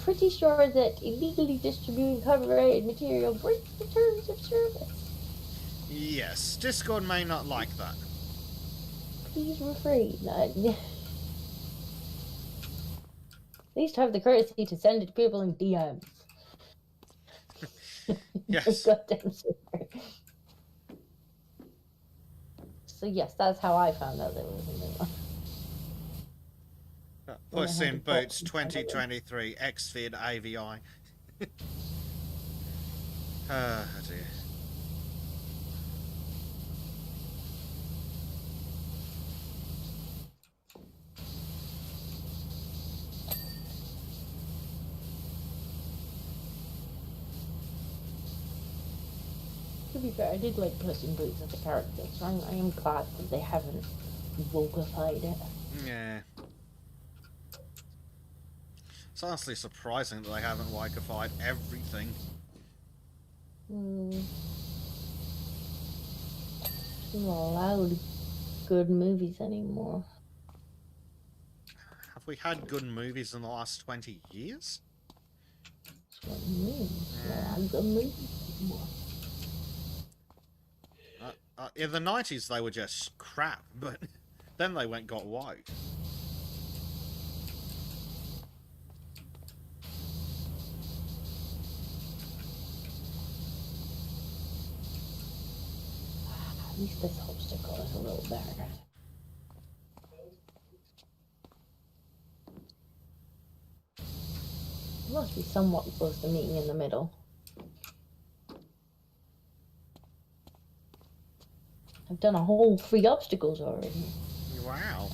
Pretty sure that illegally distributing copyrighted material breaks the terms of service. Yes, Discord may not like that. Please refrain. At least have the courtesy to send it to people in DMs. Yes. Goddamn sorry. So yes, that's how I found out there was a new one. Puss in Boots 2023 XFID AVI. Oh dear. To be fair, I did like Puss in Boots as a character, so I am glad that they haven't wokified it. Yeah. It's honestly surprising that they haven't wokified everything. Not allowed good movies anymore. Have we had good movies in the last 20 years? That's what I mean. Not allowed good movies anymore. In the 90s they were just crap, but then they got woke. At least this obstacle is a little better. It must be somewhat close to meeting in the middle. I've done a whole 3 obstacles already. Wow.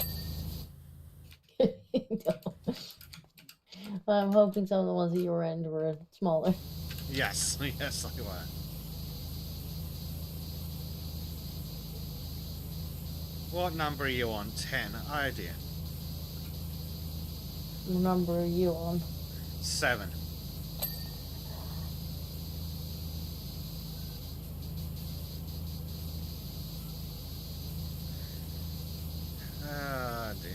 I'm hoping some of the ones at your end were smaller. Yes, yes, they were. What number are you on? 10? Oh dear. What number are you on? 7. Ah dear.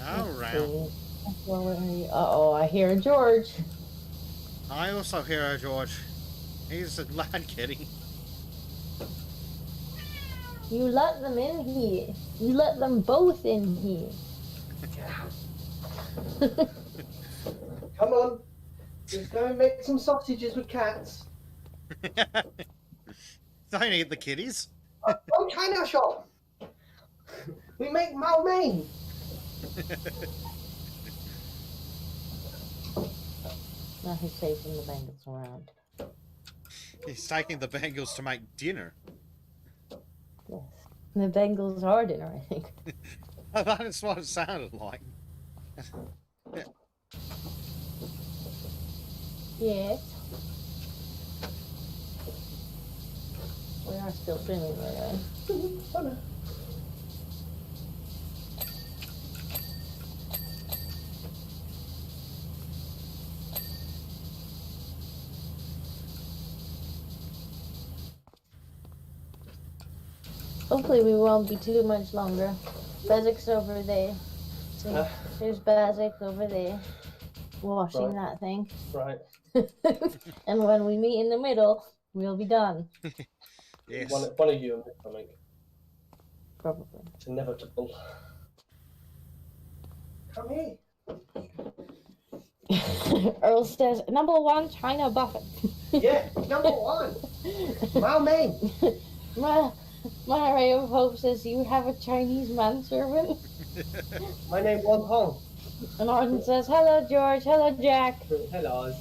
Alright. Uh-oh, I hear George. I also hear George. He's a lad kitty. You let them in here. You let them both in here. Come on, let's go and make some sausages with cats. Don't eat the kitties. Okay, now, shop. We make Malmain. Now he's taking the Bengals around. He's taking the Bengals to make dinner. Yes. The Bengals are dinner, I think. That's what it sounded like. Yes. We are still streaming, by the way. Oh, no. Hopefully we won't be too much longer. Bezek's over there. See, there's Bezek over there. Washing that thing. Right. And when we meet in the middle, we'll be done. Yes. One of you, I think. Probably. It's inevitable. Come here. Earl says, #1, China Buffett. Yeah, #1. Malmain. My ray of hope says, you have a Chinese manservant. My name Won Hong. And Arden says, hello George, hello Jack. Hello.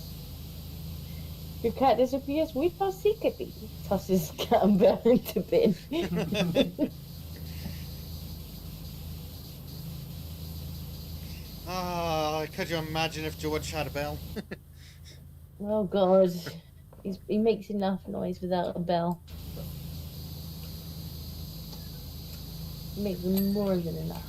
Your cat disappears, we toss secretly. Tosses cat and bell into bin. Could you imagine if George had a bell? Oh god. He makes enough noise without a bell. He makes more than enough.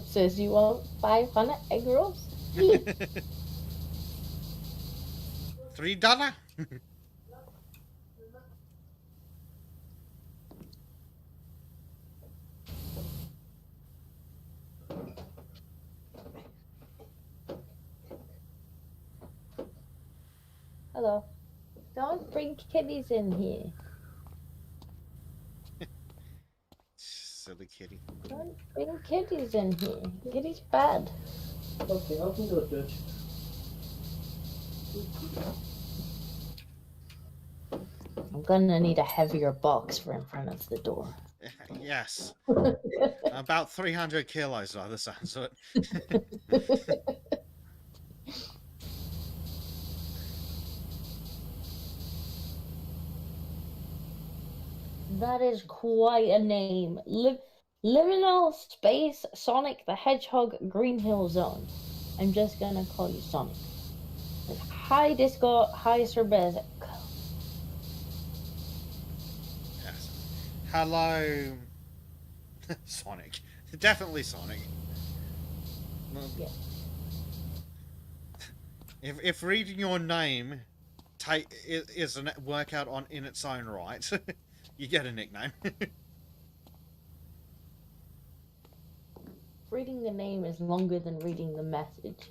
Says you want 500 egg rolls? $3? Hello. Don't bring kitties in here. Silly kitty. Don't bring kitties in here. Kitty's bad. Okay, I can do it, George. I'm gonna need a heavier box for in front of the door. Yes. About 300 kilos by the sounds of it. That is quite a name. Liminal Space Sonic the Hedgehog Green Hill Zone. I'm just gonna call you Sonic. Hi Disco, hi Sir Bezek. Yes. Hello, Sonic. Definitely Sonic. Yeah. If reading your name is a workout in its own right, you get a nickname. Reading the name is longer than reading the message.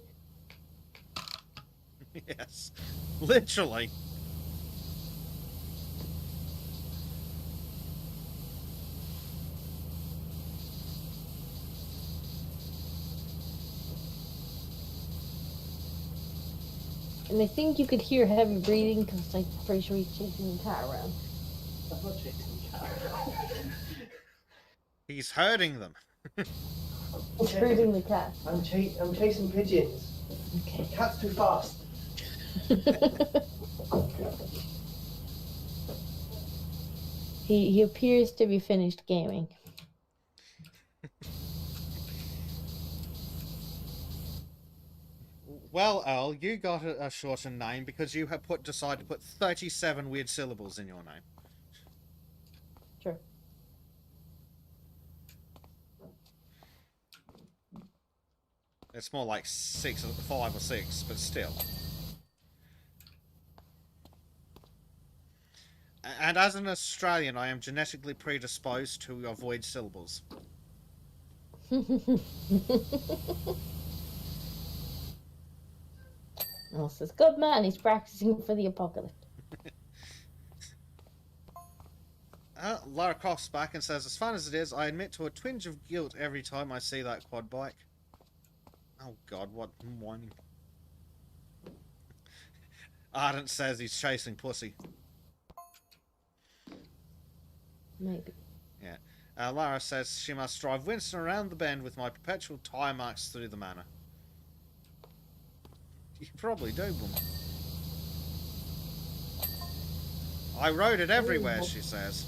Yes, literally. And I think you could hear heavy breathing because I'm pretty sure he's chasing the cat around. I'm not chasing the cat. He's hurting them. He's hurting the cat. I'm chasing pigeons. Okay. The cat's too fast. He appears to be finished gaming. Well, Earl, you got a shorter name because you have decided to put 37 weird syllables in your name. Sure. It's more like 5 or 6, but still. And as an Australian, I am genetically predisposed to avoid syllables. Well, says, good man, he's practicing for the apocalypse. Lara Croft's back and says, as fun as it is, I admit to a twinge of guilt every time I see that quad bike. Oh God, what whining? Ardent says he's chasing pussy. Maybe. Yeah. Lara says she must drive Winston around the bend with my perpetual tyre marks through the manor. You probably do, woman. I rode it everywhere, she says.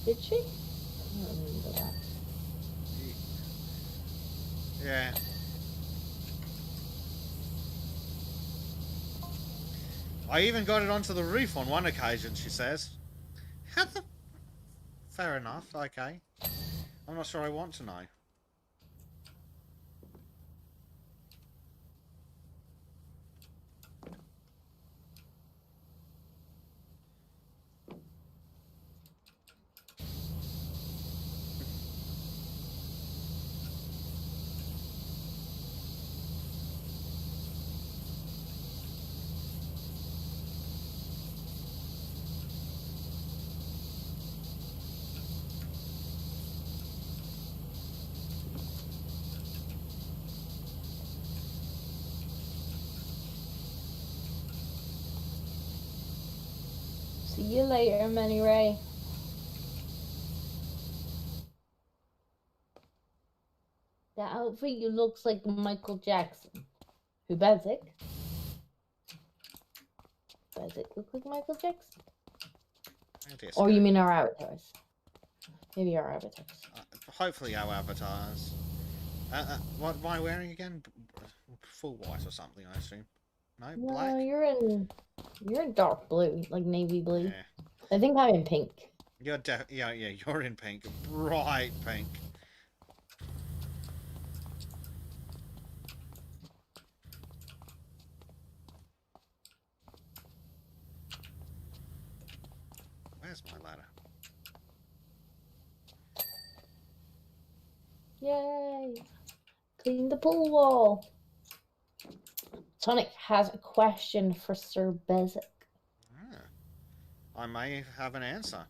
Did she? I don't remember that. Yeah. I even got it onto the roof on one occasion, she says. How the... Fair enough, okay. I'm not sure I want to know. See you later, Manny Ray. That outfit, you looks like Michael Jackson. Who, Bezek? Bezek look like Michael Jackson? Or you mean our avatars? Maybe our avatars. Hopefully our avatars. What am I wearing again? Full white or something, I assume. No, black? No, you're in dark blue, like navy blue. Yeah. I think I'm in pink. You're you're in pink. Bright pink. Where's my ladder? Yay! Clean the pool wall. Tonic has a question for Sir Bezek. Ah, I may have an answer.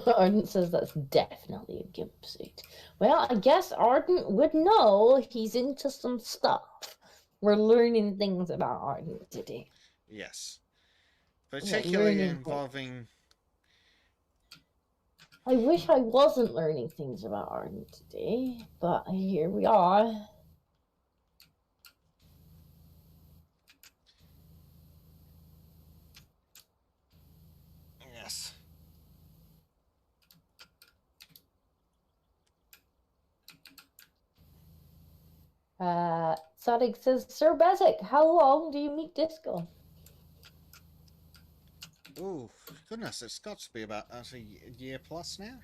Ardent says that's definitely a gimp suit. Well, I guess Ardent would know he's into some stuff. We're learning things about Ardent today. Yes. Particularly learning involving... I wish I wasn't learning things about Ardent today, but here we are. Yes. Sadiq says, Sir Bezek, how long do you meet Disco? Oh, goodness, it's got to be about a year plus now.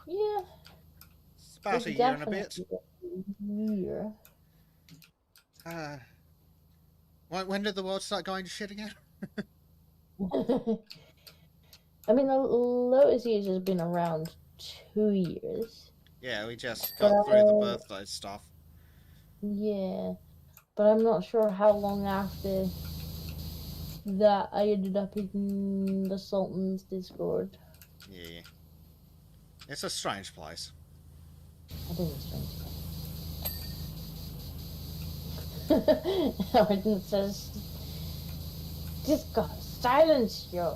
Yeah. It's about a year and a bit. Year. When did the world start going to shit again? I mean, the Lotus Years has been around 2 years. Yeah, we just got through the birthday stuff. Yeah, but I'm not sure how long after that I ended up in the Sultan's Discord. Yeah. It's a strange place. I think it's strange. Arden says, Disco, silence you.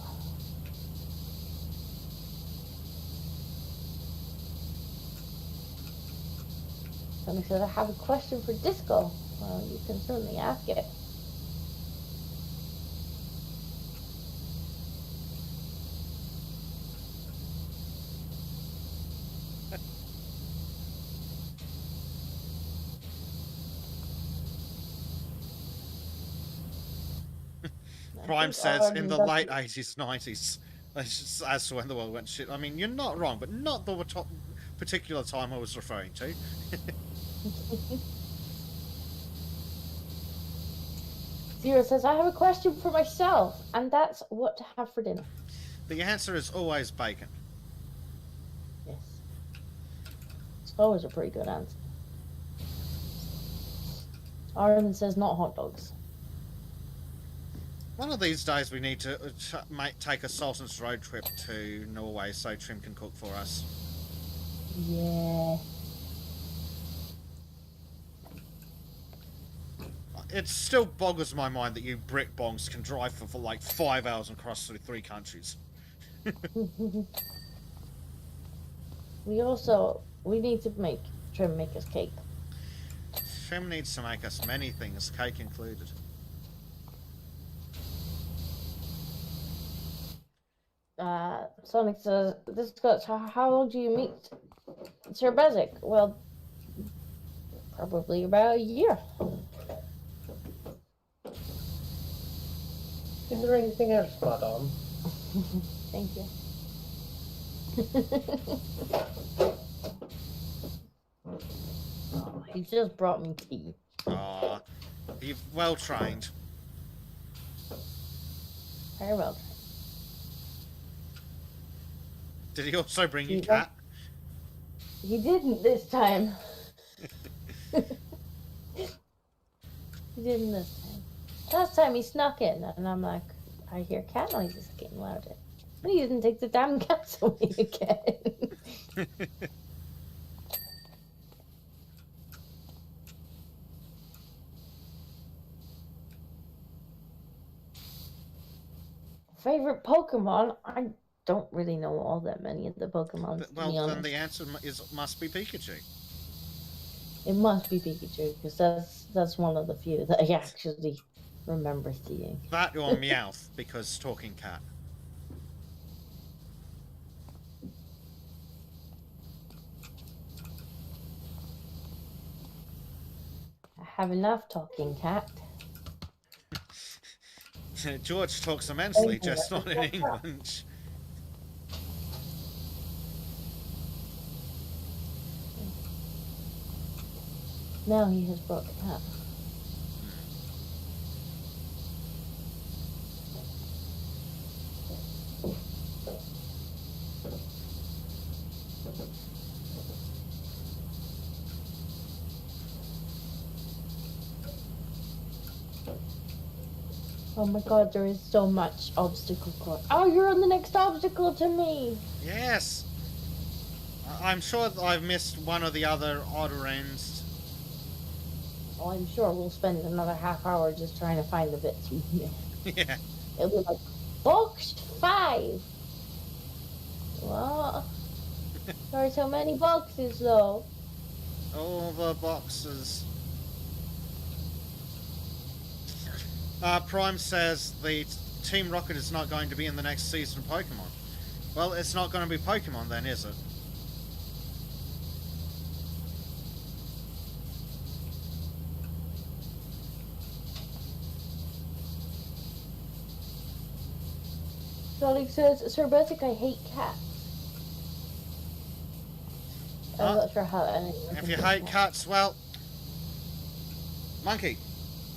Somebody said, I have a question for Disco. Well, you can certainly ask it. Prime says in the late 80s, 90s, as to when the world went shit. I mean, you're not wrong, but not the particular time I was referring to. Zero says, I have a question for myself, and that's what to have for dinner. The answer is always bacon. Yes. It's always a pretty good answer. Arden says, not hot dogs. One of these days we need to take a Sultan's road trip to Norway so Trim can cook for us. Yeah. It still boggles my mind that you brick bongs can drive for like 5 hours and cross through 3 countries. we need to make Trim make us cake. Trim needs to make us many things, cake included. Sonic says, "This goes. How long do you meet Sir Bezek?" Well, probably about a year. Is there anything else, madame? Thank you. Oh, he just brought me tea. Ah, you're well trained. Very well. Did he also bring you He- cat? He didn't this time. He didn't this time. Last time he snuck in, and I'm like, I hear cat noises getting louder. And he didn't take the damn cats away again. Favorite Pokemon? I don't really know all that many of the Pokemon. To be Well, honest. then the answer must be Pikachu. It must be Pikachu because that's one of the few that I actually remember seeing. That or Meowth, because talking cat. I have enough talking cat. George talks immensely, Thank you. just not in English. Now he has brought the cat. Oh my god, there is so much obstacle course. Oh, you're on the next obstacle to me! Yes! I'm sure that I've missed one or the other odder ends. Oh, I'm sure we'll spend another half hour just trying to find the bits we missed. Yeah. It'll be like, box 5! What? There are so many boxes though. All the boxes. Prime says the Team Rocket is not going to be in the next season of Pokemon. Well, it's not going to be Pokemon then, is it? Sonic says, Sir Bezek, I hate cats. I'm not sure how anyone If can you hate hate cats, well... Monkey.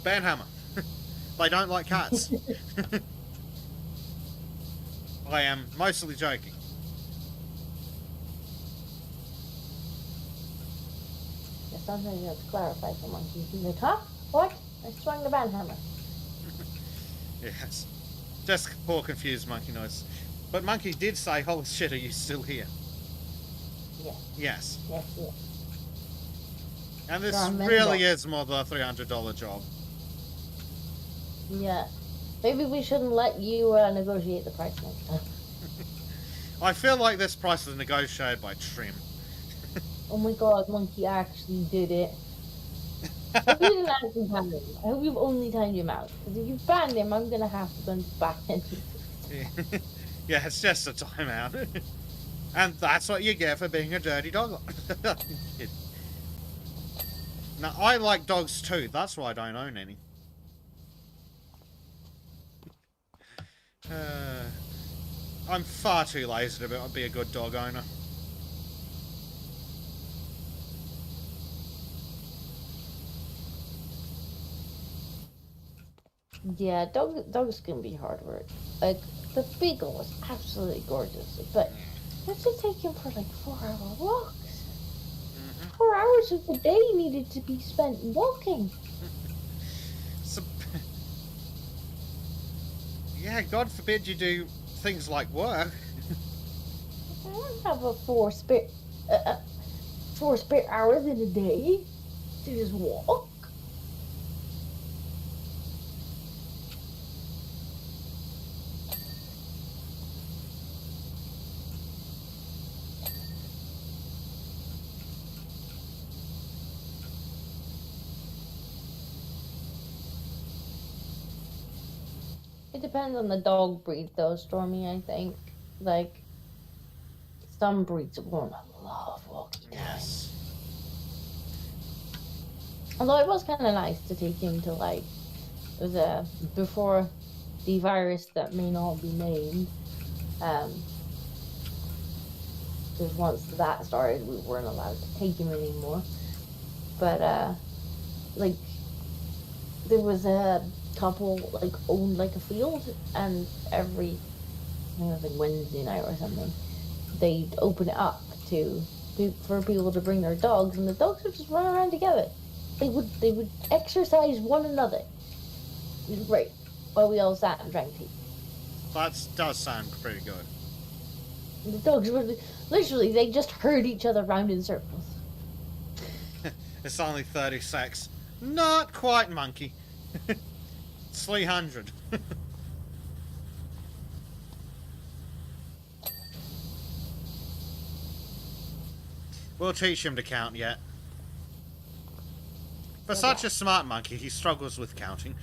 Banhammer. They don't like cats. I am mostly joking. Yeah, sometimes you have to clarify for monkeys. He's like, huh? What? I swung the banhammer. Yes. Just poor confused Monkey noise. But Monkey did say, holy shit, are you still here? Yes. Yes. Yes, yes. And this There are many really boxes. is more than a $300 job. Yeah. Maybe we shouldn't let you negotiate the price next time. I feel like this price was negotiated by Trim. Oh my god, Monkey actually did it. I hope you didn't actually ban him. I hope you've only timed him out. Because if you banned him, I'm going to have to go and ban him. Yeah, it's just a timeout. And that's what you get for being a dirty dog. Now, I like dogs too. That's why I don't own any. I'm far too lazy to be a good dog owner. Yeah, dogs can be hard work. Like, the beagle was absolutely gorgeous. But you have to take him for like 4-hour walks. 4 hours of the day needed to be spent walking. So, Yeah, God forbid you do things like work. I don't have a four spare hours in a day to just walk. It depends on the dog breed, though, Stormy. I think like some breeds are going to love walking. Yes. Although it was kind of nice to take him to like the before the virus that may not be named. Because once that started, we weren't allowed to take him anymore. But like there was a couple like owned like a field, and every I think it was like Wednesday night or something, they'd open it up for people to bring their dogs, and the dogs would just run around together. They would exercise one another. It was great. While we all sat and drank tea. That does sound pretty good. And the dogs were literally they just herd each other round in circles. It's only 36. Not quite monkey. It's 300. We'll teach him to count yet. For such a smart monkey, he struggles with counting.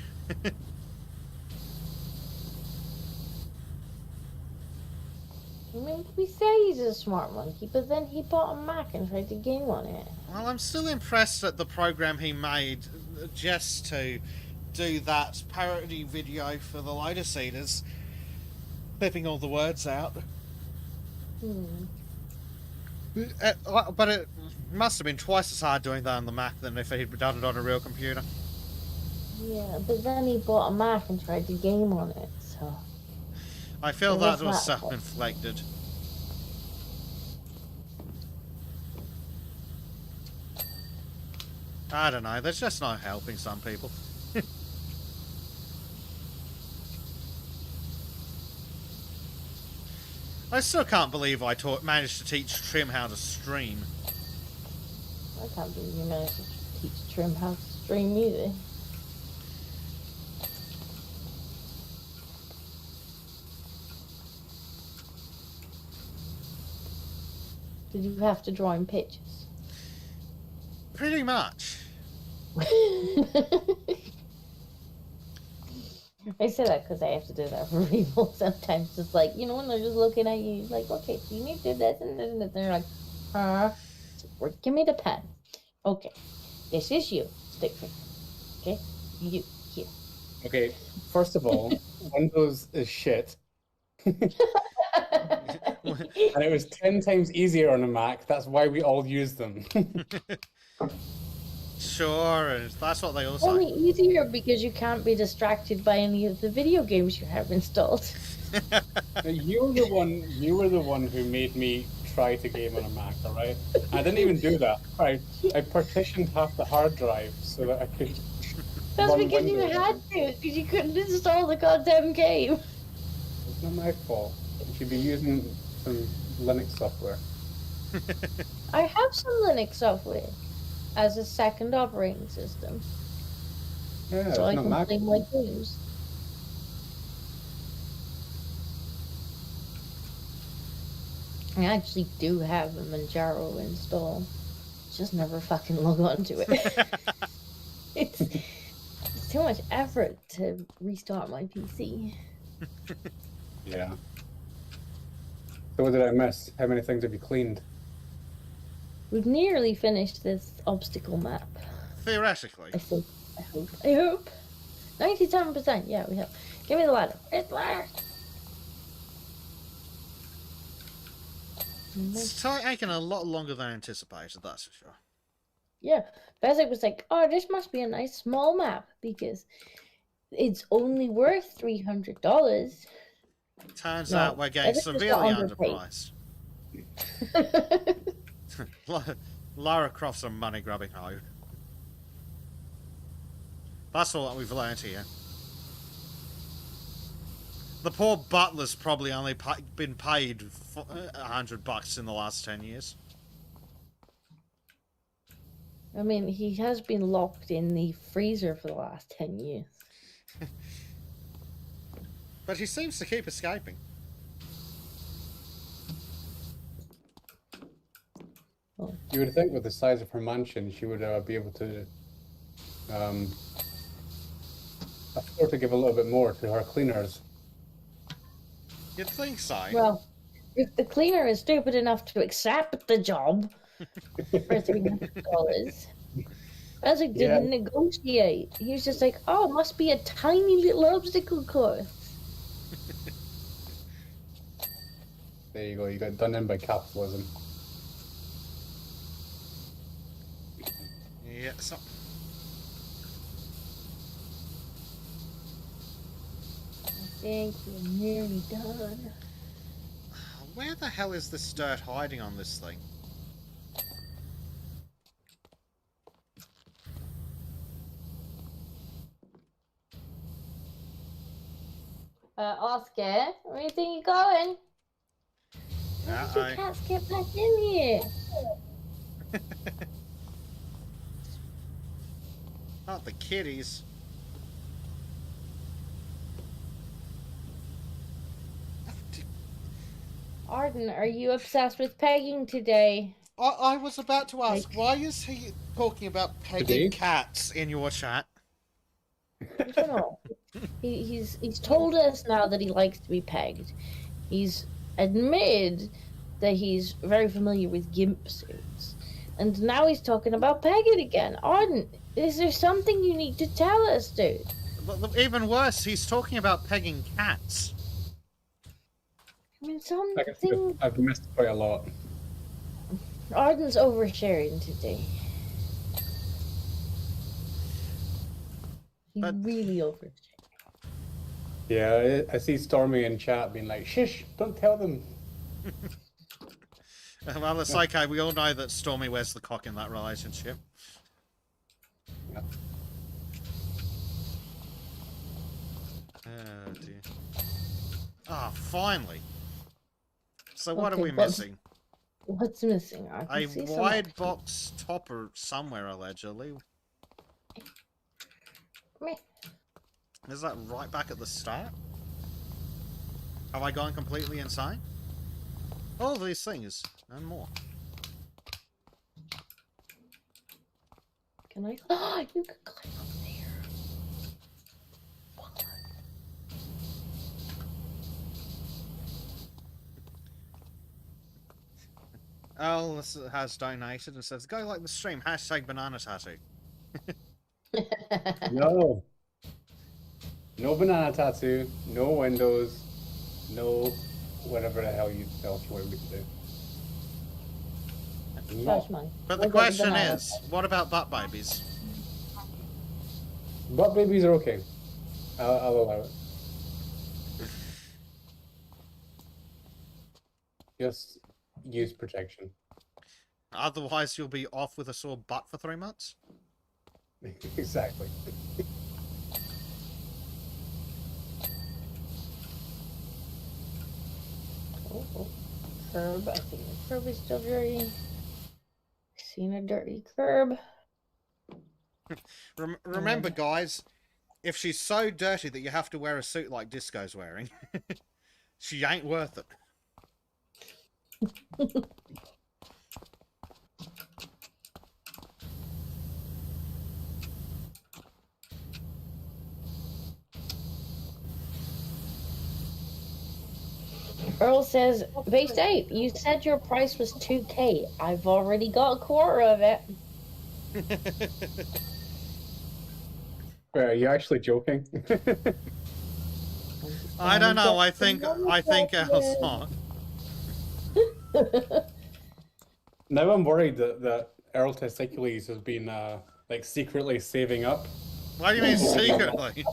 I mean, we say he's a smart monkey, but then he bought a Mac and tried to game on it. Well, I'm still impressed at the program he made just to do that parody video for the Lotus Eaters, clipping all the words out. But it must have been twice as hard doing that on the Mac than if he'd done it on a real computer. Yeah, but then he bought a Mac and tried to game on it, so... I feel So that what's was that for? self-inflicted. I don't know, there's just no helping some people. I still can't believe I managed to teach Trim how to stream. I can't believe you managed to teach Trim how to stream either. Did you have to draw in pictures? Pretty much. I say that because I have to do that for people sometimes. It's like, you know, when they're just looking at you, like, okay, so you need to do this and this and this. And they're like, huh? Give me the pen. Okay, this is you. Stick figure. Okay, you, here. Okay, first of all, Windows is shit. And it was 10 times easier on a Mac. That's why we all use them. Sure, and that's what they all say. Only easier because you can't be distracted by any of the video games you have installed. You were the one who made me try to game on a Mac, alright? I didn't even do that. I partitioned half the hard drive so that I could That's run because you Windows. had to, because you couldn't install the goddamn game. It's not my fault. You should be using some Linux software. I have some Linux software as a second operating system, Yeah, so I it's not can Mac. play my games. I actually do have a Manjaro installed. Just never fucking log on to it. it's too much effort to restart my PC. Yeah. So what did I miss? How many things have you cleaned? We've nearly finished this obstacle map. Theoretically. I think. I hope. 97%. Yeah, we have. Give me the ladder. Where's the ladder? It's taking a lot longer than anticipated, that's for sure. Yeah, Bezek was like, "Oh, this must be a nice small map because it's only worth $300." Turns No, out we're getting Bezek just severely got underpaid. underpriced. Lara Croft's a money grabbing hoe. That's all that we've learned here. The poor butler's probably only been paid $100 in the last 10 years. I mean, he has been locked in the freezer for the last 10 years. But he seems to keep escaping. You would think with the size of her mansion, she would be able to afford to give a little bit more to her cleaners. You'd think so. Well, if the cleaner is stupid enough to accept the job for $300, Bezek didn't negotiate. He was just like, oh, it must be a tiny little obstacle course. There you go, you got done in by capitalism. Yeah, so... I think we're nearly done. Where the hell is this dirt hiding on this thing? Oscar, where do you think you're going? Why did you cats get back in here? Not the kitties. Arden, are you obsessed with pegging today? I was about to ask, why is he talking about pegging cats in your chat? I don't know. He's told us now that he likes to be pegged. He's admitted that he's very familiar with gimp suits. And now he's talking about pegging again. Arden, is there something you need to tell us, dude? But even worse, he's talking about pegging cats. I mean, something... I've missed quite a lot. Arden's oversharing today. He's really oversharing. Yeah, I see Stormy in chat being like, "Shush! Don't tell them." Well, it's okay. We all know that Stormy wears the cock in that relationship. Yeah. Oh dear. Ah, finally. So what Okay, are we missing? What's missing? A wide box topper somewhere, allegedly. Meh. Is that right back at the start? Have I gone completely insane? All these things and more. Can I? Oh, you can climb up there. Alice has donated and says, "Go like the stream. Hashtag banana tattoo." No. No banana tattoo. No windows. No whatever the hell else you want me to do. That's mine. But the question is, what about butt babies? Butt babies are okay. I'll allow it. Just use protection. Otherwise, you'll be off with a sore butt for 3 months. Exactly. Oh, curb. I think the curb is still dirty. Seen a dirty curb. Remember, guys, if she's so dirty that you have to wear a suit like Disco's wearing, she ain't worth it. Earl says, Base 8, you said your price was 2K. I've already got a quarter of it. Wait, are you actually joking? I don't know. I think El's not. Now I'm worried that Earl Testicules has been like secretly saving up What do you mean secretly?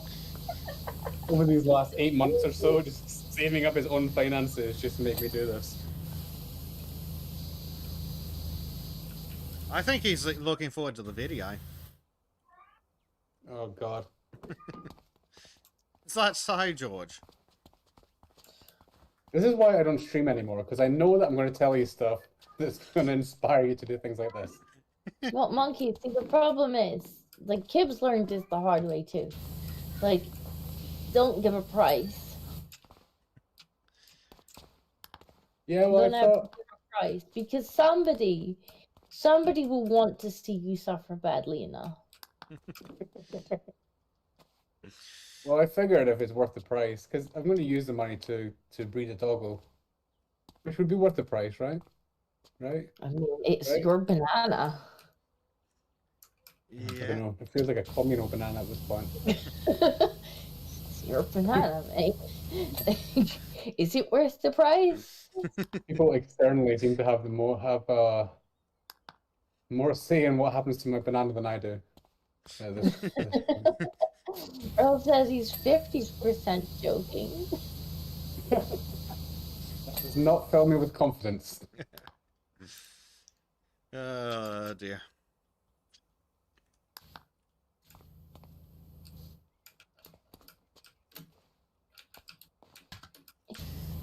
over these last 8 months or so, just saving up his own finances just to make me do this. I think he's looking forward to the video. Oh God. Is that so, George? This is why I don't stream anymore, because I know that I'm going to tell you stuff that's going to inspire you to do things like this. Well, Monkey, see, the problem is, like, Kibbs learned this the hard way, too. Like, don't give a price. Yeah, well, Don't I ever thought... give a price, because somebody will want to see you suffer badly enough. Well, I figured if it's worth the price, because I'm going to use the money to breed a doggo, which would be worth the price, right? Right? I mean, it's Right. your banana. I don't Yeah. know. It feels like a communal banana at this point. It's your banana, mate. Is it worth the price? People externally seem to have more say in what happens to my banana than I do. This point. Earl says he's 50% joking. That does not fill me with confidence. Oh dear.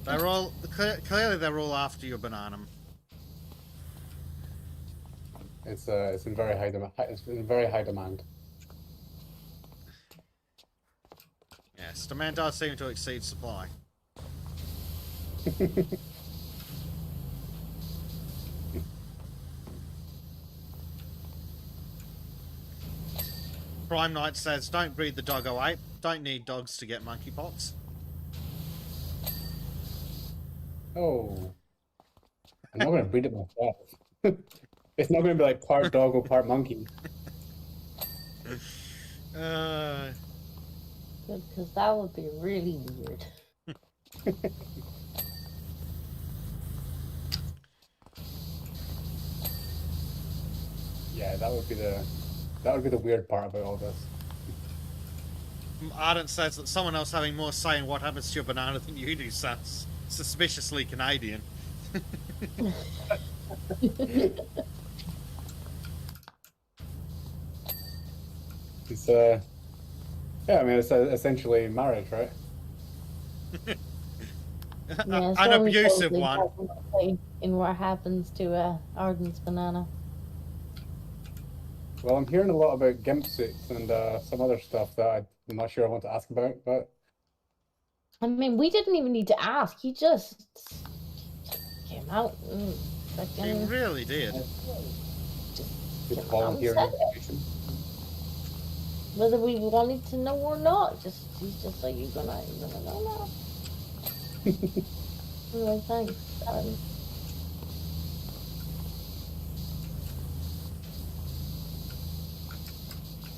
They're all clearly they're all after your banana. It's in very high demand. It's in very high demand. Yes, demand does seem to exceed supply. Prime Knight says, "Don't breed the doggo ape. Don't need dogs to get monkeypox." Oh, I'm not going to breed it myself. It's not going to be like part doggo, part monkey. Because that would be really weird. Yeah, that would be the weird part about all this. Ardent says that someone else having more say in what happens to your banana than you do sounds suspiciously Canadian. It's yeah, I mean it's essentially marriage, right? Yeah, An abusive totally one. has no say in what happens to Arden's banana. Well, I'm hearing a lot about gimp suits and some other stuff that I'm not sure I want to ask about, but I mean, we didn't even need to ask. He just came out and He fucking really did. it's came out and volunteering said it. information. Whether we wanted to know or not. He's just like, you're gonna know now. Anyway, thanks.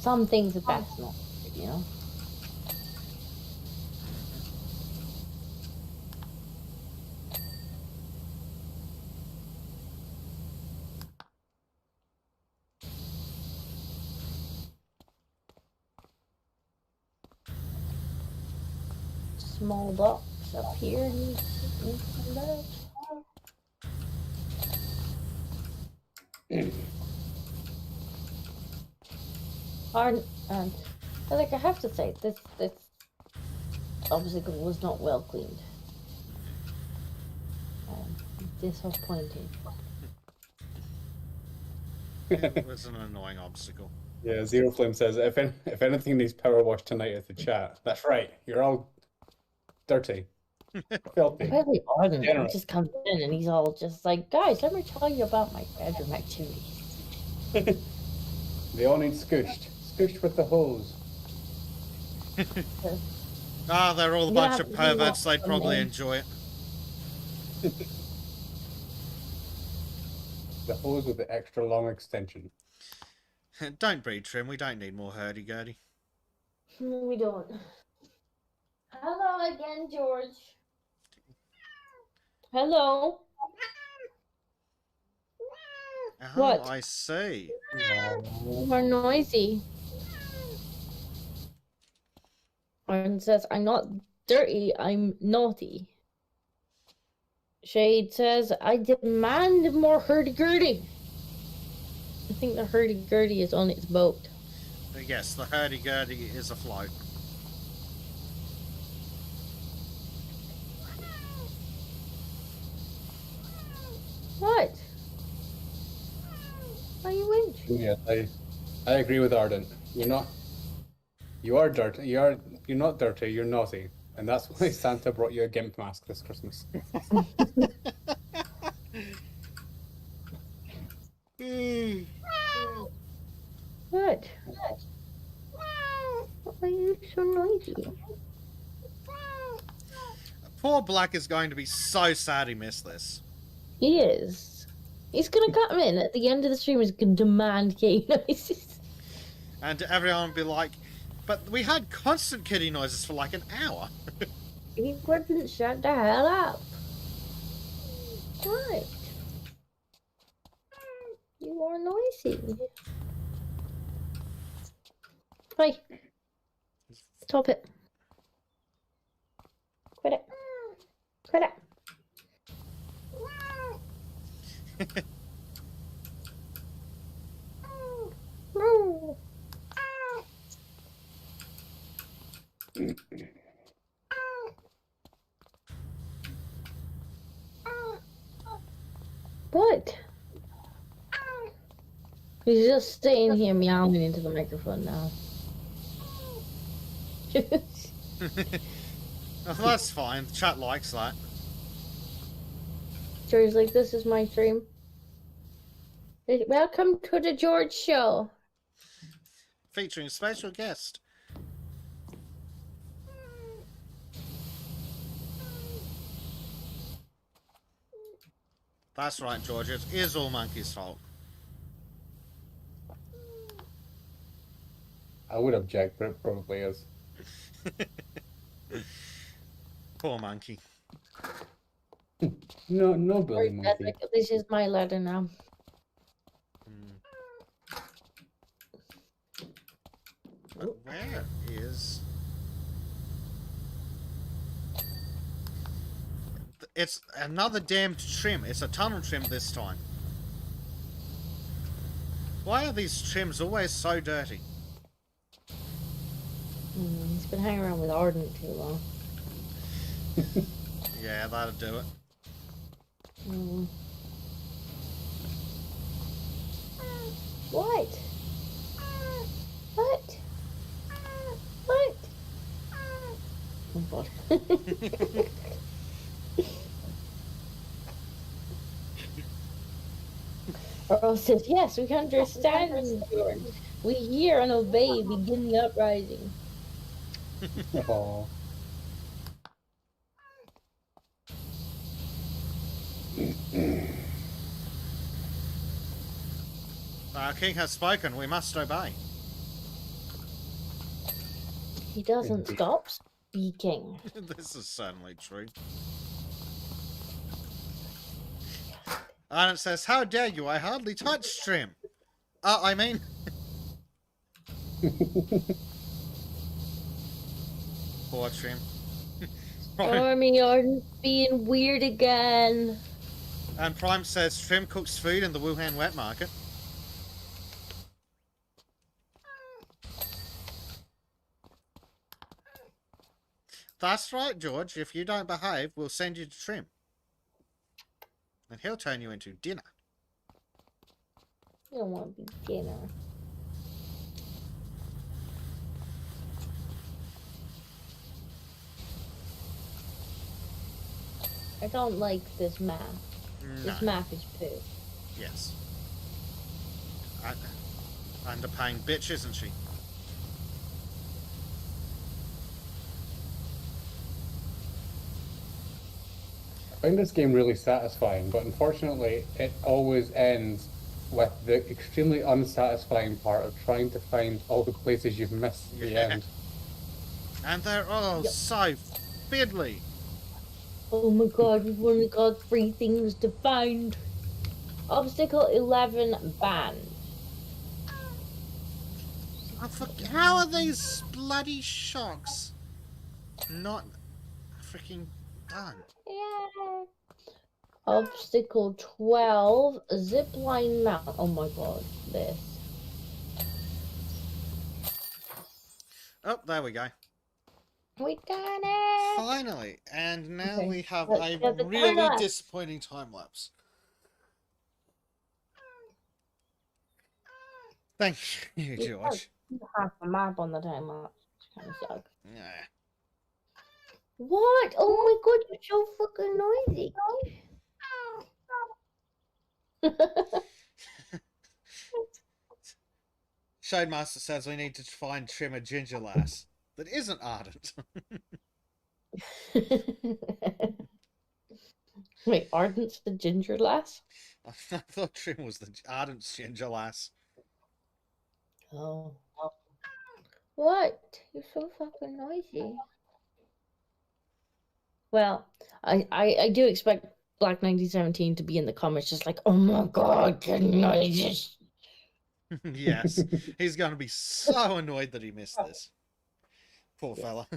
Some things are best not, you know. Small box up here. Hard, and like I have to say, this obstacle was not well cleaned. Disappointing. It was an annoying obstacle. Yeah, Zero Flame says if anything needs power wash tonight, it's the chat. That's right. You're all dirty, filthy. Really Arden Generous. just comes in and he's all just like, guys, let me tell you about my bedroom activities. They all need scooshed with the hose. Ah, they're all a Yeah, bunch of you perverts. want They'd probably them. enjoy it. The hose with the extra long extension. Don't breed trim. We don't need more hurdy-gurdy. No, we don't. Hello again, George. Hello. Oh, What? I see. You are noisy. Arden says, I'm not dirty, I'm naughty. Shade says, I demand more hurdy-gurdy. I think the hurdy-gurdy is on its boat. Yes, the hurdy-gurdy is afloat. Yes, I agree with Arden. You are dirty. You're not dirty. You're naughty, and that's why Santa brought you a gimp mask this Christmas. What? Why are you so noisy? Poor Black is going to be so sad he missed this. He is. He's gonna come in at the end of the stream. He's gonna demand kitty noises. And everyone will be like, but we had constant kitty noises for like an hour. He wouldn't shut the hell up. What? You are noisy. Hey. Stop it. Quit it. Quit it. No. What? He's just staying here meowing into the microphone now. Oh, that's fine. The chat likes that. George's like, this is my stream. Welcome to the George Show. Featuring a special guest. That's right, George. It is all Monkey's fault. I would object, but it probably is. Poor Monkey. No bully monkey. This is my letter now. But where is... It's another damned trim. It's a tunnel trim this time. Why are these trims always so dirty? He's been hanging around with Arden too long. Yeah, that'll do it. What? What? What? Oh God. Earl says, yes, we understand you, George. We hear and obey, begin the uprising. Aww. Our king has spoken. We must obey. He doesn't stop speaking. This is certainly true. And it says, how dare you? I hardly touched Trim. I mean... Poor Trim. Army Arden's being weird again. And Prime says, Trim cooks food in the Wuhan wet market. That's right, George. If you don't behave, we'll send you to Trim. And he'll turn you into dinner. You don't want to be dinner. I don't like this map. No. This map is poo. Yes. Underpaying bitch, isn't she? I find this game really satisfying, but unfortunately it always ends with the extremely unsatisfying part of trying to find all the places you've missed at the end. And they're all so fiddly. Oh my God, we've only got 3 things to find. Obstacle 11 banned. How are these bloody shocks not freaking done? Yeah. Obstacle 12 zipline mount. Oh my God, this. Oh, there we go. We got it. Finally, and now Okay. we have Let's a get the really time-lapse. disappointing time lapse. Thank you, George. Half a map on the time. Kind of sucks. Yeah. What? Oh my god, you're so fucking noisy. Shademaster says we need to find trim a ginger lass that isn't ardent. Wait, Ardent's the ginger lass? I thought Trim was the ardent ginger lass. Oh. What? You're so fucking noisy. Well, I do expect Black 1917 to be in the comments just like, oh my god, can I just... Yes, he's going to be so annoyed that he missed this. Poor fella.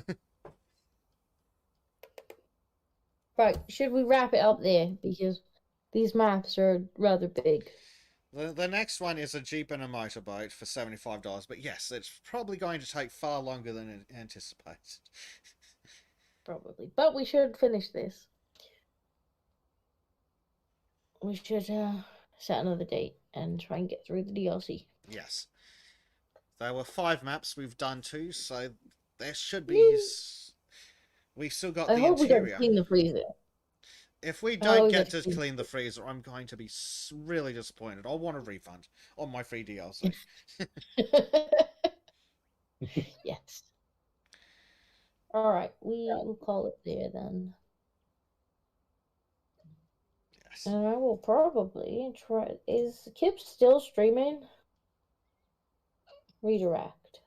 Right, should we wrap it up there? Because these maps are rather big. The next one is a Jeep and a motorboat for $75, but yes, it's probably going to take far longer than anticipated. Probably. But we should finish this. We should set another date and try and get through the DLC. Yes. There were 5 maps, we've done 2, so there should be... We've still got the hope interior. we get to clean the freezer. If we don't get to clean the freezer, I'm going to be really disappointed. I'll want a refund on my free DLC. Yes. Alright, we will call it there then. Yes. And I will probably try... Is Kip still streaming? Redirect.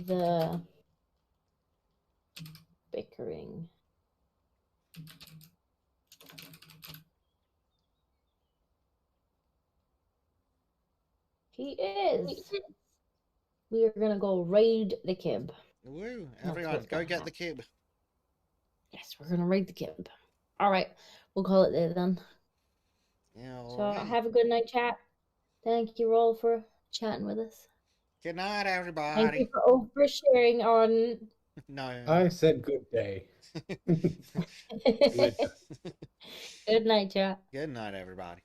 The... bickering. He is. We are gonna go raid the Kib. Woo! Everyone, go get the kib. Yes, we're gonna raid the Kib. All right, we'll call it there then. Yeah, So have a good night, chat. Thank you all for chatting with us. Good night, everybody. Thank you for oversharing on. No. I said good day. Good night, chat. Good night, everybody.